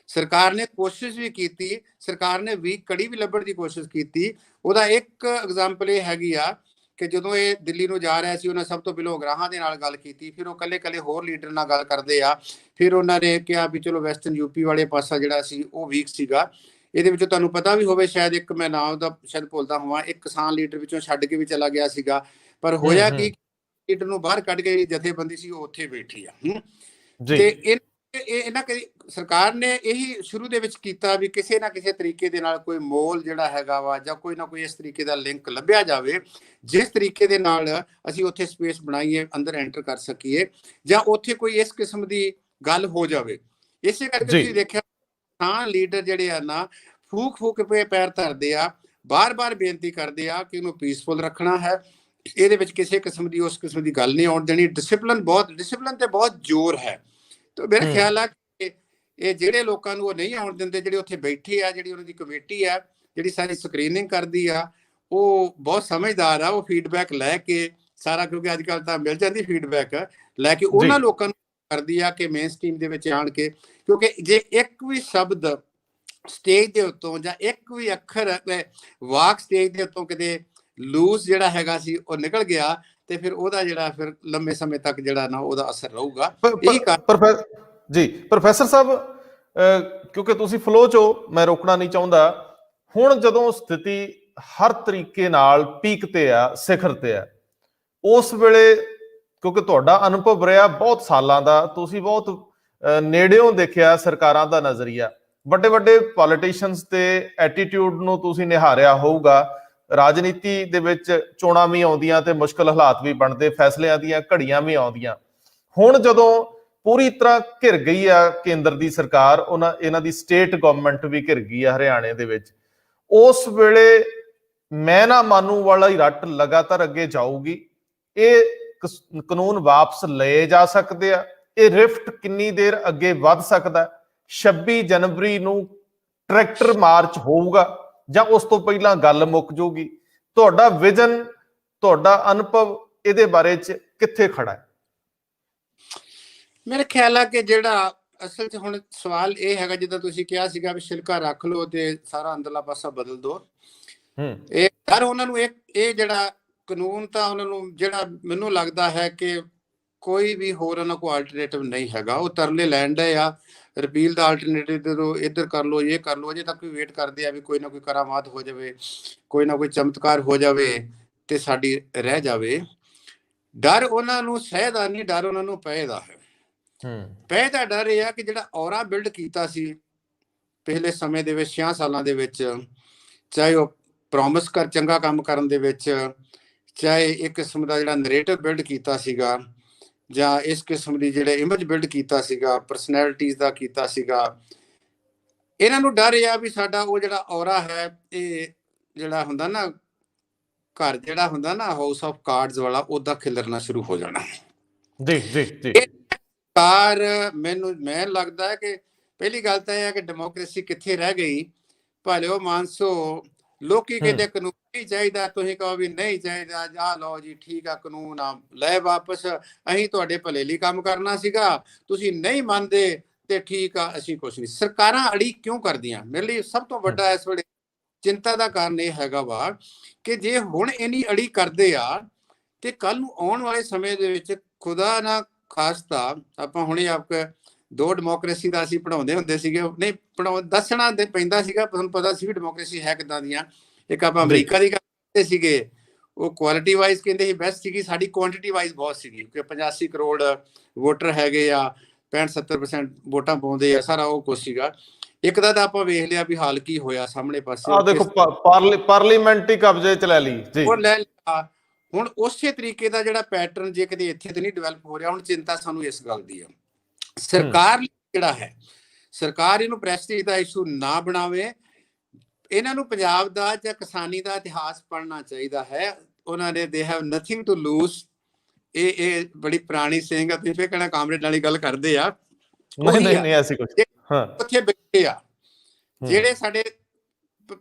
ਸਰਕਾਰ ਨੇ ਕੋਸ਼ਿਸ਼ ਵੀ ਕੀਤੀ, ਸਰਕਾਰ ਨੇ ਵੀਕ ਕੜੀ ਵੀ ਲੱਭਣ ਦੀ ਕੋਸ਼ਿਸ਼ ਕੀਤੀ। ਉਹਦਾ ਇੱਕ ਐਗਜ਼ਾਮਪਲ ਇਹ ਹੈਗੀ ਆ ਕਿ ਜਦੋਂ ਇਹ ਦਿੱਲੀ ਨੂੰ ਜਾ ਰਿਹਾ ਸੀ, ਉਹਨਾਂ ਸਭ ਤੋਂ ਪਹਿਲਾਂ ਉਗਰਾਹਾਂ ਦੇ ਨਾਲ ਗੱਲ ਕੀਤੀ, ਫਿਰ ਉਹ ਕੱਲੇ ਹੋਰ ਲੀਡਰ ਨਾਲ ਗੱਲ ਕਰਦੇ ਆ, ਫਿਰ ਉਹਨਾਂ ਨੇ ਕਿਹਾ ਵੀ ਚਲੋ ਵੈਸਟਰਨ UP ਵਾਲੇ ਪਾਸਾ ਜਿਹੜਾ ਸੀ ਉਹ ਵੀਕ ਸੀਗਾ। ਇਹਦੇ ਵਿੱਚੋਂ ਤੁਹਾਨੂੰ ਪਤਾ ਵੀ ਹੋਵੇ, ਸ਼ਾਇਦ ਇੱਕ ਮੈਂ ਨਾਮ ਦਾ ਸ਼ਾਇਦ ਭੁੱਲਦਾ ਹੋਵਾਂ, ਇੱਕ ਕਿਸਾਨ ਲੀਡਰ ਵਿੱਚੋਂ ਛੱਡ ਕੇ ਵੀ ਚਲਾ ਗਿਆ ਸੀਗਾ। ਪਰ ਹੋਇਆ ਕੀ, ਲੀਡਰ ਨੂੰ ਬਾਹਰ ਕੱਢ ਕੇ ਜਿਹੜੀ ਜਥੇਬੰਦੀ ਸੀ ਉਹ ਉੱਥੇ ਬੈਠੀ ਆ। ਜੀ ਤੇ ਇਹਨਾਂ ਸਰਕਾਰ ਨੇ ਇਹੀ ਸ਼ੁਰੂ ਦੇ ਵਿੱਚ ਕੀਤਾ ਵੀ ਕਿਸੇ ਨਾ ਕਿਸੇ ਤਰੀਕੇ ਦੇ ਨਾਲ ਕੋਈ ਮੋਲ ਜਿਹੜਾ ਹੈਗਾ ਵਾ ਜਾਂ ਕੋਈ ਨਾ ਕੋਈ ਇਸ ਤਰੀਕੇ ਦਾ ਲਿੰਕ ਲੱਭਿਆ ਜਾਵੇ, ਜਿਸ ਤਰੀਕੇ ਦੇ ਨਾਲ ਅਸੀਂ ਉੱਥੇ ਸਪੇਸ ਬਣਾਈਏ, ਅੰਦਰ ਐਂਟਰ ਕਰ ਸਕੀਏ, ਜਾਂ ਉੱਥੇ ਕੋਈ ਇਸ ਕਿਸਮ ਦੀ ਗੱਲ ਹੋ ਜਾਵੇ। ਇਸੇ ਕਰਕੇ ਤੁਸੀਂ ਦੇਖਿਆ ਹਾਂ ਲੀਡਰ ਜਿਹੜੇ ਆ ਨਾ ਫੂਕ ਕੇ ਪੈਰ ਧਰਦੇ ਆ, ਬਾਰ-ਬਾਰ ਬੇਨਤੀ ਕਰਦੇ ਆ ਕਿ ਇਹਨੂੰ ਪੀਸਫੁਲ ਰੱਖਣਾ ਹੈ, ਇਹਦੇ ਵਿੱਚ ਕਿਸੇ ਕਿਸਮ ਦੀ ਉਸ ਕਿਸਮ ਦੀ ਗੱਲ ਨਹੀਂ ਆਉਣ ਦੇਣੀ। ਡਿਸਪਲਿਨ ਤੇ ਬਹੁਤ ਜ਼ੋਰ ਹੈ। ਤੇ ਮੇਰਾ ਖਿਆਲ ਆ ਕਿ ਇਹ ਜਿਹੜੇ ਲੋਕਾਂ ਨੂੰ ਉਹ ਨਹੀਂ ਆਉਣ ਦਿੰਦੇ, ਜਿਹੜੇ ਉੱਥੇ ਬੈਠੇ ਆ, ਜਿਹੜੀ ਉਹਨਾਂ ਦੀ ਕਮੇਟੀ ਆ ਜਿਹੜੀ ਸਾਰੀ ਸਕਰੀਨਿੰਗ ਕਰਦੀ ਆ, ਉਹ ਬਹੁਤ ਸਮਝਦਾਰ ਆ। ਉਹ ਫੀਡਬੈਕ ਲੈ ਕੇ ਸਾਰਾ, ਕਿਉਂਕਿ ਅੱਜ ਕੱਲ੍ਹ ਤਾਂ ਮਿਲ ਜਾਂਦੀ ਫੀਡਬੈਕ, ਲੈ ਕੇ ਉਹਨਾਂ ਲੋਕਾਂ ਨੂੰ ਕਰਦੀ ਆ ਕਿ ਮੇਨ ਸਟ੍ਰੀਮ ਦੇ ਵਿੱਚ ਆਣ ਕੇ। ਕਿਉਂਕਿ ਜੇ ਇੱਕ ਵੀ ਸ਼ਬਦ ਸਟੇਜ ਦੇ ਉੱਤੋਂ ਜਾਂ ਇੱਕ ਵੀ ਅੱਖਰ ਵਾਕ ਸਟੇਜ ਦੇ ਉੱਤੋਂ ਕਿਤੇ ਲੂਜ਼ ਜਿਹੜਾ ਹੈਗਾ ਸੀ ਉਹ ਨਿਕਲ ਗਿਆ, ਤੇ ਫਿਰ ਉਹਦਾ ਜਿਹੜਾ ਫਿਰ ਲੰਮੇ ਸਮੇਂ ਤੱਕ ਜਿਹੜਾ ਨਾ ਉਹਦਾ ਅਸਰ ਰਹੂਗਾ। ਜੀ ਪ੍ਰੋਫੈਸਰ ਸਾਹਿਬ, ਕਿਉਂਕਿ ਤੁਸੀਂ ਫਲੋ ਚੋ, ਮੈਂ ਰੋਕਣਾ ਨਹੀਂ ਚਾਹੁੰਦਾ। ਹੁਣ ਜਦੋਂ ਸਥਿਤੀ ਹਰ ਤਰੀਕੇ ਨਾਲ ਪੀਕ ਤੇ ਆ, ਸਿਖਰ ਤੇ ਆ, ਉਸ ਵੇਲੇ ਕਿਉਂਕਿ ਤੁਹਾਡਾ ਅਨੁਭਵ ਰਿਹਾ ਬਹੁਤ ਸਾਲਾਂ ਦਾ, ਤੁਸੀਂ ਬਹੁਤ ਨੇੜਿਓਂ ਦੇਖਿਆ ਸਰਕਾਰਾਂ ਦਾ ਨਜ਼ਰੀਆ, ਵੱਡੇ ਵੱਡੇ ਪੋਲੀਟੀਸ਼ੀਅਨਸ ਤੇ ਐਟੀਟਿਊਡ ਨੂੰ ਤੁਸੀਂ ਨਿਹਾਰਿਆ ਹੋਊਗਾ। ਰਾਜਨੀਤੀ ਦੇ ਵਿੱਚ ਚੋਣਾਂ ਵੀ ਆਉਂਦੀਆਂ ਤੇ ਮੁਸ਼ਕਲ ਹਾਲਾਤ ਵੀ ਬਣਦੇ, ਫੈਸਲਿਆਂ ਦੀਆਂ ਘੜੀਆਂ ਵੀ ਆਉਂਦੀਆਂ। ਹੁਣ ਜਦੋਂ ਪੂਰੀ ਤਰ੍ਹਾਂ ਘਿਰ ਗਈ ਆ ਕੇਂਦਰ ਦੀ ਸਰਕਾਰ, ਇਹਨਾਂ ਦੀ ਸਟੇਟ ਗਵਰਨਮੈਂਟ ਵੀ ਘਿਰ ਗਈ ਆ ਹਰਿਆਣੇ ਦੇ ਵਿੱਚ, ਉਸ ਵੇਲੇ ਮੈਂ ਨਾ ਮਾਨੂ ਵਾਲਾ ਹੀ ਰੱਟ ਲਗਾਤਾਰ ਅੱਗੇ ਜਾਊਗੀ। ਇਹ ਕਾਨੂੰਨ ਵਾਪਸ ਲਏ ਜਾ ਸਕਦੇ ਆ? ਇਹ ਰਿਫਟ ਕਿੰਨੀ ਦੇਰ ਅੱਗੇ ਵੱਧ ਸਕਦਾ? 26 ਜਨਵਰੀ ਨੂੰ ਟਰੈਕਟਰ ਮਾਰਚ ਹੋਊਗਾ ਜਾਂ ਉਸ ਤੋਂ ਪਹਿਲਾਂ ਗੱਲ ਮੁੱਕ ਜੂਗੀ? ਤੁਹਾਡਾ ਵਿਜ਼ਨ, ਤੁਹਾਡਾ ਅਨੁਭਵ ਇਹਦੇ ਬਾਰੇ ਚ ਕਿੱਥੇ ਖੜਾ ਹੈ? ਮੇਰੇ ਖਿਆਲ ਆ ਕਿ ਜਿਹੜਾ ਅਸਲ 'ਚ ਹੁਣ ਸਵਾਲ ਇਹ ਹੈਗਾ, ਜਿੱਦਾਂ ਤੁਸੀਂ ਕਿਹਾ ਸੀਗਾ ਵੀ ਛਿਲਕਾ ਰੱਖ ਲਓ ਤੇ ਸਾਰਾ ਅੰਦਰਲਾ ਪਾਸਾ ਬਦਲ ਦਿਓ। ਇਹ ਡਰ ਉਹਨਾਂ ਨੂੰ, ਇਹ ਜਿਹੜਾ ਕਾਨੂੰਨ ਤਾਂ ਉਹਨਾਂ ਨੂੰ, ਜਿਹੜਾ ਮੈਨੂੰ ਲੱਗਦਾ ਹੈ ਕਿ ਕੋਈ ਵੀ ਹੋਰ ਉਹਨਾਂ ਕੋਲ ਆਲਟਰਨੇਟਿਵ ਨਹੀਂ ਹੈਗਾ। ਉਹ ਤਰਲੇ ਲੈਣ ਡਏ ਆ, ਰਿਪੀਲ ਦਾ ਆਲਟਰਨੇਟਿਵ ਦੇ ਦਿਓ, ਇੱਧਰ ਕਰ ਲਓ, ਇਹ ਕਰ ਲਓ। ਅਜੇ ਤੱਕ ਵੀ ਵੇਟ ਕਰਦੇ ਆ ਵੀ ਕੋਈ ਨਾ ਕੋਈ ਕਰਾਮਾਤ ਹੋ ਜਾਵੇ, ਕੋਈ ਨਾ ਕੋਈ ਚਮਤਕਾਰ ਹੋ ਜਾਵੇ ਤੇ ਸਾਡੀ ਰਹਿ ਜਾਵੇ। ਡਰ ਉਹਨਾਂ ਨੂੰ ਸਹਿ ਦਾ ਨਹੀਂ, ਡਰ ਉਹਨਾਂ ਨੂੰ ਪਏ ਦਾ ਹੈ। ਪਏ ਦਾ ਡਰ ਇਹ ਆ ਕਿ ਜਿਹੜਾ ਔਰਾ ਬਿਲਡ ਕੀਤਾ ਸੀ ਪਿਛਲੇ ਸਮੇਂ ਦੇ ਵਿੱਚ, 6 ਸਾਲਾਂ ਦੇ ਵਿੱਚ, ਚਾਹੇ ਉਹ ਪ੍ਰੋਮਿਸ ਕਰ ਚੰਗਾ ਕੰਮ ਕਰਨ ਦੇ ਵਿੱਚ, ਚਾਹੇ ਇੱਕ ਕਿਸਮ ਦਾ ਜਿਹੜਾ ਨਰੇਟਿਵ ਬਿਲਡ ਕੀਤਾ ਸੀਗਾ, ਜਾਂ ਇਸ ਕਿਸਮ ਦੀ ਜਿਹੜੇ ਇਮੇਜ ਬਿਲਡ ਕੀਤਾ ਸੀਗਾ, ਪਰਸਨੈਲਿਟੀਜ਼ ਦਾ ਕੀਤਾ ਸੀਗਾ, ਇਹਨਾਂ ਨੂੰ ਡਰ ਇਹ ਆ ਵੀ ਸਾਡਾ ਉਹ ਜਿਹੜਾ ਔਰਾ ਹੈ, ਇਹ ਜਿਹੜਾ ਹੁੰਦਾ ਨਾ ਘਰ, ਜਿਹੜਾ ਹੁੰਦਾ ਨਾ ਹਾਊਸ ਆਫ ਕਾਰਡਸ ਵਾਲਾ, ਉਹਦਾ ਖਿਲਰਨਾ ਸ਼ੁਰੂ ਹੋ ਜਾਣਾ। ਜੀ ਜੀ ਜੀ। ਮੈਂ ਲੱਗਦਾ ਹੈ ਕਿ ਪਹਿਲੀ ਗੱਲ ਤਾਂ ਇਹ ਹੈ ਕਿ ਡੈਮੋਕ੍ਰੇਸੀ ਕਿੱਥੇ ਰਹਿ ਗਈ। ਭਾਲਿਓ ਮਾਨਸੋ, ਲੋਕੀ ਕਹਿੰਦੇ ਕਾਨੂੰਨ ਨਹੀਂ ਚਾਹੀਦਾ, ਤੁਸੀਂ ਕਹੋ ਵੀ ਨਹੀਂ ਚਾਹੀਦਾ, ਜਾ ਲਓ ਜੀ ਠੀਕ ਆ, ਕਾਨੂੰਨ ਆ ਲੈ ਵਾਪਸ, ਅਸੀਂ ਤੁਹਾਡੇ ਭਲੇ ਲਈ ਕੰਮ ਕਰਨਾ ਸੀਗਾ, ਤੁਸੀਂ ਨਹੀਂ ਮੰਨਦੇ ਤੇ ਠੀਕ ਆ, ਅਸੀਂ ਕੁਛ ਨਹੀਂ। ਸਰਕਾਰਾਂ ਅੜੀ ਕਿਉਂ ਕਰਦੀਆਂ? ਮੇਰੇ ਲਈ ਸਭ ਤੋਂ ਵੱਡਾ ਇਸ ਵੇਲੇ ਚਿੰਤਾ ਦਾ ਕਾਰਨ ਇਹ ਹੈਗਾ ਵਾ ਕਿ ਜੇ ਹੁਣ ਇੰਨੀ ਅੜੀ ਕਰਦੇ ਆ ਤੇ ਕੱਲ ਨੂੰ ਆਉਣ ਵਾਲੇ ਸਮੇਂ ਦੇ ਵਿੱਚ ਖੁਦਾ ਨਾ ਖਾਸਤਾ, ਆਪਾਂ ਹੁਣੇ ਆਪਕੇ 2 ਡੈਮੋਕ੍ਰੇਸੀ ਦਾ ਅਸੀਂ ਪੜ੍ਹਾਉਂਦੇ ਹੁੰਦੇ ਸੀਗੇ, ਨਹੀਂ ਦੱਸਣਾ ਤੇ ਪੈਂਦਾ ਸੀਗਾ, ਤੁਹਾਨੂੰ ਪਤਾ ਸੀ ਵੀ ਡੈਮੋਕ੍ਰੇਸੀ ਹੈ ਕਿੱਦਾਂ ਦੀਆਂ। ਇੱਕ ਆਪਾਂ ਅਮਰੀਕਾ ਦੀ ਕਰਦੇ ਸੀਗੇ, ਉਹ ਕੁਆਲਿਟੀ ਵਾਈਜ਼ ਕਹਿੰਦੇ ਸੀ ਬੈਸਟ ਸੀਗੀ, ਸਾਡੀ ਕੁਆਂਟੀਟੀ ਵਾਈਜ਼ ਬਹੁਤ ਸੀਗੀ, ਕਿ 85 ਕਰੋੜ ਵੋਟਰ ਹੈਗੇ ਆ, 65-70% ਵੋਟਾਂ ਪਾਉਂਦੇ ਆ, ਸਾਰਾ ਉਹ ਕੁਛ ਸੀਗਾ। ਇੱਕ ਦਾ ਤਾਂ ਆਪਾਂ ਵੇਖ ਲਿਆ ਵੀ ਹਾਲ ਕੀ ਹੋਇਆ ਸਾਹਮਣੇ ਪਾਸੇ, ਆ ਦੇਖੋ ਪਾਰਲੀਮੈਂਟ ਹੀ ਕਬਜ਼ੇ ਚ ਲੈ ਲਈ ਜੀ, ਉਹ ਲੈ ਲਿਆ। ਹੁਣ ਉਸੇ ਤਰੀਕੇ ਦਾ ਜਿਹੜਾ ਪੈਟਰਨ ਜੇ ਕਿਤੇ ਇੱਥੇ ਤੇ ਨਹੀਂ ਡਿਵੈਲਪ ਹੋ ਰਿਹਾ। ਹੁਣ ਚਿੰਤਾ ਸਾਨੂੰ ਇਸ ਗੱਲ ਦੀ ਆ, ਸਰਕਾਰ ਜਿਹੜਾ ਹੈ, ਸਰਕਾਰ ਇਹਨੂੰ ਪ੍ਰੈਸਟੀਜ ਦਾ ਇਸ਼ੂ ਨਾ ਬਣਾਵੇ। ਇਹਨਾਂ ਨੂੰ ਪੰਜਾਬ ਦਾ ਜਾਂ ਕਿਸਾਨੀ ਦਾ ਇਤਿਹਾਸ ਪੜ੍ਹਨਾ ਚਾਹੀਦਾ ਹੈ। ਉਹਨਾਂ ਨੇ they have nothing to loose. ਇਹ ਬੜੀ ਪੁਰਾਣੀ ਸੇਇੰਗ ਆ, ਤੁਸੀਂ ਫੇਰ ਕਹਿਣਾ ਕਾਮਰੇਡ ਨਾਲ ਹੀ ਗੱਲ ਕਰਦੇ ਆ। ਨਹੀਂ ਐਸੀ ਕੁਝ। ਉੱਥੇ ਬੈਠੇ ਆ ਜਿਹੜੇ ਸਾਡੇ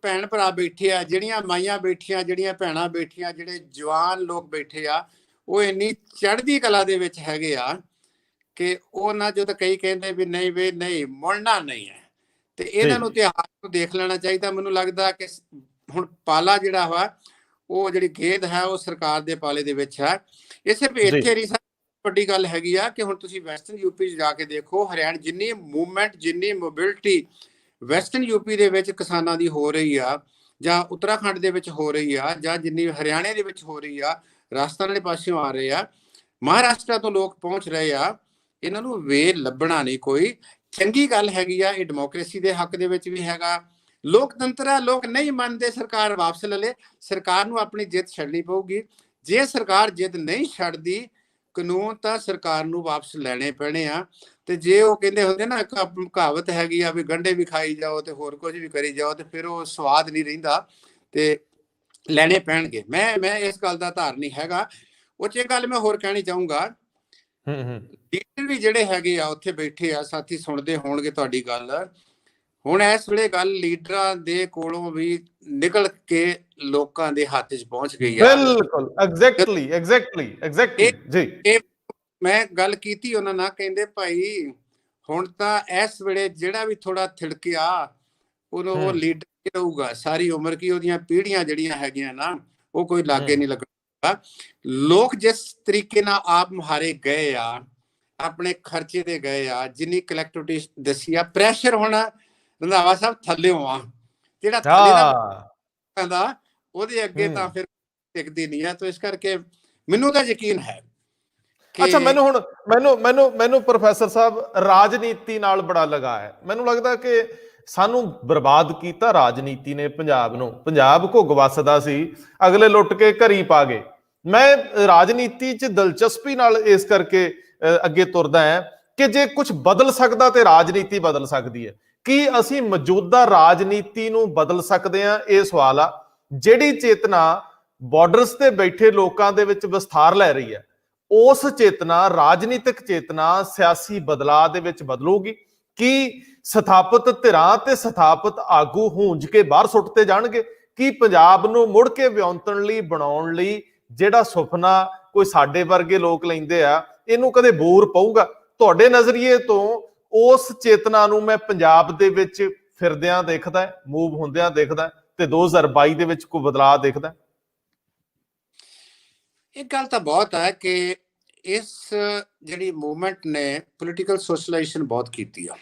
ਭੈਣ ਭਰਾ ਬੈਠੇ ਆ, ਜਿਹੜੀਆਂ ਮਾਈਆਂ ਬੈਠੀਆਂ, ਜਿਹੜੀਆਂ ਭੈਣਾਂ ਬੈਠੀਆਂ, ਜਿਹੜੇ ਜਵਾਨ ਲੋਕ ਬੈਠੇ ਆ, ਉਹ ਇੰਨੀ ਚੜ੍ਹਦੀ ਕਲਾ ਦੇ ਵਿੱਚ ਹੈਗੇ ਆ ਕਿ ਉਹਨਾਂ ਚੋਂ ਤਾਂ ਕਈ ਕਹਿੰਦੇ ਵੀ ਨਹੀਂ ਵੇ ਨਹੀਂ ਮੁੜਨਾ ਨਹੀਂ ਹੈ। ਤੇ ਇਹਨਾਂ ਨੂੰ ਇਤਿਹਾਸ ਨੂੰ ਦੇਖ ਲੈਣਾ ਚਾਹੀਦਾ। ਮੈਨੂੰ ਲੱਗਦਾ ਕਿ ਹੁਣ ਪਾਲਾ ਜਿਹੜਾ ਵਾ, ਉਹ ਜਿਹੜੀ ਗੇਂਦ ਹੈ ਉਹ ਸਰਕਾਰ ਦੇ ਪਾਲੇ ਦੇ ਵਿੱਚ ਹੈ। ਇਸੇ ਇੱਥੇ ਵੱਡੀ ਗੱਲ ਹੈਗੀ ਆ ਕਿ ਹੁਣ ਤੁਸੀਂ ਵੈਸਟਰਨ ਯੂਪੀ 'ਚ ਜਾ ਕੇ ਦੇਖੋ, ਹਰਿਆਣਾ ਜਿੰਨੀ ਮੂਵਮੈਂਟ, ਜਿੰਨੀ ਮੋਬਿਲਿਟੀ ਵੈਸਟਰਨ ਯੂਪੀ ਦੇ ਵਿੱਚ ਕਿਸਾਨਾਂ ਦੀ ਹੋ ਰਹੀ ਆ, ਜਾਂ ਉੱਤਰਾਖੰਡ ਦੇ ਵਿੱਚ ਹੋ ਰਹੀ ਆ, ਜਾਂ ਜਿੰਨੀ ਹਰਿਆਣੇ ਦੇ ਵਿੱਚ ਹੋ ਰਹੀ ਆ, ਰਾਜਸਥਾਨ ਵਾਲੇ ਪਾਸਿਓਂ ਆ ਰਹੇ ਆ, ਮਹਾਰਾਸ਼ਟਰ ਤੋਂ ਲੋਕ ਪਹੁੰਚ ਰਹੇ ਆ, ਇਹਨਾਂ ਨੂੰ ਵੇ ਲੱਭਣਾ ਨਹੀਂ ਕੋਈ ਚੰਗੀ ਗੱਲ ਹੈਗੀ ਆ। ਇਹ ਡੈਮੋਕ੍ਰੇਸੀ ਦੇ ਹੱਕ ਦੇ ਵਿੱਚ ਵੀ ਹੈਗਾ, ਲੋਕਤੰਤਰ ਆ। ਲੋਕ ਨਹੀਂ ਮੰਨਦੇ, ਸਰਕਾਰ ਵਾਪਸ ਲੈ ਲੇ। ਸਰਕਾਰ ਨੂੰ ਆਪਣੀ ਜਿੱਦ ਛੱਡਣੀ ਪਊਗੀ। ਜੇ ਸਰਕਾਰ ਜਿੱਦ ਨਹੀਂ ਛੱਡਦੀ ਕਾਨੂੰਨ, ਤਾਂ ਸਰਕਾਰ ਨੂੰ ਵਾਪਸ ਲੈਣੇ ਪੈਣੇ ਆ। ਤੇ ਜੇ ਉਹ ਕਹਿੰਦੇ ਹੁੰਦੇ ਨਾ, ਕਹਾਵਤ ਹੈਗੀ ਆ ਵੀ ਗੰਢੇ ਵੀ ਖਾਈ ਜਾਓ ਤੇ ਹੋਰ ਕੁਝ ਵੀ ਕਰੀ ਜਾਓ, ਤੇ ਫਿਰ ਉਹ ਸਵਾਦ ਨਹੀਂ ਰਹਿੰਦਾ, ਤੇ ਲੈਣੇ ਪੈਣਗੇ। ਮੈਂ ਇਸ ਗੱਲ ਦਾ ਧਾਰਨੀ ਹੈਗਾ। ਉਹ 'ਚ ਇਹ ਗੱਲ ਮੈਂ ਹੋਰ ਕਹਿਣੀ ਚਾਹੂੰਗਾ, ਲੀਡਰ ਵੀ ਜਿਹੜੇ ਹੈਗੇ ਆ ਉੱਥੇ ਬੈਠੇ ਆ, ਸਾਥੀ ਸੁਣਦੇ ਹੋਣਗੇ ਤੁਹਾਡੀ ਗੱਲ। ਹੁਣ ਇਸ ਵੇਲੇ ਗੱਲ ਲੀਡਰਾਂ ਦੇ ਕੋਲੋਂ ਵੀ ਨਿਕਲ ਕੇ ਲੋਕਾਂ ਦੇ ਹੱਥ 'ਚ ਪਹੁੰਚ ਗਈ ਆ। ਬਿਲਕੁਲ, ਐਗਜ਼ੈਕਟਲੀ ਜੀ। ਇਹ ਮੈਂ ਗੱਲ ਕੀਤੀ ਉਹਨਾਂ ਨਾਲ, ਕਹਿੰਦੇ ਭਾਈ ਹੁਣ ਤਾਂ ਇਸ ਵੇਲੇ ਜਿਹੜਾ ਵੀ ਥੋੜਾ ਥਿੜਕਿਆ ਉਹਨੂੰ ਉਹ ਲੀਡਰ ਰਹੂਗਾ ਸਾਰੀ ਉਮਰ। ਕੀ ਉਹਦੀਆਂ ਪੀੜ੍ਹੀਆਂ ਜਿਹੜੀਆਂ ਹੈਗੀਆਂ ਨਾ, ਉਹ ਕੋਈ ਲਾਗੇ ਨਹੀਂ ਲੱਗੇਗਾ। ਲੋਕ ਜਿਸ ਤਰੀਕੇ ਨਾਲ ਆਪ ਮੁਹਾਰੇ ਗਏ ਆ, ਆਪਣੇ ਖਰਚੇ ਤੇ ਗਏ ਆ, ਜਿੰਨੀ ਕਲੈਕਟਿਵਿਟੀ ਦੱਸੀ ਆ, ਪ੍ਰੈਸ਼ਰ ਹੋਣਾ ਰੰਧਾਵਾ ਸਾਹਿਬ ਥੱਲਿਓਂ ਆ, ਜਿਹੜਾ ਥੱਲੇ ਦਾ ਉਹਦੇ ਅੱਗੇ ਤਾਂ ਫਿਰ ਟਿਕਦੀ ਨਹੀਂ ਆ। ਤਾਂ ਇਸ ਕਰਕੇ ਮੈਨੂੰ ਤਾਂ ਯਕੀਨ ਹੈ। ਅੱਛਾ, ਮੈਨੂੰ ਪ੍ਰੋਫੈਸਰ ਸਾਹਿਬ ਰਾਜਨੀਤੀ ਨਾਲ ਬੜਾ ਲਗਾ ਹੈ। ਮੈਨੂੰ ਲੱਗਦਾ ਕਿ ਸਾਨੂੰ ਬਰਬਾਦ ਕੀਤਾ ਰਾਜਨੀਤੀ ਨੇ ਪੰਜਾਬ ਨੂੰ। ਪੰਜਾਬ ਘੁੱਗ ਵੱਸਦਾ ਸੀ, ਅਗਲੇ ਲੁੱਟ ਕੇ ਘਰੀ ਪਾ ਗਏ। ਮੈਂ ਰਾਜਨੀਤੀ 'ਚ ਦਿਲਚਸਪੀ ਨਾਲ ਇਸ ਕਰਕੇ ਅੱਗੇ ਤੁਰਦਾ ਹੈ ਕਿ ਜੇ ਕੁਝ ਬਦਲ ਸਕਦਾ ਤੇ ਰਾਜਨੀਤੀ ਬਦਲ ਸਕਦੀ ਹੈ। ਕੀ ਅਸੀਂ ਮੌਜੂਦਾ ਰਾਜਨੀਤੀ ਨੂੰ ਬਦਲ ਸਕਦੇ ਹਾਂ? ਇਹ ਸਵਾਲ ਆ। ਜਿਹੜੀ ਚੇਤਨਾ ਬਾਰਡਰਸ ਤੇ ਬੈਠੇ ਲੋਕਾਂ ਦੇ ਵਿੱਚ ਵਿਸਥਾਰ ਲੈ ਰਹੀ ਹੈ, ਉਸ ਚੇਤਨਾ, ਰਾਜਨੀਤਿਕ ਚੇਤਨਾ ਸਿਆਸੀ ਬਦਲਾਅ ਦੇ ਵਿੱਚ ਬਦਲੂਗੀ? ਕੀ ਸਥਾਪਿਤ ਧਿਰਾਂ ਤੇ ਸਥਾਪਿਤ ਆਗੂ ਹੂੰਜ ਕੇ ਬਾਹਰ ਸੁੱਟਦੇ ਜਾਣਗੇ? ਕੀ ਪੰਜਾਬ ਨੂੰ ਮੁੜ ਕੇ ਵਿਉਂਤਣ ਲਈ, ਬਣਾਉਣ ਲਈ ਜਿਹੜਾ ਸੁਪਨਾ ਕੋਈ ਸਾਡੇ ਵਰਗੇ ਲੋਕ ਲੈਂਦੇ ਆ, ਇਹਨੂੰ ਕਦੇ ਬੂਰ ਪਊਗਾ? ਤੁਹਾਡੇ ਨਜ਼ਰੀਏ ਤੋਂ ਉਸ ਚੇਤਨਾ ਨੂੰ ਮੈਂ ਪੰਜਾਬ ਦੇ ਵਿੱਚ ਫਿਰਦਿਆਂ ਦੇਖਦਾ, ਮੂਵ ਹੁੰਦਿਆਂ ਦੇਖਦਾ, ਤੇ 2022 ਦੇ ਵਿੱਚ ਕੋਈ ਬਦਲਾਅ ਦੇਖਦਾ? ਇੱਕ ਗੱਲ ਤਾਂ ਬਹੁਤ ਹੈ ਕਿ ਇਸ ਜਿਹੜੀ ਮੂਵਮੈਂਟ ਨੇ ਪੋਲੀਟੀਕਲ ਸੋਸ਼ਲਾਈਜੇਸ਼ਨ ਬਹੁਤ ਕੀਤੀ ਆ।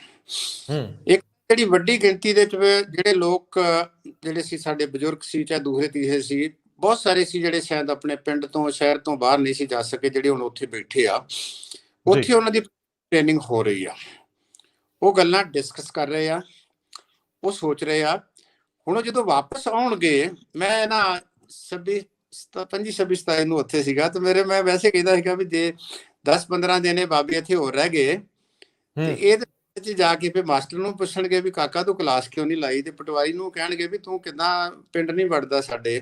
ਇੱਕ ਜਿਹੜੀ ਵੱਡੀ ਗਿਣਤੀ ਦੇ ਜਿਹੜੇ ਲੋਕ ਜਿਹੜੇ ਸੀ, ਸਾਡੇ ਬਜ਼ੁਰਗ ਸੀ, ਚਾਹੇ ਦੂਸਰੇ ਤੀਸਰੇ ਸੀ, ਬਹੁਤ ਸਾਰੇ ਸੀ ਜਿਹੜੇ ਸ਼ਾਇਦ ਆਪਣੇ ਪਿੰਡ ਤੋਂ, ਸ਼ਹਿਰ ਤੋਂ ਬਾਹਰ ਨਹੀਂ ਸੀ ਜਾ ਸਕੇ, ਜਿਹੜੇ ਹੁਣ ਉੱਥੇ ਬੈਠੇ ਆ। ਉੱਥੇ ਉਹਨਾਂ ਦੀ ਟ੍ਰੇਨਿੰਗ ਹੋ ਰਹੀ ਆ, ਉਹ ਗੱਲਾਂ ਡਿਸਕਸ ਕਰ ਰਹੇ ਆ, ਉਹ ਸੋਚ ਰਹੇ ਆ। ਹੁਣ ਉਹ ਜਦੋਂ ਵਾਪਸ ਆਉਣਗੇ, ਮੈਂ ਨਾ 25-26 ਨੂੰ ਉੱਥੇ ਸੀਗਾ, ਤੇ ਮੈਂ ਵੈਸੇ ਕਹਿੰਦਾ ਸੀਗਾ ਵੀ ਜੇ 10-15 ਦਿਨ ਬਾਬੇ ਇੱਥੇ ਹੋਰ ਰਹਿ ਗਏ ਤੇ ਇਹਦੇ ਜਾ ਕੇ ਫਿਰ ਮਾਸਟਰ ਨੂੰ ਪੁੱਛਣਗੇ ਵੀ ਕਾਕਾ ਤੂੰ ਕਲਾਸ ਕਿਉਂ ਨਹੀਂ ਲਾਈ, ਤੇ ਪਟਵਾਰੀ ਨੂੰ ਕਹਿਣਗੇ ਵੀ ਤੂੰ ਕਿੱਦਾਂ ਪਿੰਡ ਨਹੀਂ ਵੜਦਾ ਸਾਡੇ।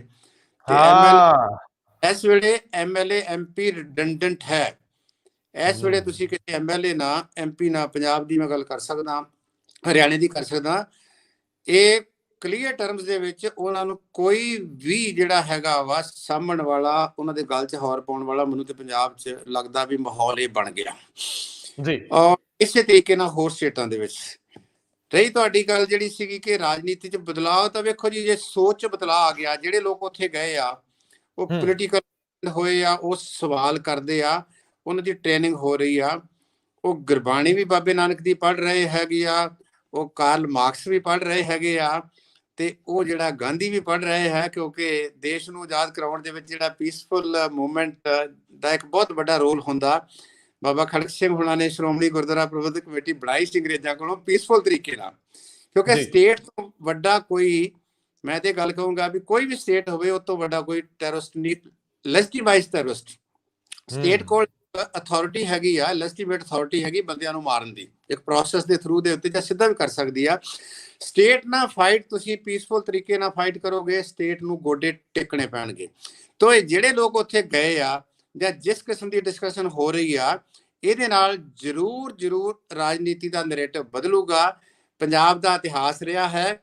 ਤੇ ਇਸ ਵੇਲੇ MLA MP ਰਿਡੰਡੈਂਟ ਹੈ। ਇਸ ਵੇਲੇ ਤੁਸੀਂ ਕਿਤੇ MLA ਨਾ, MP ਨਾ, ਪੰਜਾਬ ਦੀ ਮੈਂ ਗੱਲ ਕਰ ਸਕਦਾ, ਹਰਿਆਣੇ ਦੀ ਕਰ ਸਕਦਾ, ਇਹ ਕਲੀਅਰ ਟਰਮਸ ਦੇ ਵਿੱਚ ਉਹਨਾਂ ਨੂੰ ਕੋਈ ਵੀ ਜਿਹੜਾ ਹੈਗਾ ਵਾ ਸਾਂਭਣ ਵਾਲਾ, ਉਹਨਾਂ ਦੇ ਗਲ 'ਚ ਹੌਰ ਪਾਉਣ ਵਾਲਾ, ਮੈਨੂੰ ਤੇ ਪੰਜਾਬ 'ਚ ਲੱਗਦਾ ਵੀ ਮਾਹੌਲ ਇਹ ਬਣ ਗਿਆ ਜੀ। ਔਰ ਇਸੇ ਤਰੀਕੇ ਨਾਲ ਹੋਰ ਸਟੇਟਾਂ ਦੇ ਵਿੱਚ ਰਹੀ ਤੁਹਾਡੀ ਗੱਲ ਜਿਹੜੀ ਸੀਗੀ ਕਿ ਰਾਜਨੀਤੀ 'ਚ ਬਦਲਾਅ, ਤਾਂ ਵੇਖੋ ਜੀ, ਜੇ ਸੋਚ 'ਚ ਬਦਲਾਅ ਆ ਗਿਆ, ਜਿਹੜੇ ਲੋਕ ਉੱਥੇ ਗਏ ਆ ਉਹ ਪੋਲੀਟੀਕਲ ਹੋਏ ਆ, ਉਹ ਸਵਾਲ ਕਰਦੇ ਆ, ਉਹਨਾਂ ਦੀ ਟ੍ਰੇਨਿੰਗ ਹੋ ਰਹੀ ਆ, ਉਹ ਗੁਰਬਾਣੀ ਵੀ ਬਾਬੇ ਨਾਨਕ ਦੀ ਪੜ੍ਹ ਰਹੇ ਹੈਗੇ ਆ, ਉਹ ਕਾਰਲ ਮਾਰਕਸ ਵੀ ਪੜ੍ਹ ਰਹੇ ਹੈਗੇ ਆ, ਤੇ ਉਹ ਜਿਹੜਾ ਗਾਂਧੀ ਵੀ ਪੜ੍ਹ ਰਹੇ ਹੈ, ਕਿਉਂਕਿ ਦੇਸ਼ ਨੂੰ ਆਜ਼ਾਦ ਕਰਾਉਣ ਦੇ ਵਿੱਚ ਜਿਹੜਾ ਪੀਸਫੁਲ ਮੂਵਮੈਂਟ ਦਾ ਇੱਕ ਬਹੁਤ ਵੱਡਾ ਰੋਲ ਹੁੰਦਾ। ਬਾਬਾ ਖੜਕ ਸਿੰਘ ਹੁਣਾਂ ਨੇ ਸ਼੍ਰੋਮਣੀ ਗੁਰਦੁਆਰਾ ਪ੍ਰਬੰਧਕ ਕਮੇਟੀ ਬਣਾਈ ਸੀ ਅੰਗਰੇਜ਼ਾਂ ਕੋਲੋਂ ਪੀਸਫੁਲ ਤਰੀਕੇ ਨਾਲ, ਕਿਉਂਕਿ ਸਟੇਟ ਤੋਂ ਵੱਡਾ ਕੋਈ, ਮੈਂ ਤੇ ਗੱਲ ਕਹੂੰਗਾ ਵੀ ਕੋਈ ਵੀ ਸਟੇਟ ਹੋਵੇ, ਉਹ ਤੋਂ ਵੱਡਾ ਕੋਈ ਟੈਰਰਿਸਟ ਨਹੀਂ, ਲੈਜੀਟਿਮਾਈਜ਼ਡ ਟੈਰਰਿਸਟ। ਸਟੇਟ ਕੋਲ ਅਥਾਰਟੀ ਹੈਗੀ ਆ, ਲੈਜੀਟਿਮੇਟ ਅਥਾਰਟੀ ਹੈਗੀ ਬੰਦਿਆਂ ਨੂੰ ਮਾਰਨ ਦੀ, ਇੱਕ ਪ੍ਰੋਸੈਸ ਦੇ ਥਰੂ ਦੇ ਉੱਤੇ ਜਾਂ ਸਿੱਧਾ ਵੀ ਕਰ ਸਕਦੀ ਆ। ਸਟੇਟ ਨਾਲ ਫਾਈਟ ਤੁਸੀਂ ਪੀਸਫੁਲ ਤਰੀਕੇ ਨਾਲ ਫਾਈਟ ਕਰੋਗੇ, ਸਟੇਟ ਨੂੰ ਗੋਡੇ ਟੇਕਣੇ ਪੈਣਗੇ। ਤਾਂ ਇਹ ਜਿਹੜੇ ਲੋਕ ਉੱਥੇ ਗਏ ਆ, ਜਾਂ ਜਿਸ ਕਿਸਮ ਦੀ ਡਿਸਕਸ਼ਨ ਹੋ ਰਹੀ ਆ, ਇਹਦੇ ਨਾਲ ਜ਼ਰੂਰ ਰਾਜਨੀਤੀ ਦਾ ਨੈਰੇਟਿਵ ਬਦਲੂਗਾ। ਪੰਜਾਬ ਦਾ ਇਤਿਹਾਸ ਰਿਹਾ ਹੈ,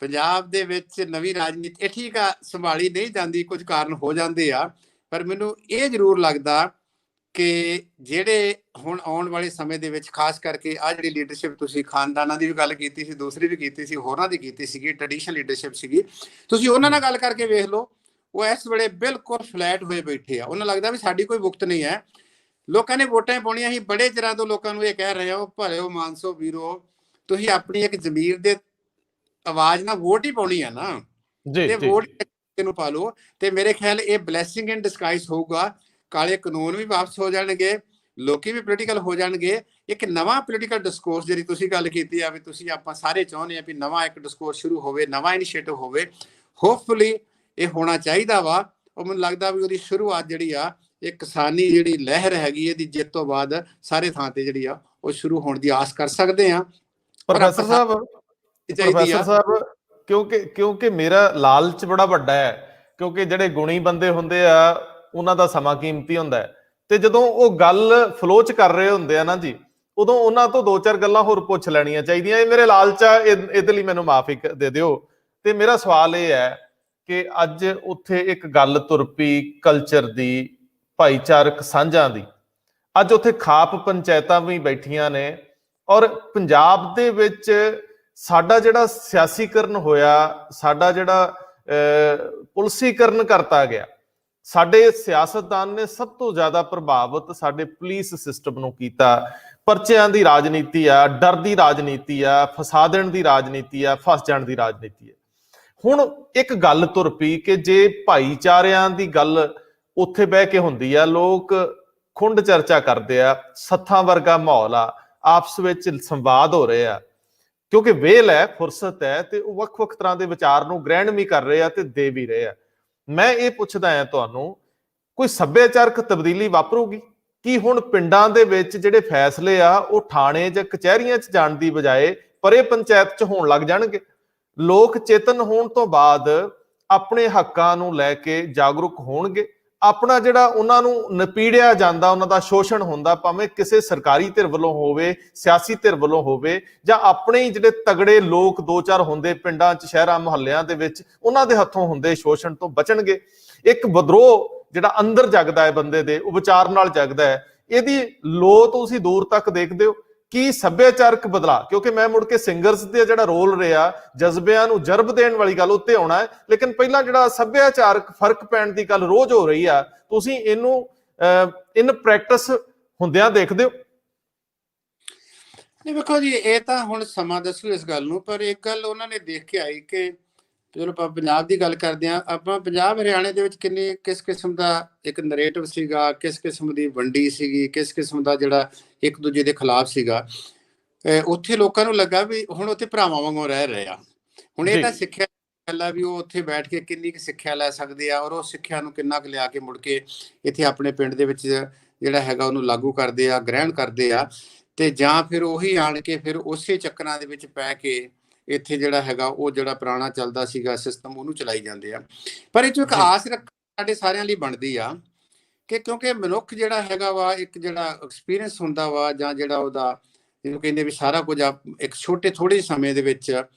ਪੰਜਾਬ ਦੇ ਵਿੱਚ ਨਵੀਂ ਰਾਜਨੀਤੀ, ਇਹ ਠੀਕ ਆ ਸੰਭਾਲੀ ਨਹੀਂ ਜਾਂਦੀ, ਕੁਝ ਕਾਰਨ ਹੋ ਜਾਂਦੇ ਆ, ਪਰ ਮੈਨੂੰ ਇਹ ਜ਼ਰੂਰ ਲੱਗਦਾ ਕਿ ਜਿਹੜੇ ਹੁਣ ਆਉਣ ਵਾਲੇ ਸਮੇਂ ਦੇ ਵਿੱਚ, ਖਾਸ ਕਰਕੇ ਆਹ ਜਿਹੜੀ ਲੀਡਰਸ਼ਿਪ, ਤੁਸੀਂ ਖਾਨਦਾਨਾਂ ਦੀ ਵੀ ਗੱਲ ਕੀਤੀ ਸੀ, ਦੂਸਰੀ ਵੀ ਕੀਤੀ ਸੀ, ਹੋਰਾਂ ਦੀ ਕੀਤੀ ਸੀਗੀ, ਟ੍ਰੈਡੀਸ਼ਨਲ ਲੀਡਰਸ਼ਿਪ ਸੀਗੀ, ਤੁਸੀਂ ਉਹਨਾਂ ਨਾਲ ਗੱਲ ਕਰਕੇ ਵੇਖ ਲਓ, ਉਹ ਇਸ ਵੇਲੇ ਬਿਲਕੁਲ ਫਲੈਟ ਹੋਏ ਬੈਠੇ ਆ। ਉਹਨਾਂ ਲੱਗਦਾ ਵੀ ਸਾਡੀ ਕੋਈ ਵੁਕਤ ਨਹੀਂ ਹੈ। ਲੋਕਾਂ ਨੇ ਵੋਟਾਂ ਪਾਉਣੀਆਂ ਸੀ, ਬੜੇ ਚਿਰਾਂ ਤੋਂ ਲੋਕਾਂ ਨੂੰ ਇਹ ਕਹਿ ਰਹੇ ਹੋ, ਭਲਿਓ ਮਾਨਸੋ ਵੀਰੋ, ਤੁਸੀਂ ਆਪਣੀ ਇੱਕ ਜ਼ਮੀਰ ਦੇ ਆਵਾਜ਼ ਨਾਲ ਵੋਟ ਹੀ ਪਾਉਣੀ ਆ ਨਾ, ਤੇ ਵੋਟ ਨੂੰ ਪਾ ਲਓ। ਤੇ ਮੇਰੇ ਖਿਆਲ ਇਹ ਬਲੈਸਿੰਗ ਇਨ ਡਿਸਗਾਈਜ਼ ਹੋਊਗਾ ਕਾਲੇ ਕਾਨੂੰਨ ਵੀ ਵਾਪਸ ਹੋ ਜਾਣਗੇ, ਲੋਕੀ ਵੀ ਪੋਲੀਟੀਕਲ ਹੋ ਜਾਣਗੇ। ਇੱਕ ਨਵਾਂ ਪੋਲੀਟੀਕਲ ਡਿਸਕੋਰਸ ਜਿਹੜੀ ਤੁਸੀਂ ਗੱਲ ਕੀਤੀ ਆ ਵੀ ਤੁਸੀਂ ਆਪਾਂ ਸਾਰੇ ਚਾਹੁੰਦੇ ਆ ਵੀ ਨਵਾਂ ਇੱਕ ਡਿਸਕੋਰਸ ਸ਼ੁਰੂ ਹੋਵੇ, ਨਵਾਂ ਇਨੀਸ਼ੀਏਟਿਵ ਹੋਵੇ। ਹੋਪਫੁਲੀ ਇਹ ਹੋਣਾ ਚਾਹੀਦਾ ਵਾ। ਉਹ ਮੈਨੂੰ ਲੱਗਦਾ ਵੀ ਉਹਦੀ ਸ਼ੁਰੂਆਤ ਜਿਹੜੀ ਆ ਇਹ ਕਿਸਾਨੀ ਜਿਹੜੀ ਲਹਿਰ ਹੈਗੀ ਇਹਦੀ ਜਿੱਤ ਤੋਂ ਬਾਅਦ ਸਾਰੇ ਥਾਂ ਤੇ ਜਿਹੜੀ ਆ ਉਹ ਸ਼ੁਰੂ ਹੋਣ ਦੀ ਆਸ ਕਰ ਸਕਦੇ ਆ। ਪ੍ਰੋਫੈਸਰ ਸਾਹਿਬ ਕਿਉਂਕਿ ਮੇਰਾ ਲਾਲਚ ਬੜਾ ਵੱਡਾ ਹੈ, ਕਿਉਂਕਿ ਜਿਹੜੇ ਗੁਣੀ ਬੰਦੇ ਹੁੰਦੇ ਆ ਉਹਨਾਂ ਦਾ ਸਮਾਂ ਕੀਮਤੀ ਹੁੰਦਾ ਹੈ, ਤੇ ਜਦੋਂ ਉਹ ਗੱਲ ਫਲੋ ਚ ਕਰ ਰਹੇ ਹੁੰਦੇ ਆ ਨਾ ਜੀ, ਉਦੋਂ ਉਹਨਾਂ ਤੋਂ ਦੋ ਚਾਰ ਗੱਲਾਂ ਹੋਰ ਪੁੱਛ ਲੈਣੀਆਂ ਚਾਹੀਦੀਆਂ। ਇਹ ਮੇਰੇ ਲਾਲਚ ਆ, ਇਹਦੇ ਲਈ ਮੈਨੂੰ ਮਾਫੀ ਦੇ ਦਿਓ। ਤੇ ਮੇਰਾ ਸਵਾਲ ਇਹ ਹੈ ਕਿ ਅੱਜ ਉੱਥੇ ਇੱਕ ਗੱਲ ਤੁਰ ਪਈ ਕਲਚਰ ਦੀ, ਭਾਈਚਾਰਕ ਸਾਂਝਾਂ ਦੀ। ਅੱਜ ਉੱਥੇ ਖਾਪ ਪੰਚਾਇਤਾਂ ਵੀ ਬੈਠੀਆਂ ਨੇ, ਔਰ ਪੰਜਾਬ ਦੇ ਵਿੱਚ ਸਾਡਾ ਜਿਹੜਾ ਸਿਆਸੀਕਰਨ ਹੋਇਆ, ਸਾਡਾ ਜਿਹੜਾ ਪੁਲਿਸੀਕਰਨ ਕਰਤਾ ਗਿਆ, ਸਾਡੇ ਸਿਆਸਤਦਾਨ ਨੇ ਸਭ ਤੋਂ ਜ਼ਿਆਦਾ ਪ੍ਰਭਾਵਿਤ ਸਾਡੇ ਪੁਲਿਸ ਸਿਸਟਮ ਨੂੰ ਕੀਤਾ। ਪਰਚਿਆਂ ਦੀ ਰਾਜਨੀਤੀ ਆ, ਡਰ ਦੀ ਰਾਜਨੀਤੀ ਆ, ਫਸਾ ਦੇਣ ਦੀ ਰਾਜਨੀਤੀ ਆ, ਫਸ ਜਾਣ ਦੀ ਰਾਜਨੀਤੀ ਹੈ। ਹੁਣ ਇੱਕ ਗੱਲ ਤੁਰ ਪਈ ਕਿ ਜੇ ਭਾਈਚਾਰਿਆਂ ਦੀ ਗੱਲ ਉੱਥੇ ਬਹਿ ਕੇ ਹੁੰਦੀ ਆ, ਲੋਕ ਖੁੰਡ ਚਰਚਾ ਕਰਦੇ ਆ, ਸੱਥਾਂ ਵਰਗਾ ਮਾਹੌਲ ਆ, ਆਪਸ ਵਿੱਚ ਸੰਵਾਦ ਹੋ ਰਹੇ ਆ, ਕਿਉਂਕਿ ਵੇਲ ਹੈ, ਫੁਰਸਤ ਹੈ, ਤੇ ਉਹ ਵੱਖ-ਵੱਖ ਤਰ੍ਹਾਂ ਦੇ ਵਿਚਾਰ ਨੂੰ ਗ੍ਰਹਿਣ ਵੀ ਕਰ ਰਹੇ ਆ ਤੇ ਦੇ ਵੀ ਰਹੇ ਆ। ਮੈਂ ਇਹ ਪੁੱਛਦਾ ਹਾਂ ਤੁਹਾਨੂੰ, ਕੋਈ ਸੱਭਿਆਚਾਰਕ ਤਬਦੀਲੀ ਵਾਪਰੂਗੀ? ਕੀ ਹੁਣ ਪਿੰਡਾਂ ਦੇ ਵਿੱਚ ਜਿਹੜੇ ਫੈਸਲੇ ਆ ਉਹ ਥਾਣੇ ਜਾਂ ਕਚਹਿਰੀਆਂ 'ਚ ਜਾਣ ਦੀ ਬਜਾਏ ਪਰੇ ਪੰਚਾਇਤ 'ਚ ਹੋਣ ਲੱਗ ਜਾਣਗੇ? ਲੋਕ ਚੇਤਨ ਹੋਣ ਤੋਂ ਬਾਅਦ ਆਪਣੇ ਹੱਕਾਂ ਨੂੰ ਲੈ ਕੇ ਜਾਗਰੂਕ ਹੋਣਗੇ। ਆਪਣਾ ਜਿਹੜਾ ਉਹਨਾਂ ਨੂੰ ਨਪੀੜਿਆ ਜਾਂਦਾ, ਉਹਨਾਂ ਦਾ ਸ਼ੋਸ਼ਣ ਹੁੰਦਾ, ਭਾਵੇਂ ਕਿਸੇ ਸਰਕਾਰੀ ਧਿਰ ਵੱਲੋਂ ਹੋਵੇ, ਸਿਆਸੀ ਧਿਰ ਵੱਲੋਂ ਹੋਵੇ, ਜਾਂ ਆਪਣੇ ਹੀ ਜਿਹੜੇ ਤਗੜੇ ਲੋਕ ਦੋ ਚਾਰ ਹੁੰਦੇ ਪਿੰਡਾਂ 'ਚ, ਸ਼ਹਿਰਾਂ ਮੁਹੱਲਿਆਂ ਦੇ ਵਿੱਚ, ਉਹਨਾਂ ਦੇ ਹੱਥੋਂ ਹੁੰਦੇ ਸ਼ੋਸ਼ਣ ਤੋਂ ਬਚਣਗੇ। ਇੱਕ ਵਿਦਰੋਹ ਜਿਹੜਾ ਅੰਦਰ ਜਗਦਾ ਹੈ ਬੰਦੇ ਦੇ, ਉਹ ਵਿਚਾਰ ਨਾਲ ਜਗਦਾ ਹੈ। ਇਹਦੀ ਲੋ ਤੁਸੀਂ ਦੂਰ ਤੱਕ ਦੇਖਦੇ ਹੋ ਕੀ ਸੱਭਿਆਚਾਰਕ ਬਦਲਾਅ? ਕਿਉਂਕਿ ਮੈਂ ਮੁੜ ਕੇ ਸਿੰਗਰਸ ਦੇ ਜਿਹੜਾ ਰੋਲ ਰਿਹਾ, ਜਜ਼ਬਿਆਂ ਨੂੰ ਜਰਬ ਦੇਣ ਵਾਲੀ ਗੱਲ ਉੱਤੇ ਆਉਣਾ ਹੈ, ਲੇਕਿਨ ਪਹਿਲਾਂ ਜਿਹੜਾ ਸੱਭਿਆਚਾਰਕ ਫਰਕ ਪੈਣ ਦੀ ਗੱਲ ਰੋਜ਼ ਹੋ ਰਹੀ ਆ, ਤੁਸੀਂ ਇਹਨੂੰ ਇਨ ਪ੍ਰੈਕਟਿਸ ਹੁੰਦਿਆਂ ਦੇਖਦੇ ਹੋ? ਨਹੀਂ ਵੇਖੋ ਜੀ, ਇਹ ਤਾਂ ਹੁਣ ਸਮਾਂ ਦੱਸੂ ਇਸ ਗੱਲ ਨੂੰ, ਪਰ ਇੱਕ ਗੱਲ ਉਹਨਾਂ ਨੇ ਦੇਖ ਕੇ ਆਈ ਕਿ ਚਲੋ ਆਪਾਂ ਪੰਜਾਬ ਦੀ ਗੱਲ ਕਰਦੇ ਹਾਂ, ਆਪਾਂ ਪੰਜਾਬ ਹਰਿਆਣੇ ਦੇ ਵਿੱਚ ਕਿਸ ਕਿਸਮ ਦਾ ਇੱਕ ਨਰੇਟਿਵ ਸੀਗਾ, ਕਿਸ ਕਿਸਮ ਦੀ ਵੰਡੀ ਸੀਗੀ, ਕਿਸ ਕਿਸਮ ਦਾ ਜਿਹੜਾ ਇੱਕ ਦੂਜੇ ਦੇ ਖਿਲਾਫ ਸੀਗਾ। ਉੱਥੇ ਲੋਕਾਂ ਨੂੰ ਲੱਗਾ ਵੀ ਹੁਣ ਉੱਥੇ ਭਰਾਵਾਂ ਵਾਂਗੂ ਰਹਿ ਰਹੇ ਆ। ਹੁਣ ਇਹ ਤਾਂ ਸਿੱਖਿਆ ਗੱਲ ਆ ਵੀ ਉਹ ਉੱਥੇ ਬੈਠ ਕੇ ਕਿੰਨੀ ਕੁ ਸਿੱਖਿਆ ਲੈ ਸਕਦੇ ਆ, ਔਰ ਉਹ ਸਿੱਖਿਆ ਨੂੰ ਕਿੰਨਾ ਕੁ ਲਿਆ ਕੇ ਮੁੜ ਕੇ ਇੱਥੇ ਆਪਣੇ ਪਿੰਡ ਦੇ ਵਿੱਚ ਜਿਹੜਾ ਹੈਗਾ ਉਹਨੂੰ ਲਾਗੂ ਕਰਦੇ ਆ, ਗ੍ਰਹਿਣ ਕਰਦੇ ਆ, ਤੇ ਜਾਂ ਫਿਰ ਉਹੀ ਆਣ ਕੇ ਫਿਰ ਉਸੇ ਚੱਕਰਾਂ ਦੇ ਵਿੱਚ ਪੈ ਕੇ ਇੱਥੇ ਜਿਹੜਾ ਹੈਗਾ ਉਹ ਜਿਹੜਾ ਪੁਰਾਣਾ ਚੱਲਦਾ ਸੀਗਾ ਸਿਸਟਮ ਉਹਨੂੰ ਚਲਾਈ ਜਾਂਦੇ ਆ। ਪਰ ਇਹ 'ਚੋਂ ਇੱਕ ਆਸ ਰੱਖ ਸਾਡੇ ਸਾਰਿਆਂ ਲਈ ਬਣਦੀ ਆ ਕਿ ਕਿਉਂਕਿ ਮਨੁੱਖ ਜਿਹੜਾ ਹੈਗਾ ਵਾ, ਇੱਕ ਜਿਹੜਾ ਐਕਸਪੀਰੀਅੰਸ ਹੁੰਦਾ ਵਾ, ਜਾਂ ਜਿਹੜਾ ਉਹਦਾ ਜਿਹਨੂੰ ਕਹਿੰਦੇ ਵੀ ਸਾਰਾ ਕੁਝ ਇੱਕ ਛੋਟੇ ਥੋੜੇ ਸਮੇਂ ਦੇ ਵਿੱਚ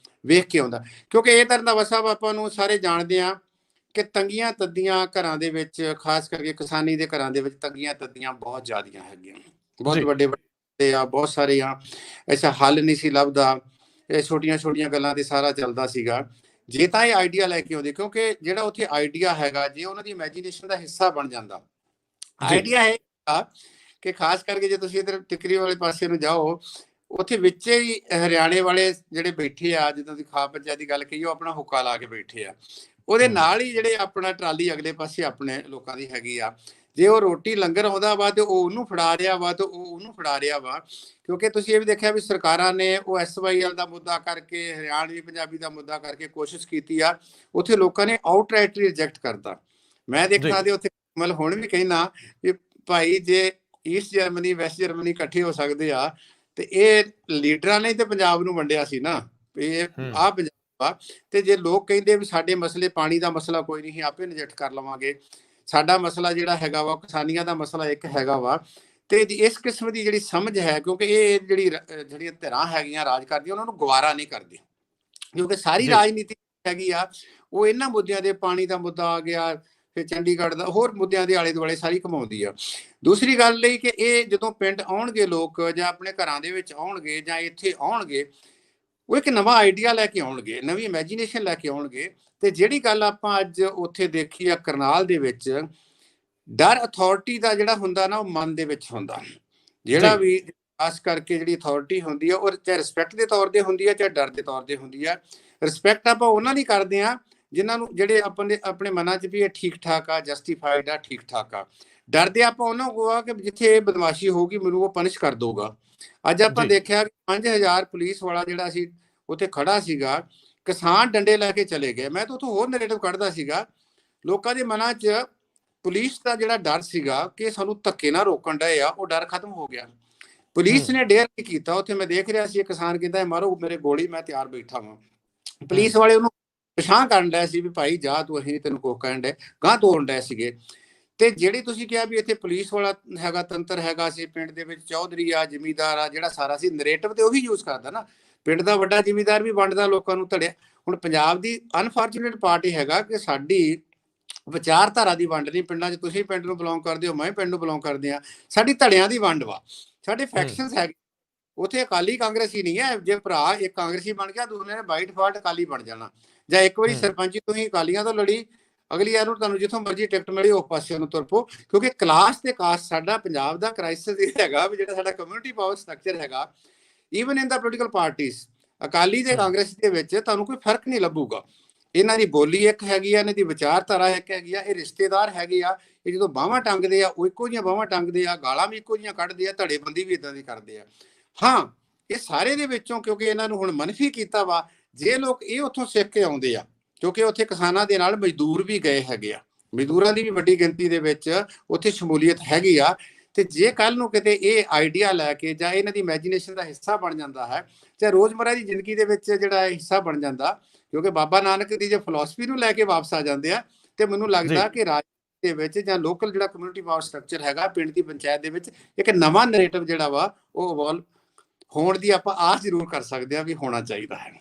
ਵੇਖ ਕੇ ਆਉਂਦਾ। ਕਿਉਂਕਿ ਇਹ ਤਰ੍ਹਾਂ ਦਾ ਵਸਾ ਆਪਾਂ ਨੂੰ ਸਾਰੇ ਜਾਣਦੇ ਆ ਕਿ ਤੰਗੀਆਂ ਤੱਦੀਆਂ ਘਰਾਂ ਦੇ ਵਿੱਚ, ਖਾਸ ਕਰਕੇ ਕਿਸਾਨੀ ਦੇ ਘਰਾਂ ਦੇ ਵਿੱਚ ਤੰਗੀਆਂ ਤੱਦੀਆਂ ਬਹੁਤ ਜ਼ਿਆਦੀਆਂ ਹੈਗੀਆਂ, ਬਹੁਤ ਵੱਡੇ ਵੱਡੇ ਆ, ਬਹੁਤ ਸਾਰੇ ਆ, ਐਸਾ ਹੱਲ ਨਹੀਂ ਸੀ ਲੱਭਦਾ। ਇਹ ਛੋਟੀਆਂ ਗੱਲਾਂ ਤੇ ਸਾਰਾ ਚੱਲਦਾ ਸੀਗਾ। ਜੇ ਤਾਂ ਇਹ ਆਈਡੀਆ ਲੈ ਕੇ ਆਉਂਦੇ, ਕਿਉਂਕਿ ਜਿਹੜਾ ਉੱਥੇ ਆਈਡੀਆ ਹੈਗਾ, ਜੇ ਉਹਨਾਂ ਦੀ ਇਮੈਜੀਨੇਸ਼ਨ ਦਾ ਹਿੱਸਾ ਬਣ ਜਾਂਦਾ, ਆਈਡੀਆ ਹੈ ਕਿ ਖਾਸ ਕਰਕੇ ਜੇ ਤੁਸੀਂ ਇੱਧਰ ਟਿਕਰੀ ਵਾਲੇ ਪਾਸੇ ਨੂੰ ਜਾਓ, ਉੱਥੇ ਵਿੱਚ ਹੀ ਹਰਿਆਣੇ ਵਾਲੇ ਜਿਹੜੇ ਬੈਠੇ ਆ, ਜਿੱਦਾਂ ਤੁਸੀਂ ਖਾਪ ਪੰਚਾਇਤ ਦੀ ਗੱਲ ਕਹੀ, ਉਹ ਆਪਣਾ ਹੁੱਕਾ ਲਾ ਕੇ ਬੈਠੇ ਆ। ਉਹਦੇ ਨਾਲ ਹੀ ਜਿਹੜੇ ਆਪਣਾ ਟਰਾਲੀ ਅਗਲੇ ਪਾਸੇ ਆਪਣੇ ਲੋਕਾਂ ਦੀ ਹੈਗੀ ਆ। ਜੇ ਉਹ ਰੋਟੀ ਲੰਗਰ ਆਉਂਦਾ ਵਾ ਤੇ ਉਹ ਉਹਨੂੰ ਫੜਾ ਰਿਹਾ ਵਾ, ਤੇ ਉਹ ਉਹਨੂੰ ਫੜਾ ਰਿਹਾ ਵਾ। ਕਿਉਂਕਿ ਤੁਸੀਂ ਇਹ ਵੀ ਦੇਖਿਆ ਵੀ ਸਰਕਾਰਾਂ ਨੇ ਉਹ SYL ਦਾ ਮੁੱਦਾ ਕਰਕੇ, ਹਰਿਆਣਵੀ ਪੰਜਾਬੀ ਦਾ ਮੁੱਦਾ ਕਰਕੇ ਕੋਸ਼ਿਸ਼ ਕੀਤੀ ਆ, ਉੱਥੇ ਲੋਕਾਂ ਨੇ ਆਊਟਰਾਈਟਲੀ ਰਿਜੈਕਟ ਕਰਤਾ। ਮੈਂ ਦੇਖਦਾ ਤੇ ਉੱਥੇ ਮਤਲਬ ਹੁਣ ਵੀ ਕਹਿਣਾ ਵੀ ਭਾਈ, ਜੇ ਈਸਟ ਜਰਮਨੀ ਵੈਸਟ ਜਰਮਨੀ ਇਕੱਠੇ ਹੋ ਸਕਦੇ ਆ, ਤੇ ਇਹ ਲੀਡਰਾਂ ਨੇ ਤੇ ਪੰਜਾਬ ਨੂੰ ਵੰਡਿਆ ਸੀ ਨਾ, ਇਹ ਆਹ ਪੰਜਾਬ ਆ। ਤੇ ਜੇ ਲੋਕ ਕਹਿੰਦੇ ਵੀ ਸਾਡੇ ਮਸਲੇ, ਪਾਣੀ ਦਾ ਮਸਲਾ ਕੋਈ ਨਹੀਂ, ਆਪੇ ਨਜਿੱਠ ਕਰ ਲਵਾਂਗੇ, ਸਾਡਾ ਮਸਲਾ ਜਿਹੜਾ ਹੈਗਾ ਵਾ ਕਿਸਾਨੀਆਂ ਦਾ ਮਸਲਾ ਇੱਕ ਹੈਗਾ ਵਾ, ਤੇ ਇਸ ਕਿਸਮ ਦੀ ਜਿਹੜੀ ਸਮਝ ਹੈ, ਕਿਉਂਕਿ ਇਹ ਜਿਹੜੀਆਂ ਧਿਰਾਂ ਹੈਗੀਆਂ ਰਾਜ ਕਰਦੀਆਂ, ਉਹਨਾਂ ਨੂੰ ਗਵਾਰਾ ਨਹੀਂ ਕਰਦੀ, ਕਿਉਂਕਿ ਸਾਰੀ ਰਾਜਨੀਤੀ ਹੈਗੀ ਆ ਉਹ ਇਹਨਾਂ ਮੁੱਦਿਆਂ ਦੇ, ਪਾਣੀ ਦਾ ਮੁੱਦਾ ਆ ਗਿਆ, ਫਿਰ ਚੰਡੀਗੜ੍ਹ ਦਾ, ਹੋਰ ਮੁੱਦਿਆਂ ਦੇ ਆਲੇ ਦੁਆਲੇ ਸਾਰੀ ਘਮਾਉਂਦੀ ਆ। ਦੂਸਰੀ ਗੱਲ ਲਈ ਕਿ ਇਹ ਜਦੋਂ ਪਿੰਡ ਆਉਣਗੇ ਲੋਕ, ਜਾਂ ਆਪਣੇ ਘਰਾਂ ਦੇ ਵਿੱਚ ਆਉਣਗੇ, ਜਾਂ ਇੱਥੇ ਆਉਣਗੇ, ਉਹ ਇੱਕ ਨਵਾਂ ਆਈਡੀਆ ਲੈ ਕੇ ਆਉਣਗੇ, ਨਵੀਂ ਇਮੈਜੀਨੇਸ਼ਨ ਲੈ ਕੇ ਆਉਣਗੇ। ਤੇ ਜਿਹੜੀ ਗੱਲ ਆਪਾਂ ਅੱਜ ਉੱਥੇ ਦੇਖੀ ਆ ਕਰਨਾਲ ਦੇ ਵਿੱਚ, ਡਰ ਅਥਾਰਟੀ ਦਾ ਜਿਹੜਾ ਹੁੰਦਾ ਨਾ, ਉਹ ਮਨ ਦੇ ਵਿੱਚ ਹੁੰਦਾ। ਜਿਹੜਾ ਵੀ ਖਾਸ ਕਰਕੇ ਜਿਹੜੀ ਅਥਾਰਟੀ ਹੁੰਦੀ ਆ, ਉਹ ਚਾਹੇ ਰਿਸਪੈਕਟ ਦੇ ਤੌਰ ਤੇ ਹੁੰਦੀ ਆ, ਚਾਹੇ ਡਰ ਦੇ ਤੌਰ ਤੇ ਹੁੰਦੀ ਆ। ਰਿਸਪੈਕਟ ਆਪਾਂ ਉਹਨਾਂ ਦੀ ਕਰਦੇ ਆ ਜਿਨ੍ਹਾਂ ਨੂੰ, ਜਿਹੜੇ ਆਪਣੇ ਮਨਾਂ 'ਚ ਵੀ ਇਹ ਠੀਕ ਠਾਕ ਆ, ਜਸਟੀਫਾਈਡ ਆ, ਠੀਕ ਠਾਕ ਆ। ਡਰਦੇ ਆਪਾਂ ਉਹਨਾਂ ਕੋਲ ਆ ਕਿ ਜਿੱਥੇ ਬਦਮਾਸ਼ੀ ਹੋਊਗੀ ਮੈਨੂੰ ਉਹ ਪਨਿਸ਼ ਕਰ ਦਊਗਾ। ਅੱਜ ਆਪਾਂ ਦੇਖਿਆ 5000 ਪੁਲਿਸ ਵਾਲਾ ਜਿਹੜਾ ਸੀ ਉੱਥੇ ਖੜਾ ਸੀਗਾ, ਕਿਸਾਨ ਡੰਡੇ ਲੈ ਕੇ ਚਲੇ ਗਏ। ਮੈਂ ਤਾਂ ਉੱਥੋਂ ਹੋਰ ਨੈਰੇਟਿਵ ਕੱਢਦਾ ਸੀਗਾ, ਲੋਕਾਂ ਦੇ ਮਨਾਂ 'ਚ ਪੁਲਿਸ ਦਾ ਜਿਹੜਾ ਡਰ ਸੀਗਾ ਕਿ ਸਾਨੂੰ ਧੱਕੇ ਨਾਲ ਰੋਕਣ ਡਏ ਆ, ਉਹ ਡਰ ਖਤਮ ਹੋ ਗਿਆ। ਪੁਲਿਸ ਨੇ ਡੇਅਰ ਕੀ ਕੀਤਾ, ਉੱਥੇ ਮੈਂ ਦੇਖ ਰਿਹਾ ਸੀ ਕਿਸਾਨ ਕਹਿੰਦਾ ਮਾਰੋ ਮੇਰੇ ਗੋਲੀ, ਮੈਂ ਤਿਆਰ ਬੈਠਾ ਵਾਂ। ਪੁਲਿਸ ਵਾਲੇ ਉਹਨੂੰ ਪਛਾਣ ਕਰਨ ਡਏ ਸੀ ਵੀ ਭਾਈ ਜਾ ਤੂੰ, ਅਸੀਂ ਤੈਨੂੰ ਕੁਛ ਕਹਿਣ ਡਏ, ਗਾਂਹ ਤੋੜਨ ਡਏ ਸੀਗੇ। ਤੇ ਜਿਹੜੀ ਤੁਸੀਂ ਕਿਹਾ ਵੀ ਇੱਥੇ ਪੁਲਿਸ ਵਾਲਾ ਹੈਗਾ, ਤੰਤਰ ਹੈਗਾ ਸੀ ਪਿੰਡ ਦੇ ਵਿੱਚ, ਚੌਧਰੀ ਆ, ਜ਼ਿਮੀਦਾਰ ਆ, ਜਿਹੜਾ ਸਾਰਾ ਸੀ ਨਰੇਟਿਵ ਤੇ ਉਹੀ ਯੂਜ਼ ਕਰਦਾ ਨਾ। ਪਿੰਡ ਦਾ ਵੱਡਾ ਜ਼ਿਮੀਦਾਰ ਵੀ ਵੰਡਦਾ ਲੋਕਾਂ ਨੂੰ ਧੜਿਆ। ਹੁਣ ਪੰਜਾਬ ਦੀ ਅਨਫੋਰਚੂਨੇਟ ਪਾਰਟ ਇਹ ਹੈਗਾ ਕਿ ਸਾਡੀ ਵਿਚਾਰਧਾਰਾ ਦੀ ਵੰਡ ਨਹੀਂ। ਪਿੰਡਾਂ 'ਚ ਤੁਸੀਂ ਪਿੰਡ ਨੂੰ ਬਿਲੋਂਗ ਕਰਦੇ ਹੋ, ਮੈਂ ਪਿੰਡ ਨੂੰ ਬਿਲੋਂਗ ਕਰਦੇ ਹਾਂ, ਸਾਡੀ ਧੜਿਆਂ ਦੀ ਵੰਡ ਵਾ, ਸਾਡੇ ਫੈਕਸ਼ਨਸ ਹੈਗੇ। ਉੱਥੇ ਅਕਾਲੀ ਕਾਂਗਰਸੀ ਨਹੀਂ ਹੈ। ਜੇ ਭਰਾ ਇੱਕ ਕਾਂਗਰਸੀ ਬਣ ਗਿਆ, ਦੂਸਰੇ ਨੇ ਬਾਈ ਡਿਫਾਲਟ ਅਕਾਲੀ ਬਣ ਜਾਣਾ। ਜਾਂ ਇੱਕ ਵਾਰੀ ਸਰਪੰਚੀ ਤੁਸੀਂ ਅਕਾਲੀਆਂ ਤੋਂ ਲੜੀ, ਅਗਲੀ ਵਾਰ ਨੂੰ ਤੁਹਾਨੂੰ ਜਿੱਥੋਂ ਮਰਜ਼ੀ ਟਿਕਟ ਮਿਲੀ ਉਸ ਪਾਸੇ ਨੂੰ ਤੁਰ ਪਓ। ਕਿਉਂਕਿ ਕਲਾਸ ਤੇ ਕਾਸਟ ਸਾਡਾ ਪੰਜਾਬ ਦਾ ਕ੍ਰਾਈਸਿਸ ਇਹ ਹੈਗਾ ਵੀ ਜਿਹੜਾ ਸਾਡਾ ਕਮਿਊਨਿਟੀ ਪਾਵਰ ਸਟਰਕਚਰ ਹੈਗਾ, ਈਵਨ ਇਨ ਦਾ ਪੋਲੀਟੀਕਲ ਪਾਰਟੀਜ਼, ਅਕਾਲੀ ਤੇ ਕਾਂਗਰਸੀ ਦੇ ਵਿੱਚ ਤੁਹਾਨੂੰ ਕੋਈ ਫਰਕ ਨਹੀਂ ਲੱਭੂਗਾ। ਇਹਨਾਂ ਦੀ ਬੋਲੀ ਇੱਕ ਹੈਗੀ ਆ, ਇਹਨਾਂ ਦੀ ਵਿਚਾਰਧਾਰਾ ਇੱਕ ਹੈਗੀ ਆ, ਇਹ ਰਿਸ਼ਤੇਦਾਰ ਹੈਗੇ ਆ। ਇਹ ਜਦੋਂ ਬਾਹਾਂ ਟੰਗਦੇ ਆ ਉਹ ਇੱਕੋ ਜਿਹੀਆਂ ਬਾਹਾਂ ਟੰਗਦੇ ਆ, ਗਾਲਾਂ ਵੀ ਇੱਕੋ ਜਿਹੀਆਂ ਕੱਢਦੇ ਆ, ਧੜੇਬੰਦੀ ਵੀ ਇਦਾਂ ਦੀ ਕਰਦੇ ਆ। ਹਾਂ, ਇਹ ਸਾਰੇ ਦੇ ਵਿੱਚੋਂ ਕਿਉਂਕਿ ਇਹਨਾਂ ਨੂੰ ਹੁਣ ਮਨਫੀ ਕੀਤਾ ਵਾ, ਜੇ ਲੋਕ ਇਹ ਉੱਥੋਂ ਸਿੱਖ ਕੇ ਆਉਂਦੇ ਆ, ਕਿਉਂਕਿ ਉੱਥੇ ਕਿਸਾਨਾਂ ਦੇ ਨਾਲ ਮਜ਼ਦੂਰ ਵੀ ਗਏ ਹੈਗੇ ਆ, ਮਜ਼ਦੂਰਾਂ ਦੀ ਵੀ ਵੱਡੀ ਗਿਣਤੀ ਦੇ ਵਿੱਚ ਉੱਥੇ ਸ਼ਮੂਲੀਅਤ ਹੈਗੀ ਆ। ਤੇ ਜੇ ਕੱਲ ਨੂੰ ਕਿਤੇ ਇਹ ਆਈਡੀਆ ਲੈ ਕੇ ਜਾਂ ਇਹਨਾਂ ਦੀ ਇਮੈਜੀਨੇਸ਼ਨ ਦਾ ਹਿੱਸਾ ਬਣ ਜਾਂਦਾ ਹੈ, ਚਾਹੇ ਰੋਜ਼ਮਰਾ ਦੀ ਜ਼ਿੰਦਗੀ ਦੇ ਵਿੱਚ ਜਿਹੜਾ ਹਿੱਸਾ ਬਣ ਜਾਂਦਾ, ਕਿਉਂਕਿ ਬਾਬਾ ਨਾਨਕ ਦੀ ਜੇ ਫਿਲਾਸਫੀ ਨੂੰ ਲੈ ਕੇ ਵਾਪਸ ਆ ਜਾਂਦੇ ਆ, ਤੇ ਮੈਨੂੰ ਲੱਗਦਾ ਕਿ ਰਾਜ ਦੇ ਵਿੱਚ ਜਾਂ ਲੋਕਲ ਜਿਹੜਾ ਕਮਿਊਨਿਟੀ ਪਾਵਰ ਸਟਰਕਚਰ ਹੈਗਾ ਪਿੰਡ ਦੀ ਪੰਚਾਇਤ ਦੇ ਵਿੱਚ, ਇੱਕ ਨਵਾਂ ਨੈਰੇਟਿਵ ਜਿਹੜਾ ਵਾ ਉਹ ਇਵੋਲਵ ਹੋਣ ਦੀ ਆਪਾਂ ਆਸ ਜ਼ਰੂਰ ਕਰ ਸਕਦੇ ਹਾਂ ਵੀ ਹੋਣਾ ਚਾਹੀਦਾ ਹੈ।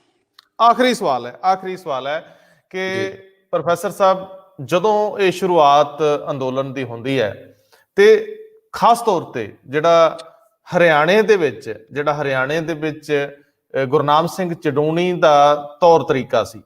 ਆਖਰੀ ਸਵਾਲ ਹੈ ਕਿ ਪ੍ਰੋਫੈਸਰ ਸਾਹਿਬ, ਜਦੋਂ ਇਹ ਸ਼ੁਰੂਆਤ ਅੰਦੋਲਨ ਦੀ ਹੁੰਦੀ ਹੈ ਤੇ ਖਾਸ ਤੌਰ ਤੇ ਜਿਹੜਾ ਹਰਿਆਣੇ ਦੇ ਵਿੱਚ ਗੁਰਨਾਮ ਸਿੰਘ ਚਡੂਣੀ ਦਾ ਤੌਰ ਤਰੀਕਾ ਸੀ,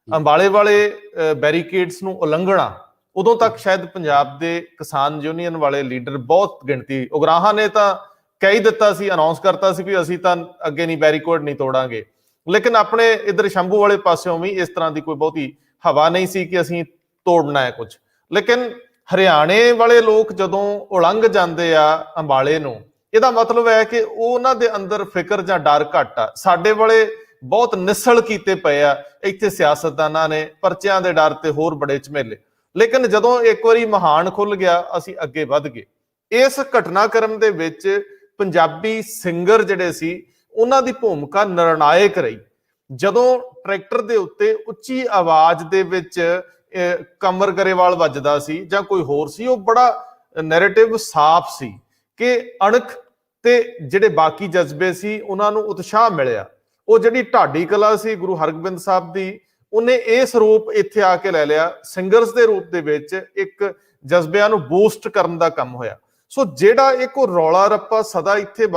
ਅੰਬਾਲੇ ਵਾਲੇ ਬੈਰੀਕੇਡਸ ਨੂੰ ਉਲੰਘਣਾ, ਉਦੋਂ ਤੱਕ ਸ਼ਾਇਦ ਪੰਜਾਬ ਦੇ ਕਿਸਾਨ ਯੂਨੀਅਨ ਵਾਲੇ ਲੀਡਰ ਬਹੁਤ ਗਿਣਤੀ, ਉਗਰਾਹਾਂ ਨੇ ਤਾਂ ਕਹਿ ਹੀ ਦਿੱਤਾ ਸੀ, ਅਨਾਉਂਸ ਕਰਤਾ ਸੀ ਵੀ ਅਸੀਂ ਤਾਂ ਅੱਗੇ ਨਹੀਂ ਬੈਰੀਕੇਡ ਨਹੀਂ ਤੋੜਾਂਗੇ, ਲੇਕਿਨ ਆਪਣੇ ਇਧਰ ਸ਼ੰਭੂ ਵਾਲੇ ਪਾਸਿਓਂ ਵੀ ਇਸ ਤਰ੍ਹਾਂ ਦੀ ਕੋਈ ਬਹੁਤੀ ਹਵਾ ਨਹੀਂ ਸੀ ਕਿ ਅਸੀਂ ਤੋੜਨਾ ਹੈ ਕੁਝ। ਲੇਕਿਨ ਹਰਿਆਣੇ ਵਾਲੇ ਲੋਕ ਜਦੋਂ ਉਲੰਘ ਜਾਂਦੇ ਆ ਅੰਬਾਲੇ ਨੂੰ, ਇਹਦਾ ਮਤਲਬ ਹੈ ਕਿ ਉਹਨਾਂ ਦੇ ਅੰਦਰ ਫਿਕਰ ਜਾਂ ਡਰ ਘੱਟ ਆ। ਸਾਡੇ ਵਾਲੇ ਬਹੁਤ ਨਿਸਲ ਕੀਤੇ ਪਏ ਆ ਇੱਥੇ ਸਿਆਸਤਦਾਨਾਂ ਨੇ, ਪਰਚਿਆਂ ਦੇ ਡਰ ਤੇ ਹੋਰ ਬੜੇ ਝਮੇਲੇ। ਲੇਕਿਨ ਜਦੋਂ ਇੱਕ ਵਾਰੀ ਮਹਾਨ ਖੁੱਲ ਗਿਆ, ਅਸੀਂ ਅੱਗੇ ਵੱਧ ਗਏ। ਇਸ ਘਟਨਾਕ੍ਰਮ ਦੇ ਵਿੱਚ ਪੰਜਾਬੀ ਸਿੰਗਰ ਜਿਹੜੇ ਸੀ, ਉਹਨਾਂ ਦੀ ਭੂਮਿਕਾ ਨਿਰਣਾਇਕ ਰਹੀ। ਜਦੋਂ ਟਰੈਕਟਰ ਦੇ ਉੱਤੇ ਉੱਚੀ ਆਵਾਜ਼ ਦੇ ਵਿੱਚ ਕਮਰ ਗਰੇਵਾਲ ਵੱਜਦਾ ਸੀ ਜਾਂ ਕੋਈ ਹੋਰ ਸੀ, ਉਹ ਬੜਾ ਨੈਰੇਟਿਵ ਸਾਫ਼ ਸੀ ਕਿ ਅਣਖ ਤੇ ਜਿਹੜੇ ਬਾਕੀ ਜਜ਼ਬੇ ਸੀ ਉਹਨਾਂ ਨੂੰ ਉਤਸ਼ਾਹ ਮਿਲਿਆ। ਉਹ ਜਿਹੜੀ ਢਾਡੀ ਕਲਾ ਸੀ ਗੁਰੂ ਹਰਗੋਬਿੰਦ ਸਾਹਿਬ ਦੀ, ਉਹਨੇ ਇਸ ਰੂਪ ਇੱਥੇ ਆ ਕੇ ਲੈ ਲਿਆ, ਸਿੰਗਰਸ ਦੇ ਰੂਪ ਦੇ ਵਿੱਚ ਇੱਕ ਜਜ਼ਬਿਆਂ ਨੂੰ ਬੂਸਟ ਕਰਨ ਦਾ ਕੰਮ ਹੋਇਆ। ਸੋ ਜਿਹੜਾ ਇੱਕ ਰੌਲਾ ਰੱਪਾ ਸਦਾ ਇੱਥੇ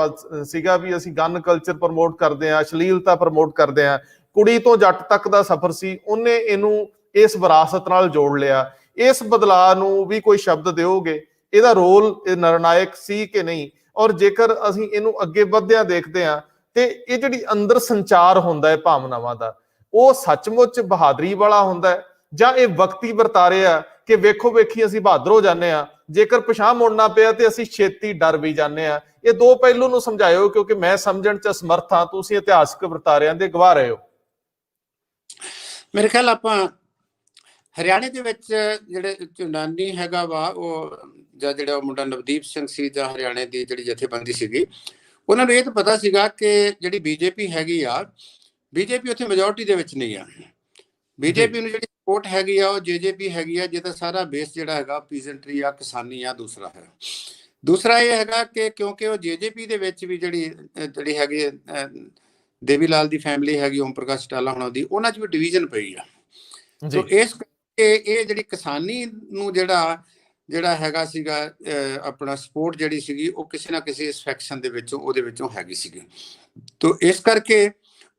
ਸੀਗਾ ਵੀ ਅਸੀਂ ਗਨ ਕਲਚਰ ਪ੍ਰਮੋਟ ਕਰਦੇ ਹਾਂ, ਅਸ਼ਲੀਲਤਾ ਪ੍ਰਮੋਟ ਕਰਦੇ ਹਾਂ, ਕੁੜੀ ਤੋਂ ਜੱਟ ਤੱਕ ਦਾ ਸਫ਼ਰ ਸੀ, ਉਹਨੇ ਇਹਨੂੰ ਇਸ ਵਿਰਾਸਤ ਨਾਲ ਜੋੜ ਲਿਆ। ਇਸ ਬਦਲਾਅ ਨੂੰ ਵੀ ਕੋਈ ਸ਼ਬਦ ਦਿਓਗੇ, ਇਹਦਾ ਰੋਲ ਨਿਰਣਾਇਕ ਸੀ ਕਿ ਨਹੀਂ? ਔਰ ਜੇਕਰ ਅਸੀਂ ਇਹਨੂੰ ਅੱਗੇ ਵਧਦਿਆਂ ਦੇਖਦੇ ਹਾਂ ਤੇ ਇਹ ਜਿਹੜੀ ਅੰਦਰ ਸੰਚਾਰ ਹੁੰਦਾ ਹੈ ਭਾਵਨਾਵਾਂ ਦਾ, ਉਹ ਸੱਚਮੁੱਚ ਬਹਾਦਰੀ ਵਾਲਾ ਹੁੰਦਾ ਹੈ ਜਾਂ ਇਹ ਵਕਤੀ ਵਰਤਾਰੇ ਆ ਕਿ ਵੇਖੋ ਵੇਖੀ ਅਸੀਂ ਬਹਾਦਰ ਹੋ ਜਾਂਦੇ ਆ, ਜੇਕਰ ਪਿਛਾਂਹ ਮੁੜਨਾ ਪਿਆ ਤੇ ਅਸੀਂ ਛੇਤੀ ਡਰ ਵੀ ਜਾਂਦੇ ਆ? ਇਹ ਦੋ ਪਹਿਲੂ ਨੂੰ ਸਮਝਾਇਓ, ਕਿਉਂਕਿ ਮੈਂ ਸਮਝਣ ਚ ਅਸਮਰਥ ਹਾਂ, ਤੁਸੀਂ ਇਤਿਹਾਸਕ ਵਰਤਾਰਿਆਂ ਦੇ ਗਵਾਹ ਰਹੇ ਹੋ। ਮੇਰੇ ਖਿਆਲ ਆਪਾਂ ਹਰਿਆਣੇ ਦੇ ਵਿੱਚ ਜਿਹੜੇ ਚੁਨਾਨੀ ਹੈਗਾ ਵਾ, ਉਹ ਜਾਂ ਜਿਹੜਾ ਮੁੰਡਾ ਨਵਦੀਪ ਸਿੰਘ ਸੀ ਜਾਂ ਹਰਿਆਣੇ ਦੀ ਜਿਹੜੀ ਜਥੇਬੰਦੀ ਸੀਗੀ, ਉਹਨਾਂ ਨੂੰ ਇਹ ਤਾਂ ਪਤਾ ਸੀਗਾ ਕਿ ਜਿਹੜੀ ਬੀਜੇਪੀ ਹੈਗੀ ਆ, ਬੀਜੇਪੀ ਉੱਥੇ ਮੈਜੋਰਟੀ ਦੇ ਵਿੱਚ ਨਹੀਂ ਆ। ਬੀਜੇਪੀ ਨੂੰ ਜਿਹੜੀ ਸਪੋਰਟ ਹੈਗੀ ਆ ਉਹ ਜੇਜੇਪੀ ਹੈਗੀ ਆ, ਜਿਹਦਾ ਸਾਰਾ ਬੇਸ ਜਿਹੜਾ ਹੈਗਾ ਪੀਜ਼ੈਂਟਰੀ ਆ, ਕਿਸਾਨੀ ਆ। ਦੂਸਰਾ ਇਹ ਹੈਗਾ ਕਿ ਕਿਉਂਕਿ ਉਹ ਜੇਜੇਪੀ ਦੇ ਵਿੱਚ ਵੀ ਜਿਹੜੀ ਹੈਗੀ ਦੇਵੀ ਲਾਲ ਦੀ ਫੈਮਿਲੀ ਹੈਗੀ, ਓਮ ਪ੍ਰਕਾਸ਼ ਚਾਲਾ ਹੋਣਾ ਦੀ, ਉਹਨਾਂ 'ਚ ਵੀ ਡਿਵੀਜ਼ਨ ਪਈ ਆ। ਸੋ ਇਸ ਕਰਕੇ ਇਹ ਜਿਹੜੀ ਕਿਸਾਨੀ ਨੂੰ ਜਿਹੜਾ ਹੈਗਾ ਸੀਗਾ ਆਪਣਾ ਸਪੋਰਟ ਜਿਹੜੀ ਸੀਗੀ, ਉਹ ਕਿਸੇ ਨਾ ਕਿਸੇ ਸੈਕਸ਼ਨ ਦੇ ਵਿੱਚੋਂ ਉਹਦੇ ਵਿੱਚੋਂ ਹੈਗੀ ਸੀਗੀ। ਤੋ ਇਸ ਕਰਕੇ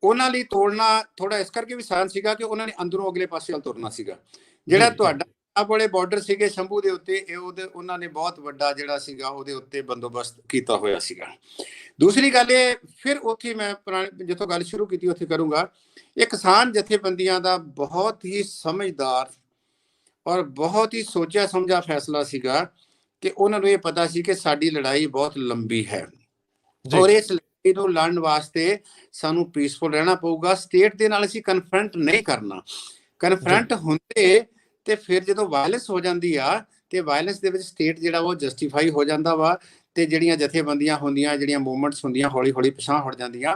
ਉਹਨਾਂ ਲਈ ਤੋੜਨਾ ਥੋੜਾ ਇਸ ਕਰਕੇ ਵੀ ਆਸਾਨ ਸੀਗਾ ਕਿ ਉਹਨਾਂ ਨੇ ਅੰਦਰੋਂ ਅਗਲੇ ਪਾਸੇ ਵੱਲ ਤੁਰਨਾ ਸੀਗਾ। ਜਿਹੜਾ ਤੁਹਾਡਾ ਆਹ ਵਾਲੇ ਬਾਰਡਰ ਸੀਗੇ ਸ਼ੰਭੂ ਦੇ ਉੱਤੇ, ਉਹਨਾਂ ਨੇ ਬਹੁਤ ਵੱਡਾ ਜਿਹੜਾ ਸੀਗਾ ਉਹਦੇ ਉੱਤੇ ਬੰਦੋਬਸਤ ਕੀਤਾ ਹੋਇਆ ਸੀਗਾ। ਦੂਸਰੀ ਗੱਲ ਇਹ, ਫਿਰ ਉੱਥੇ ਮੈਂ ਜਿੱਥੋਂ ਗੱਲ ਸ਼ੁਰੂ ਕੀਤੀ ਉੱਥੇ ਕਰੂੰਗਾ, ਇਹ ਕਿਸਾਨ ਜਥੇਬੰਦੀਆਂ ਦਾ ਬਹੁਤ ਹੀ ਸਮਝਦਾਰ ਔਰ ਬਹੁਤ ਹੀ ਸੋਚਿਆ ਸਮਝਿਆ ਫੈਸਲਾ ਸੀਗਾ ਕਿ ਉਹਨਾਂ ਨੂੰ ਇਹ ਪਤਾ ਸੀ ਕਿ ਸਾਡੀ ਲੜਾਈ ਬਹੁਤ ਲੰਬੀ ਹੈ ਜੀ ਔਰ ਇਸ ਲੜਾਈ ਨੂੰ ਲੜਨ ਵਾਸਤੇ ਸਾਨੂੰ ਪੀਸਫੁਲ ਰਹਿਣਾ ਪਊਗਾ। ਸਟੇਟ ਦੇ ਨਾਲ ਅਸੀਂ ਕਨਫਰੰਟ ਨਹੀਂ ਕਰਨਾ। ਕਨਫਰੰਟ ਹੁੰਦੇ ਤੇ ਫਿਰ ਜਦੋਂ ਵਾਇਲੈਂਸ ਹੋ ਜਾਂਦੀ ਆ ਤੇ ਵਾਇਲੈਂਸ ਦੇ ਵਿੱਚ ਸਟੇਟ ਜਿਹੜਾ ਉਹ ਜਸਟੀਫਾਈ ਹੋ ਜਾਂਦਾ ਵਾ ਤੇ ਜਿਹੜੀਆਂ ਜਥੇਬੰਦੀਆਂ ਹੁੰਦੀਆਂ, ਜਿਹੜੀਆਂ ਮੂਵਮੈਂਟਸ ਹੁੰਦੀਆਂ, ਹੌਲੀ ਹੌਲੀ ਪਿਛਾਂਹ ਹਟ ਜਾਂਦੀਆਂ।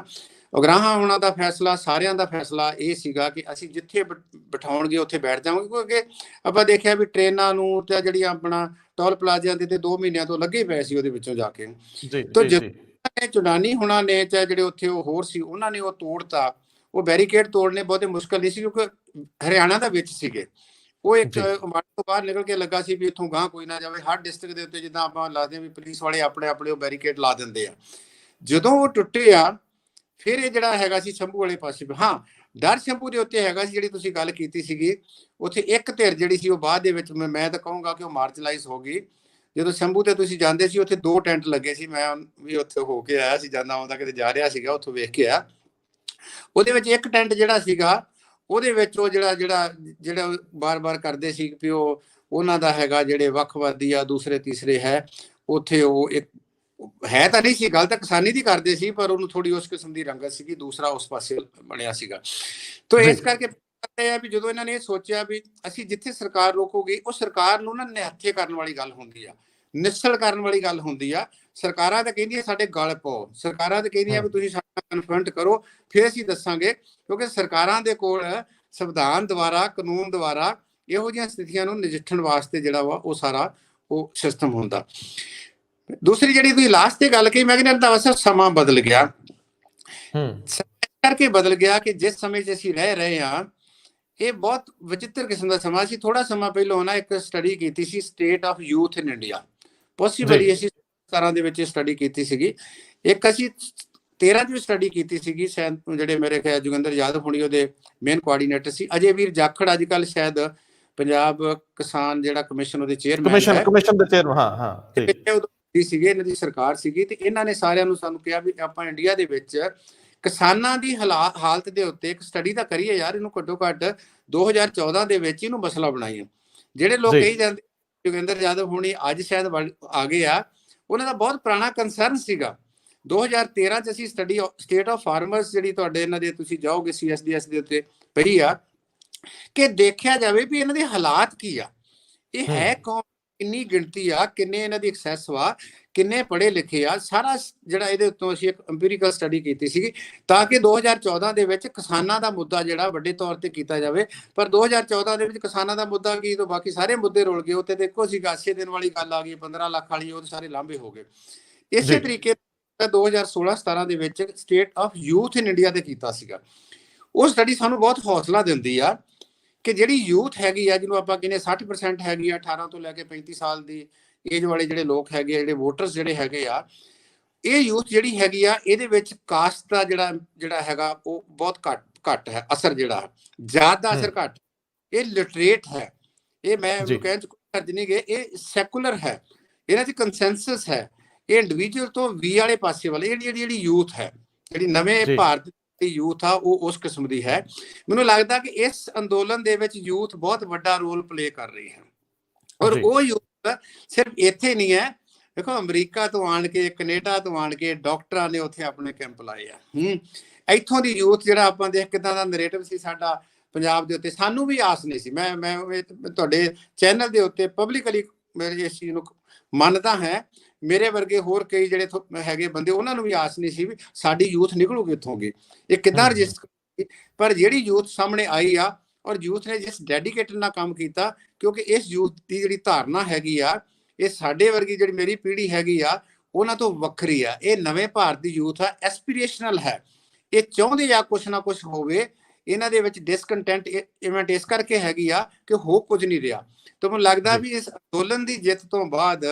ਉਗਰਾਹਾਂ ਉਹਨਾਂ ਦਾ ਫੈਸਲਾ, ਸਾਰਿਆਂ ਦਾ ਫੈਸਲਾ ਇਹ ਸੀਗਾ ਕਿ ਅਸੀਂ ਜਿੱਥੇ ਬਿਠਾਉਣਗੇ ਉੱਥੇ ਬੈਠ ਜਾਵਾਂਗੇ, ਕਿਉਂਕਿ ਆਪਾਂ ਦੇਖਿਆ ਵੀ ਟ੍ਰੇਨਾਂ ਨੂੰ ਤੇ ਜਿਹੜੀਆਂ ਆਪਣਾ ਟੋਲ ਪਲਾਜ਼ਿਆਂ ਦੇ ਤੇ 2 ਮਹੀਨਿਆਂ ਤੋਂ ਲੱਗੇ ਪਏ ਸੀ ਉਹਦੇ ਵਿੱਚੋਂ ਜਾ ਕੇ। ਤਾਂ ਜਦੋਂ ਚੁਡਾਨੀ ਹੁਣਾਂ ਨੇ ਚਾਹੇ ਜਿਹੜੇ ਉੱਥੇ ਉਹ ਹੋਰ ਸੀ ਉਹਨਾਂ ਨੇ ਉਹ ਤੋੜਤਾ। ਉਹ ਬੈਰੀਕੇਡ ਤੋੜਨੇ ਬਹੁਤੇ ਮੁਸ਼ਕਲ ਨਹੀਂ ਸੀ ਕਿਉਂਕਿ ਹਰਿਆਣਾ ਦਾ ਵਿੱਚ ਸੀਗੇ। ਉਹ ਇੱਕ ਮਾਰਕ ਤੋਂ ਬਾਹਰ ਨਿਕਲ ਕੇ ਲੱਗਾ ਸੀ ਵੀ ਇੱਥੋਂ ਗਾਂ ਕੋਈ ਨਾ ਜਾਵੇ। ਹਰ ਡਿਸਟ੍ਰਿਕਟ ਦੇ ਉੱਤੇ ਜਿੱਦਾਂ ਆਪਾਂ ਲਾਦੇ ਹਾਂ ਵੀ ਪੁਲਿਸ ਵਾਲੇ ਆਪਣੇ ਆਪਣੇ ਉਹ ਬੈਰੀਕੇਡ ਲਾ ਦਿੰਦੇ ਆ। ਜਦੋਂ ਉਹ ਟੁੱਟੇ ਆ ਫਿਰ ਇਹ ਜਿਹੜਾ ਹੈਗਾ ਸੀ ਸ਼ੰਭੂ ਵਾਲੇ ਪਾਸੇ। ਹਾਂ, ਡਰ ਸ਼ੰਭੂ ਦੇ ਉੱਤੇ ਹੈਗਾ ਸੀ, ਜਿਹੜੀ ਤੁਸੀਂ ਗੱਲ ਕੀਤੀ ਸੀਗੀ। ਉੱਥੇ ਇੱਕ ਧਿਰ ਜਿਹੜੀ ਸੀ ਉਹ ਬਾਅਦ ਦੇ ਵਿੱਚ ਮੈਂ ਤਾਂ ਕਹੂੰਗਾ ਕਿ ਉਹ ਮਾਰਜਲਾਈਜ਼ ਹੋ ਗਈ। ਜਦੋਂ ਸ਼ੰਭੂ ਤੇ ਤੁਸੀਂ ਜਾਂਦੇ ਸੀ ਉੱਥੇ 2 ਟੈਂਟ ਲੱਗੇ ਸੀ। ਮੈਂ ਵੀ ਉੱਥੇ ਹੋ ਕੇ ਆਇਆ ਸੀ, ਜਾਂਦਾ ਆਉਂਦਾ ਕਿਤੇ ਜਾ ਰਿਹਾ ਸੀਗਾ, ਉੱਥੋਂ ਵੇਖ ਕੇ ਆ। ਉਹਦੇ ਵਿੱਚ ਇੱਕ ਟੈਂਟ ਜਿਹੜਾ ਸੀਗਾ ਉਹਦੇ ਵਿੱਚ ਉਹ ਜਿਹੜਾ ਬਾਰ-ਬਾਰ ਕਰਦੇ ਸੀ ਵੀ ਉਹ ਉਹਨਾਂ ਦਾ ਹੈਗਾ ਜਿਹੜੇ ਵੱਖਵਾਦੀ ਆ, ਦੂਸਰੇ ਤੀਸਰੇ ਹੈ। ਉੱਥੇ ਉਹ ਇੱਕ ਹੈ ਤਾਂ ਨਹੀਂ ਸੀ, ਗੱਲ ਤਾਂ ਕਿਸਾਨੀ ਦੀ ਕਰਦੇ ਸੀ, ਪਰ ਉਹਨੂੰ ਥੋੜੀ ਉਸ ਕਿਸਮ ਦੀ ਰੰਗਤ ਸੀਗੀ, ਦੂਸਰਾ ਉਸ ਪਾਸੇ ਬਣਿਆ ਸੀਗਾ। ਤਾਂ ਇਸ ਕਰਕੇ ਆ ਵੀ ਜਦੋਂ ਇਹਨਾਂ ਨੇ ਇਹ ਸੋਚਿਆ ਵੀ ਅਸੀਂ ਜਿੱਥੇ ਸਰਕਾਰ ਰੋਕੋਗੇ, ਉਹ ਸਰਕਾਰ ਨੂੰ ਨਾ ਨਿਹੱਥੇ ਕਰਨ ਵਾਲੀ ਗੱਲ ਹੁੰਦੀ ਆ, ਨਿਸਲ ਕਰਨ ਵਾਲੀ ਗੱਲ ਹੁੰਦੀ ਆ। ਸਰਕਾਰਾਂ ਤਾਂ ਕਹਿੰਦੀਆਂ ਸਾਡੇ ਗਲ ਪਾਓ, ਸਰਕਾਰਾਂ ਤਾਂ ਕਹਿੰਦੀਆਂ ਵੀ ਤੁਸੀਂ ਸਾਡਾ ਕਨਫਰੰਟ ਕਰੋ, ਫਿਰ ਅਸੀਂ ਦੱਸਾਂਗੇ। ਕਿਉਂਕਿ ਸਰਕਾਰਾਂ ਦੇ ਕੋਲ ਸੰਵਿਧਾਨ ਦੁਆਰਾ, ਕਾਨੂੰਨ ਦੁਆਰਾ ਇਹੋ ਜਿਹੀਆਂ ਸਥਿਤੀਆਂ ਨੂੰ ਨਜਿੱਠਣ ਵਾਸਤੇ ਜਿਹੜਾ ਵਾ ਉਹ ਸਾਰਾ ਉਹ ਸਿਸਟਮ ਹੁੰਦਾ। ਦੂਸਰੀ ਜਿਹੜੀ ਤੁਸੀਂ ਲਾਸਟ ਤੇ ਗੱਲ ਕਹੀ, ਮੈਂ ਕਹਿੰਦਾ ਸਮਾਂ ਬਦਲ ਗਿਆ। ਕਰਕੇ ਬਦਲ ਗਿਆ ਕਿ ਜਿਸ ਸਮੇਂ 'ਚ ਅਸੀਂ ਰਹਿ ਰਹੇ ਹਾਂ ਇਹ ਬਹੁਤ ਵਿਚਿੱਤਰ ਕਿਸਮ ਦਾ ਸਮਾਂ ਸੀ। ਥੋੜਾ ਸਮਾਂ ਪਹਿਲਾਂ ਨਾ ਇੱਕ ਸਟੱਡੀ ਕੀਤੀ ਸੀ, state of youth in India. Possibly ਅਸੀਂ 17 ਦੇ ਵਿੱਚ ਸਟੱਡੀ ਕੀਤੀ ਸੀਗੀ। ਇੱਕ ਅਸੀਂ 13 ਚ ਵੀ ਸਟੱਡੀ ਕੀਤੀ ਸੀਗੀ, ਸ਼ਾਇਦ ਜਿਹੜੇ ਮੇਰੇ ਖਿਆਲ ਜੋਗਿੰਦਰ ਯਾਦਵ ਹੋਣੀ ਉਹਦੇ ਮੇਨ ਕੋਆਰਡੀਨੇਟਰ ਸੀ। ਅਜੇ ਵੀਰ ਜਾਖੜ ਅੱਜ ਕੱਲ੍ਹ ਸ਼ਾਇਦ ਪੰਜਾਬ ਕਿਸਾਨ ਜਿਹੜਾ ਕਮਿਸ਼ਨ ਉਹਦੇ ਚੇਅਰਮੈਨ ਹੈ, ਕਮਿਸ਼ਨ ਦੇ ਚੇਅਰਮੈਨ। ਹਾਂ ਸੀਗੇ, ਇਹਨਾਂ ਦੀ ਸਰਕਾਰ ਸੀਗੀ। ਤੇ ਇਹਨਾਂ ਨੇ ਸਾਰਿਆਂ ਨੂੰ ਸਾਨੂੰ ਕਿਹਾ ਵੀ ਆਪਾਂ ਇੰਡੀਆ ਦੇ ਵਿੱਚ ਕਿਸਾਨਾਂ ਦੀ ਹਾਲਤ ਦੇ ਉੱਤੇ ਇੱਕ ਸਟੱਡੀ ਤਾਂ ਕਰੀਏ ਯਾਰ, ਇਹਨੂੰ ਘੱਟੋ ਘੱਟ 2014 ਦੇ ਵਿੱਚ ਇਹਨੂੰ ਮਸਲਾ ਬਣਾਈਏ। ਜਿਹੜੇ ਲੋਕ ਕਹੀ ਜਾਂਦੇ ਜੋਗਿੰਦਰ ਯਾਦਵ ਹੋਣੀ ਅੱਜ ਸ਼ਾਇਦ ਆ ਗਏ ਆ, ਉਹਨਾਂ ਦਾ ਬਹੁਤ ਪੁਰਾਣਾ ਕੰਸਰਨ ਸੀਗਾ। 2013 ਚ ਅਸੀਂ ਸਟੱਡੀ ਸਟੇਟ ਆਫ ਫਾਰਮਰਸ ਜਿਹੜੀ ਤੁਹਾਡੇ ਇਹਨਾਂ ਦੇ ਤੁਸੀਂ ਜਾਓਗੇ CSDS ਦੇ ਉੱਤੇ ਪਈ ਆ, ਕਿ ਦੇਖਿਆ ਜਾਵੇ ਵੀ ਇਹਨਾਂ ਦੇ ਹਾਲਾਤ ਕੀ ਆ, ਇਹ ਹੈ ਕੌਣ, ਕਿੰਨੀ ਗਿਣਤੀ ਆ, ਕਿੰਨੇ ਇਹਨਾਂ ਦੀ ਐਕਸੈਸ ਵਾ, ਕਿੰਨੇ ਪੜ੍ਹੇ ਲਿਖੇ ਆ। ਸਾਰਾ ਜਿਹੜਾ ਇਹਦੇ ਉੱਤੋਂ ਅਸੀਂ ਇੱਕ ਅੰਪੀਰੀਕਲ ਸਟੱਡੀ ਕੀਤੀ ਸੀਗੀ ਤਾਂ ਕਿ 2014 ਦੇ ਵਿੱਚ ਕਿਸਾਨਾਂ ਦਾ ਮੁੱਦਾ ਜਿਹੜਾ ਵੱਡੇ ਤੌਰ ਤੇ ਕੀਤਾ ਜਾਵੇ। ਪਰ 2014 ਦੇ ਵਿੱਚ ਕਿਸਾਨਾਂ ਦਾ ਮੁੱਦਾ ਕੀ, ਤੋਂ ਬਾਕੀ ਸਾਰੇ ਮੁੱਦੇ ਰੁਲ ਗਏ। ਉੱਤੇ ਦੇਖੋ ਸੀਗਾ 6 ਦਿਨ ਵਾਲੀ ਗੱਲ ਆ ਗਈ, 15 ਲੱਖ ਵਾਲੀ, ਉਹ ਸਾਰੇ ਲਾਂਭੇ ਹੋ ਗਏ। ਇਸੇ ਤਰੀਕੇ 2016-17 ਦੇ ਵਿੱਚ state of youth in India ਤੇ ਕੀਤਾ ਸੀਗਾ। ਉਹ ਸਟੱਡੀ ਸਾਨੂੰ ਬਹੁਤ ਹੌਸਲਾ ਦਿੰਦੀ ਆ ਕਿ ਜਿਹੜੀ ਯੂਥ ਹੈਗੀ ਆ, ਜਿਹਨੂੰ ਆਪਾਂ ਕਹਿੰਦੇ 60% ਹੈਗੀ ਆ 18 ਤੋਂ ਲੈ ਕੇ 35 ਸਾਲ ਦੀ ਏਜ ਵਾਲੇ ਜਿਹੜੇ ਲੋਕ ਹੈਗੇ ਆ, ਜਿਹੜੇ ਵੋਟਰਸ ਜਿਹੜੇ ਹੈਗੇ ਆ, ਇਹ ਯੂਥ ਜਿਹੜੀ ਹੈਗੀ ਆ, ਇਹਦੇ ਵਿੱਚ ਕਾਸਟ ਦਾ ਜਿਹੜਾ ਹੈਗਾ ਉਹ ਬਹੁਤ ਘੱਟ ਹੈ ਅਸਰ, ਜਿਹੜਾ ਜ਼ਿਆਦਾ ਅਸਰ ਘੱਟ। ਇਹ ਲਿਟਰੇਟ ਹੈ, ਇਹ ਮੈਂ ਕਹਿਣ ਚ ਕੋਈ ਹਰਜ ਨਹੀਂ ਗਏ, ਇਹ ਸੈਕੂਲਰ ਹੈ, ਇਹਨਾਂ ਚ ਕੰਸੈਂਸਸ ਹੈ। ਇਹ ਇੰਡੀਵਿਜੂਅਲ ਤੋਂ ਵੀ ਵਾਲੇ ਪਾਸੇ ਵਾਲੇ ਜਿਹੜੀ ਯੂਥ ਹੈ, ਜਿਹੜੀ ਨਵੇਂ ਭਾਰਤ ਦੀ ਯੂਥ ਆ, ਉਹ ਉਸ ਕਿਸਮ ਦੀ ਹੈ। ਮੈਨੂੰ ਲੱਗਦਾ ਕਿ ਇਸ ਅੰਦੋਲਨ ਦੇ ਵਿੱਚ ਯੂਥ ਬਹੁਤ ਵੱਡਾ ਰੋਲ ਪਲੇ ਕਰ ਰਹੀ ਹੈ। ਔਰ ਉਹ ਯੂਥ ਸਿਰਫ ਇੱਥੇ ਨਹੀਂ ਹੈ। ਦੇਖੋ ਅਮਰੀਕਾ ਤੋਂ ਆਣ ਕੇ, ਕੈਨੇਡਾ ਤੋਂ ਆਣ ਕੇ ਡਾਕਟਰਾਂ ਨੇ ਉੱਥੇ ਆਪਣੇ ਕੈਂਪ ਲਾਏ ਆ। ਇੱਥੋਂ ਦੀ ਯੂਥ ਜਿਹੜਾ ਆਪਾਂ ਦੇਖ ਕਿੱਦਾਂ ਦਾ ਨਰੇਟਿਵ ਸੀ ਸਾਡਾ ਪੰਜਾਬ ਦੇ ਉੱਤੇ, ਸਾਨੂੰ ਵੀ ਆਸ ਨਹੀਂ ਸੀ। ਮੈਂ ਤੁਹਾਡੇ ਚੈਨਲ ਦੇ ਉੱਤੇ ਪਬਲਿਕਲੀ ਮੇਰੇ ਇਸ ਚੀਜ਼ ਨੂੰ ਮੰਨਦਾ ਹੈ। ਮੇਰੇ ਵਰਗੇ ਹੋਰ ਕਈ ਜਿਹੜੇ ਹੈਗੇ ਬੰਦੇ, ਉਹਨਾਂ ਨੂੰ ਵੀ ਆਸ ਨਹੀਂ ਸੀ ਵੀ ਸਾਡੀ ਯੂਥ ਨਿਕਲੂਗੀ ਇੱਥੋਂ ਦੀ, ਇਹ ਕਿੱਦਾਂ ਰਜਿਸਟਰ। ਪਰ ਜਿਹੜੀ ਯੂਥ ਸਾਹਮਣੇ ਆਈ ਆ, ਔਰ ਯੂਥ ਨੇ ਜਿਸ ਡੈਡੀਕੇਟਡ ਨਾਲ ਕੰਮ ਕੀਤਾ, ਕਿਉਂਕਿ ਇਸ ਯੂਥ ਦੀ ਜਿਹੜੀ ਧਾਰਨਾ ਹੈਗੀ ਆ, ਇਹ ਸਾਡੇ ਵਰਗੀ ਜਿਹੜੀ ਮੇਰੀ ਪੀੜ੍ਹੀ ਹੈਗੀ ਆ ਉਹਨਾਂ ਤੋਂ ਵੱਖਰੀ ਆ। ਇਹ ਨਵੇਂ ਭਾਰਤ ਦੀ ਯੂਥ ਆ, ਐਸਪੀਰੇਸ਼ਨਲ ਹੈ। ਇਹ ਚਾਹੁੰਦੇ ਆ ਕੁਛ ਨਾ ਕੁਛ ਹੋਵੇ। ਇਹਨਾਂ ਦੇ ਵਿੱਚ ਡਿਸਕੰਟੈਂਟਮੈਂਟ ਇਸ ਕਰਕੇ ਹੈਗੀ ਆ ਕਿ ਹੋ ਕੁਝ ਨਹੀਂ ਰਿਹਾ। ਤਾਂ ਮੈਨੂੰ ਲੱਗਦਾ ਵੀ ਇਸ ਅੰਦੋਲਨ ਦੀ ਜਿੱਤ ਤੋਂ ਬਾਅਦ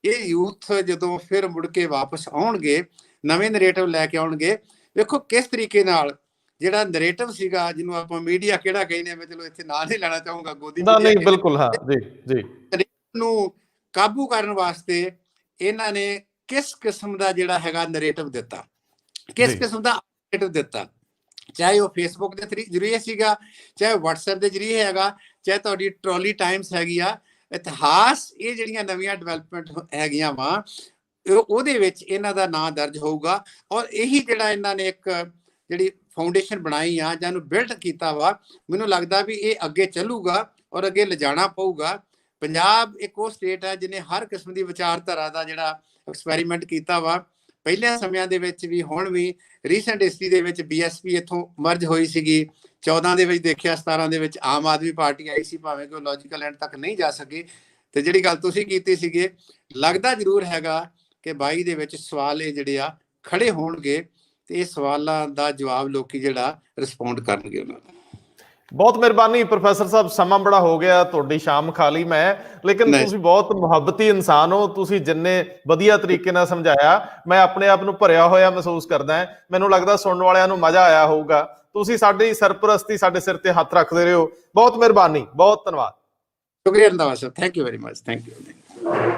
ਇਹ ਯੂਥ ਜਦੋਂ ਫਿਰ ਮੁੜ ਕੇ ਵਾਪਸ ਆਉਣਗੇ, ਨਵੇਂ ਨਰੇਟਿਵ ਲੈ ਕੇ ਆਉਣਗੇ। ਵੇਖੋ ਕਿਸ ਤਰੀਕੇ ਨਾਲ ਜਿਹੜਾ ਨਰੇਟਿਵ ਸੀਗਾ, ਜਿਹਨੂੰ ਆਪਾਂ ਮੀਡੀਆ ਕਿਹੜਾ ਕਹਿੰਦੇ ਆ, ਮੈਂ ਚਲੋ ਇੱਥੇ ਨਾਂ ਨਹੀਂ ਲੈਣਾ ਚਾਹੂੰਗਾ, ਗੋਦੀ ਨਹੀਂ ਬਿਲਕੁਲ, ਹਾਂ ਜੀ ਨੂੰ ਕਾਬੂ ਕਰਨ ਵਾਸਤੇ ਇਹਨਾਂ ਨੇ ਕਿਸ ਕਿਸਮ ਦਾ ਜਿਹੜਾ ਹੈਗਾ ਨਰੇਟਿਵ ਦਿੱਤਾ, ਕਿਸ ਕਿਸਮ ਦਾ ਨਰੇਟਿਵ ਦਿੱਤਾ। ਚਾਹੇ ਉਹ ਫੇਸਬੁੱਕ ਦੇ ਜ਼ਰੀਏ ਸੀਗਾ, ਚਾਹੇ WhatsApp ਦੇ ਜ਼ਰੀਏ ਹੈਗਾ, ਚਾਹੇ ਤੁਹਾਡੀ ਟਰੋਲੀ ਟਾਈਮਸ ਹੈਗੀ ਆ। ਇਤਿਹਾਸ ਇਹ ਜਿਹੜੀਆਂ ਨਵੀਆਂ ਡਿਵੈਲਪਮੈਂਟ ਹੈਗੀਆਂ ਵਾ ਉਹਦੇ ਵਿੱਚ ਇਹਨਾਂ ਦਾ ਨਾਂ ਦਰਜ ਹੋਊਗਾ। ਔਰ ਇਹੀ ਜਿਹੜਾ ਇਹਨਾਂ ਨੇ ਇੱਕ ਜਿਹੜੀ ਫਾਊਂਡੇਸ਼ਨ ਬਣਾਈ ਆ ਜਾਂ ਇਹਨੂੰ ਬਿਲਡ ਕੀਤਾ ਵਾ, ਮੈਨੂੰ ਲੱਗਦਾ ਵੀ ਇਹ ਅੱਗੇ ਚੱਲੂਗਾ ਔਰ ਅੱਗੇ ਲਿਜਾਣਾ ਪਊਗਾ। ਪੰਜਾਬ ਇੱਕ ਉਹ ਸਟੇਟ ਹੈ ਜਿਹਨੇ ਹਰ ਕਿਸਮ ਦੀ ਵਿਚਾਰਧਾਰਾ ਦਾ ਜਿਹੜਾ ਐਕਸਪੈਰੀਮੈਂਟ ਕੀਤਾ ਵਾ, ਪਹਿਲਿਆਂ ਸਮਿਆਂ ਦੇ ਵਿੱਚ ਵੀ, ਹੁਣ ਵੀ। ਰੀਸੈਂਟ ਹਿਸਟਰੀ ਦੇ ਵਿੱਚ BSP ਇੱਥੋਂ ਮਰਜ ਹੋਈ ਸੀਗੀ, 14 ਦੇ ਵਿੱਚ ਦੇਖਿਆ, 17 ਦੇ ਵਿੱਚ ਆਮ ਆਦਮੀ ਪਾਰਟੀ ਆਈ ਸੀ, ਭਾਵੇਂ ਕਿ ਉਹ ਲੌਜੀਕਲ ਐਂਡ ਤੱਕ ਨਹੀਂ ਜਾ ਸਕੀ। ਤੇ ਜਿਹੜੀ ਗੱਲ ਤੁਸੀਂ ਕੀਤੀ ਸੀਗੇ, ਲੱਗਦਾ ਜ਼ਰੂਰ ਹੈਗਾ ਕਿ 22 ਦੇ ਵਿੱਚ ਸਵਾਲ ਇਹ ਜਿਹੜੇ ਆ ਖੜੇ ਹੋਣਗੇ ਤੇ ਇਹ ਸਵਾਲਾਂ ਦਾ ਜਵਾਬ ਲੋਕੀ ਜਿਹੜਾ ਰਿਸਪੌਂਡ ਕਰਨਗੇ ਉਹਨਾਂ ਨੂੰ। ਬਹੁਤ ਮਿਹਰਬਾਨੀ ਪ੍ਰੋਫੈਸਰ ਸਾਹਿਬ, ਸਮਾਂ ਬੜਾ ਹੋ ਗਿਆ, ਤੁਹਾਡੀ ਸ਼ਾਮ ਖਾ ਲਈ ਮੈਂ, ਲੇਕਿਨ ਤੁਸੀਂ ਬਹੁਤ ਮੁਹੱਬਤੀ ਇਨਸਾਨ ਹੋ। ਤੁਸੀਂ ਜਿੰਨੇ ਵਧੀਆ ਤਰੀਕੇ ਨਾਲ ਸਮਝਾਇਆ, ਮੈਂ ਆਪਣੇ ਆਪ ਨੂੰ ਭਰਿਆ ਹੋਇਆ ਮਹਿਸੂਸ ਕਰਦਾ। ਮੈਨੂੰ ਲੱਗਦਾ ਸੁਣਨ ਵਾਲਿਆਂ ਨੂੰ ਮਜ਼ਾ ਆਇਆ ਹੋਊਗਾ। ਤੁਸੀਂ ਸਾਡੀ ਸਰਪ੍ਰਸਤੀ, ਸਾਡੇ ਸਿਰ ਤੇ ਹੱਥ ਰੱਖਦੇ ਰਹੋ। ਬਹੁਤ ਮਿਹਰਬਾਨੀ, ਬਹੁਤ ਧੰਨਵਾਦ। ਸ਼ੁਕਰੀਆ ਰੰਧਾਵਾ ਸਾਹਿਬ, thank you very much, thank you.